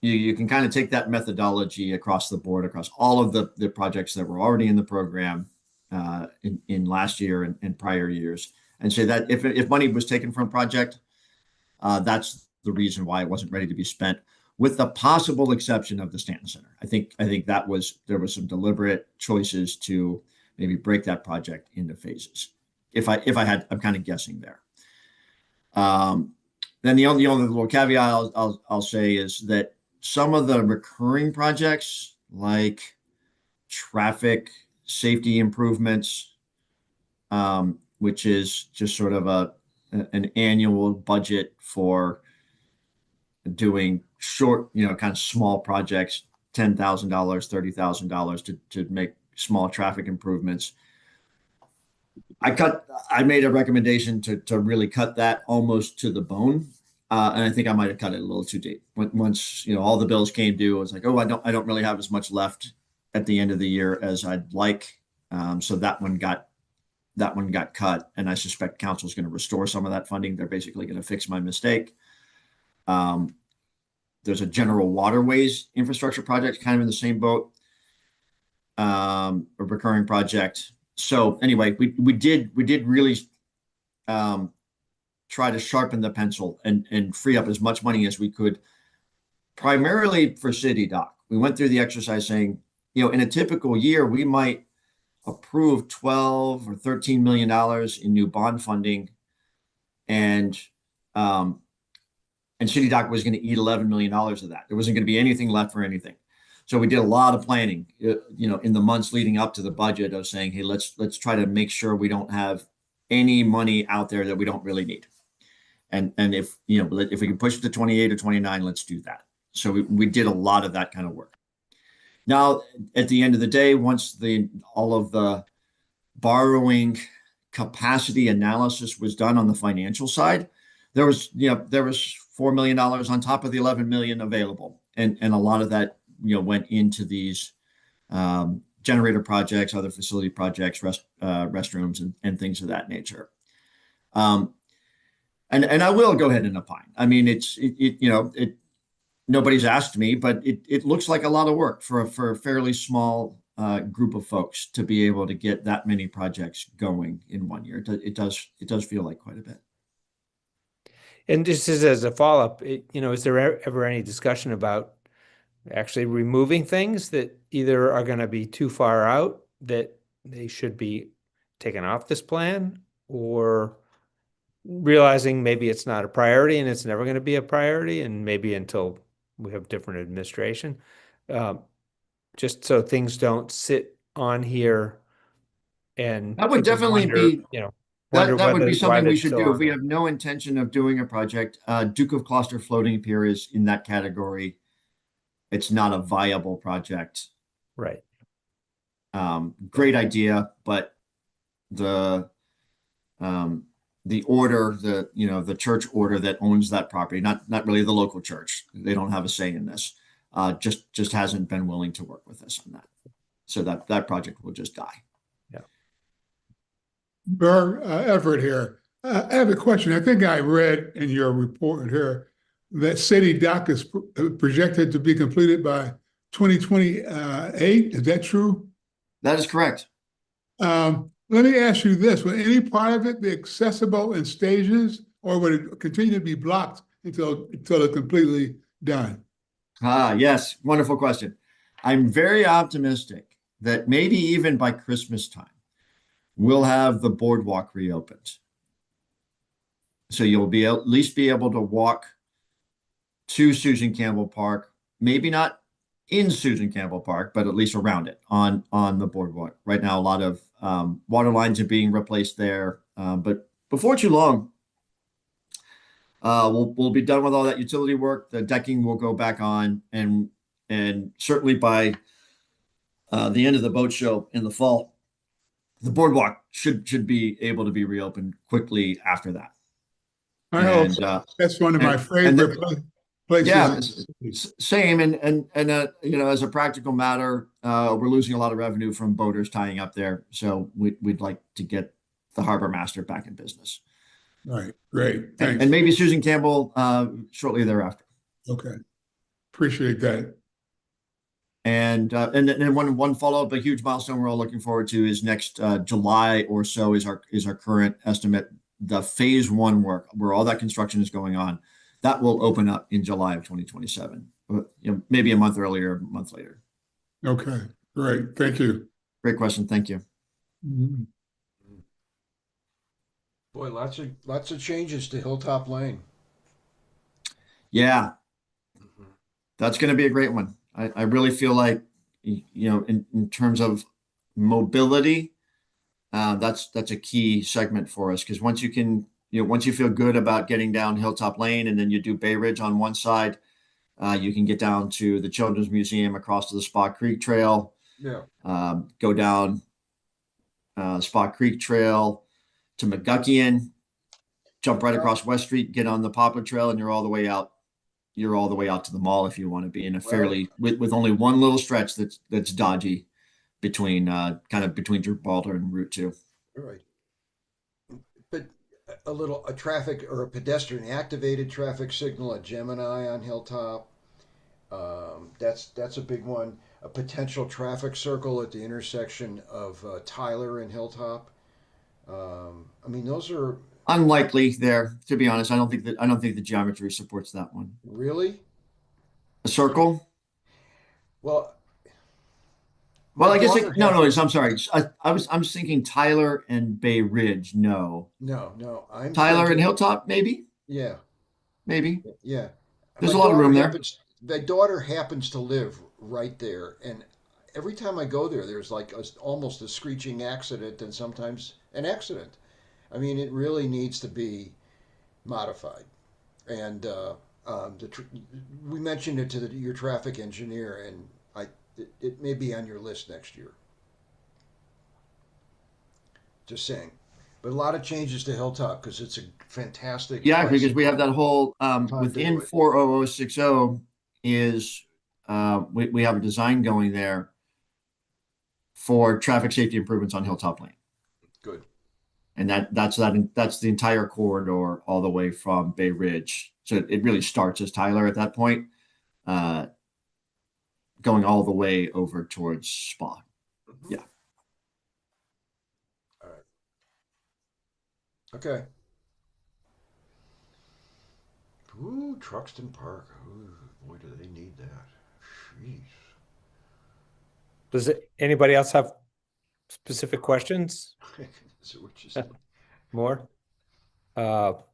kind of take that methodology across the board, across all of the projects that were already in the program in last year and prior years, and say that if money was taken from a project, that's the reason why it wasn't ready to be spent, with the possible exception of the Stanton Center. I think there was some deliberate choices to maybe break that project into phases. I'm kind of guessing there. Then the only little caveat I'll say is that some of the recurring projects, like traffic safety improvements, which is just sort of an annual budget for doing short, kind of small projects, $10,000, $30,000 to make small traffic improvements. I made a recommendation to really cut that almost to the bone. And I think I might have cut it a little too deep. Once, all the bills came due, I was like, oh, I don't really have as much left at the end of the year as I'd like. So that one got cut, and I suspect council is going to restore some of that funding. They're basically going to fix my mistake. There's a general waterways infrastructure project kind of in the same boat, a recurring project. So anyway, we did really try to sharpen the pencil and free up as much money as we could, primarily for City Dock. We went through the exercise saying, in a typical year, we might approve $12 or $13 million in new bond funding, and City Dock was going to eat $11 million of that. There wasn't going to be anything left for anything. So we did a lot of planning, in the months leading up to the budget, of saying, hey, let's try to make sure we don't have any money out there that we don't really need. And if we can push it to 28 or 29, let's do that. So we did a lot of that kind of work. Now, at the end of the day, once all of the borrowing capacity analysis was done on the financial side, there was $4 million on top of the 11 million available. And a lot of that, went into these generator projects, other facility projects, restrooms, and things of that nature. And I will go ahead and opine. I mean, nobody's asked me, but it looks like a lot of work for a fairly small group of folks to be able to get that many projects going in 1 year. It does feel like quite a bit. And just as a follow-up, is there ever any discussion about actually removing things that either are going to be too far out that they should be taken off this plan, or realizing maybe it's not a priority and it's never going to be a priority, and maybe until we have different administration, just so things don't sit on here? And that would definitely be, that would be something we should do. If we have no intention of doing a project, Duke of Gloucester floating pier is in that category. It's not a viable project. Right. Great idea, but the order, the church order that owns that property, not really the local church. They don't have a say in this. Just hasn't been willing to work with us on that. So that project will just die. Burr, Everett here. I have a question. I think I read in your report here that City Dock is projected to be completed by 2028. Is that true? That is correct. Let me ask you this. Will any part of it be accessible in stages, or would it continue to be blocked until it's completely done? Yes, wonderful question. I'm very optimistic that maybe even by Christmas time, we'll have the boardwalk reopened. So you'll at least be able to walk to Susan Campbell Park, maybe not in Susan Campbell Park, but at least around it on the boardwalk. Right now, a lot of water lines are being replaced there, but before too long, we'll be done with all that utility work. The decking will go back on, and certainly by the end of the boat show in the fall, the boardwalk should be able to be reopened quickly after that. I hope so. That's one of my favorite places. Yeah, same. And as a practical matter, we're losing a lot of revenue from boaters tying up there. So we'd like to get the harbor master back in business. Right. Great. Thanks. And maybe Susan Campbell shortly thereafter. Okay. Appreciate that. And then one follow-up, a huge milestone we're all looking forward to is next July or so is our current estimate. The phase 1 work, where all that construction is going on, that will open up in July of 2027. Maybe a month earlier, a month later. Okay, great. Thank you. Great question. Thank you. Mhm. Boy, lots of changes to Hilltop Lane. Yeah, that's going to be a great one. I really feel like, in terms of mobility, that's a key segment for us, because once you feel good about getting down Hilltop Lane and then you do Bay Ridge on one side, you can get down to the Children's Museum, across to the Spa Creek Trail, go down Spa Creek Trail to McGuckian, jump right across West Street, get on the Poplar Trail, and you're all the way out. You're all the way out to the mall if you want to be in a fairly with only one little stretch that's dodgy between Gibraltar and Route 2. All right. But a traffic or a pedestrian activated traffic signal at Gemini on Hilltop. That's a big one. A potential traffic circle at the intersection of Tyler and Hilltop. Those are unlikely there, to be honest. I don't think the geometry supports that one. Really? A circle? Well, I guess no. I'm sorry. I'm thinking Tyler and Bay Ridge. No. I'm Tyler thinking, and Hilltop, maybe. Yeah. Maybe. Yeah. There's a lot of room there. My daughter happens to live right there, and every time I go there, there's like almost a screeching accident, and sometimes an accident. It really needs to be modified, and we mentioned it to your traffic engineer, and it may be on your list next year. Just saying. But a lot of changes to Hilltop because it's a fantastic. Yeah, because we have that whole within 40060 is we have a design going there for traffic safety improvements on Hilltop Lane. Good. And that's the entire corridor all the way from Bay Ridge. So it really starts as Tyler at that point, going all the way over towards Spa. Mm-hmm. Yeah. All right. Okay. Ooh, Truxton Park. Ooh, boy, do they need that. Jeez. Does anybody else have specific questions? Is it what you said? More? Bob,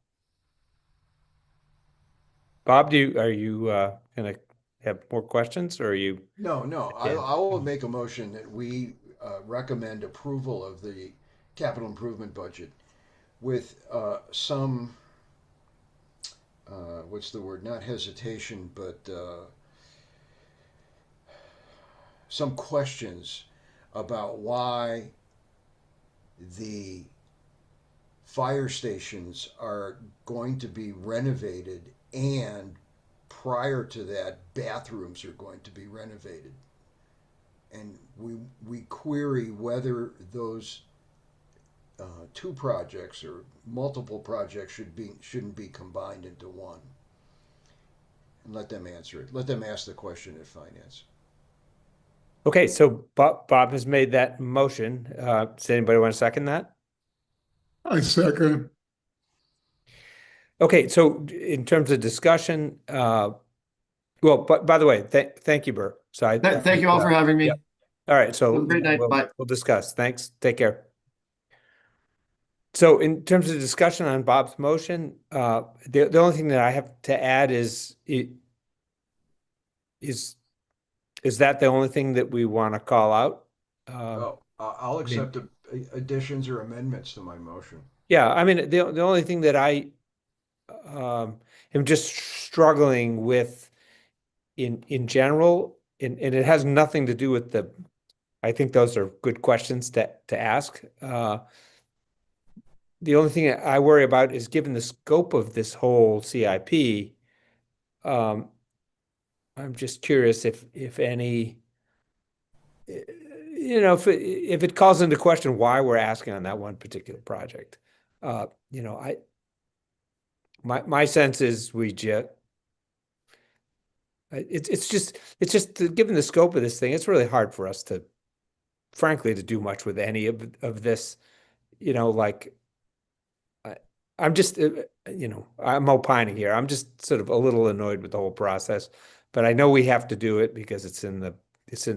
are you going to have more questions, or are you? No. I will make a motion that we recommend approval of the capital improvement budget with some, what's the word? Not hesitation, but some questions about why the fire stations are going to be renovated, and prior to that, bathrooms are going to be renovated. And we query whether those two projects or multiple projects shouldn't be combined into one. And let them answer it. Let them ask the question at finance. Okay, so Bob has made that motion. Does anybody want to second that? I second. Okay, so in terms of discussion, well, but by the way, thank you, Bert. So Thank you all for having me. Yep. All right, so Have a great night. Bye. we'll discuss. Thanks. Take care. So in terms of discussion on Bob's motion, the only thing that I have to add is that the only thing that we want to call out? I'll accept additions or amendments to my motion. Yeah, I mean, the only thing that I am just struggling with in general, and it has nothing to do with I think those are good questions to ask. The only thing I worry about is, given the scope of this whole CIP, I'm just curious if any, if it calls into question why we're asking on that one particular project. My sense is it's just given the scope of this thing, it's really hard for us to, frankly, to do much with any of this. I'm just, I'm opining here. I'm just sort of a little annoyed with the whole process, but I know we have to do it because it's in the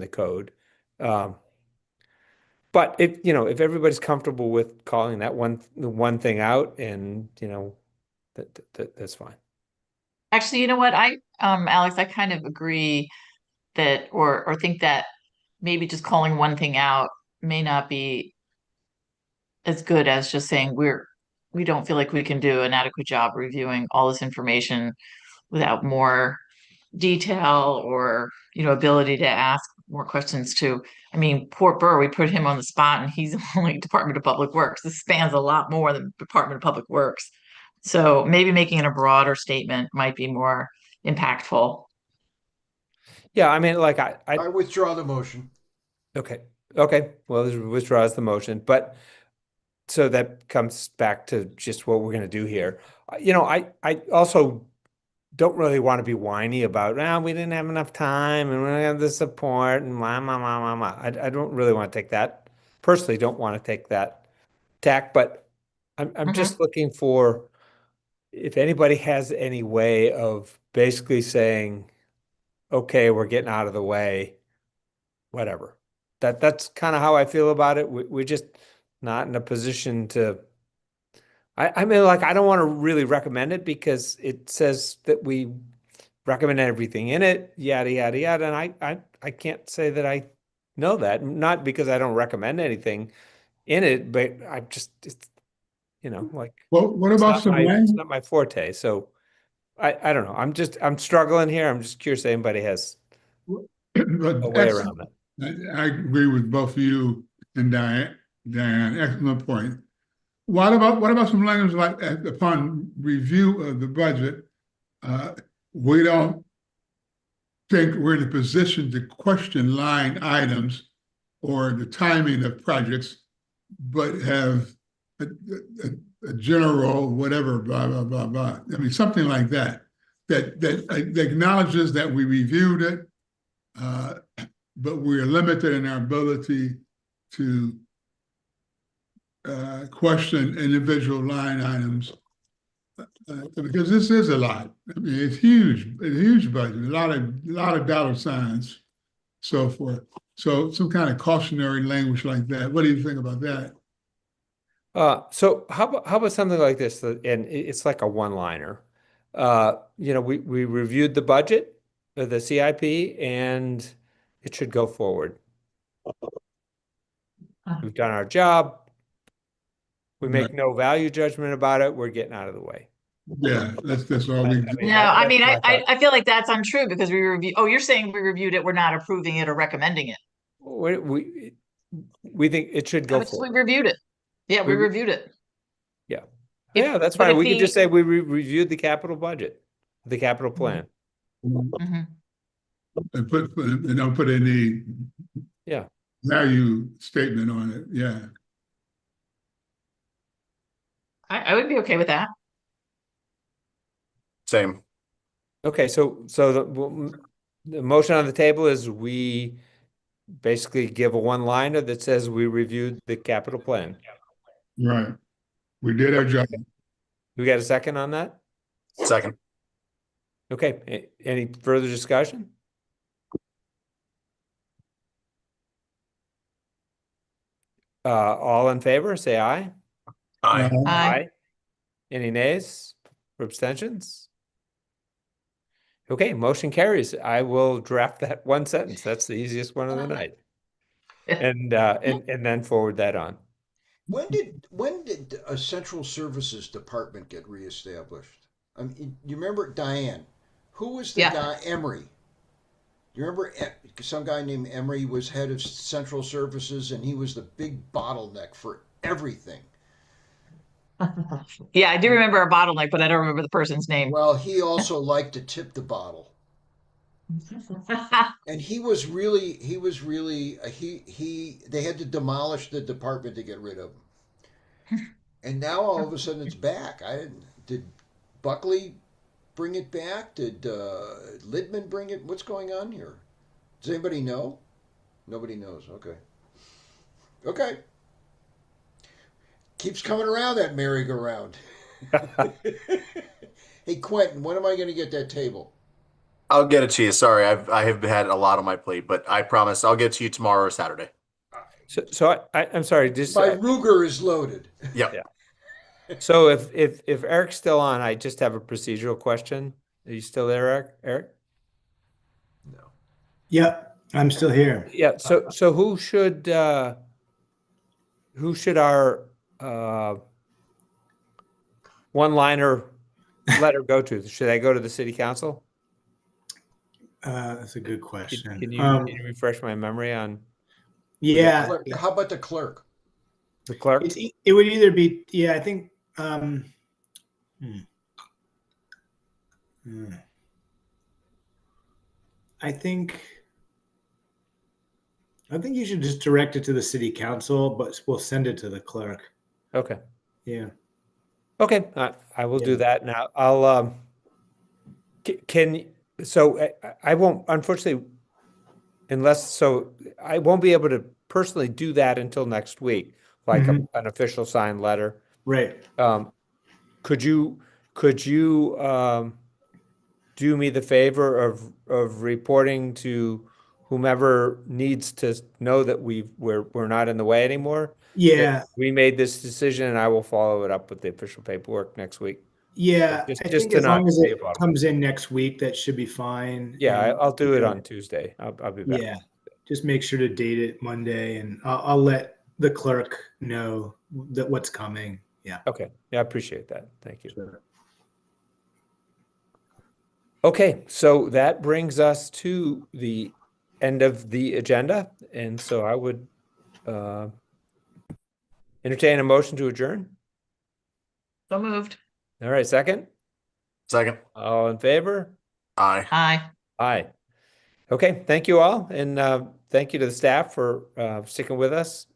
code. But if everybody's comfortable with calling that one thing out, and that's fine. Actually, you know what? Alex, I kind of agree that, or think that maybe just calling one thing out may not be as good as just saying we don't feel like we can do an adequate job reviewing all this information without more detail or, ability to ask more questions to. I mean, poor Burr, we put him on the spot and he's only Department of Public Works. This spans a lot more than Department of Public Works. So maybe making it a broader statement might be more impactful. Yeah, I mean, like I withdraw the motion. Okay. Well, this withdraws the motion, but so that comes back to just what we're going to do here. I also don't really want to be whiny about, we didn't have enough time and we don't have the support and blah, blah, blah, blah, blah. I don't really want to take that. Personally, don't want to take that tack, but I'm just looking for if anybody has any way of basically saying, okay, we're getting out of the way, whatever. That's kind of how I feel about it. We're just not in a position to, I mean, like, I don't want to really recommend it because it says that we recommend everything in it, yada, yada, yada. And I can't say that I know that, not because I don't recommend anything in it, but I just, it's, like, Well, what about some it's language? not my forte. So I don't know. I'm struggling here. I'm just curious if anybody has a way around that. I agree with both of you and Diane. Excellent point. What about some language like, upon review of the budget, we don't think we're in a position to question line items or the timing of projects, but have a general whatever, blah, blah, blah, blah. I mean, something like that acknowledges that we reviewed it, but we're limited in our ability to question individual line items, because this is a lot. I mean, it's a huge budget, a lot of dollar signs, so forth. So some kind of cautionary language like that. What do you think about that? So how about something like this? And it's like a one-liner. We reviewed the budget, the CIP, and it should go forward. We've done our job. We make no value judgment about it. We're getting out of the way. Yeah, that's all we do. No, I mean, I feel like that's untrue because we review. Oh, you're saying we reviewed it. We're not approving it or recommending it. We think it should go forward. We reviewed it. Yeah, we reviewed it. If- Yeah, that's but fine. if We could just the- say we reviewed the capital budget, the capital plan. Mhm. And don't put any Yeah. value statement on it. Yeah. I would be okay with that. Same. Okay, so the motion on the table is we basically give a one-liner that says we reviewed the capital plan. Right. We did our job. We got a second on that? Second. Okay, any further discussion? All in favor, say aye. Aye. Aye. Any nays or abstentions? Okay, motion carries. I will draft that one sentence. That's the easiest one of the night. And then forward that on. When did a central services department get reestablished? I mean, you remember Diane? Who was the Yeah. guy? Emery. You remember some guy named Emery was head of central services, and he was the big bottleneck for everything. Yeah, I do remember a bottleneck, but I don't remember the person's name. Well, he also liked to tip the bottle, and he was really they had to demolish the department to get rid of him. And now all of a sudden it's back. Did Buckley bring it back? Did Lidman bring it? What's going on here? Does anybody know? Nobody knows. Okay. Okay. Keeps coming around that merry-go-round. Hey, Quentin, when am I going to get that table? I'll get it to you. Sorry, I have had a lot on my plate, but I promise I'll get it to you tomorrow or Saturday. So I'm sorry, just My Ruger is loaded. Yep. Yeah. So if Eric's still on, I just have a procedural question. Are you still there, Eric? No. Yep, I'm still here. Yeah. So who should our one-liner letter go to? Should I go to the city council? That's a good question. Can you refresh my memory on Yeah, Clerk. How about the clerk? the clerk? it would either be, yeah, I think, I think you should just direct it to the city council, but we'll send it to the clerk. Okay. Yeah. Okay, I will do Yeah. that now. I'll I won't, unfortunately, I won't be able to personally do that until next week, like Mhm. an official signed letter. Right. Could you do me the favor of reporting to whomever needs to know that we're not in the way anymore? Yeah. That we made this decision, and I will follow it up with the official paperwork next week. Yeah. Just I just think to as long not as be a it bother. comes in next week, that should be fine. Yeah, And- I'll do it on Tuesday. I'll be back. Yeah. Just make sure to date it Monday, and I'll let the clerk know that what's coming. Yeah. Okay. Yeah, I appreciate that. Thank you. Sure. Okay, so that brings us to the end of the agenda, and so I would entertain a motion to adjourn. So moved. All right, second. Second. All in favor? Aye. Aye. Aye. Okay, thank you all, and thank you to the staff for sticking with us.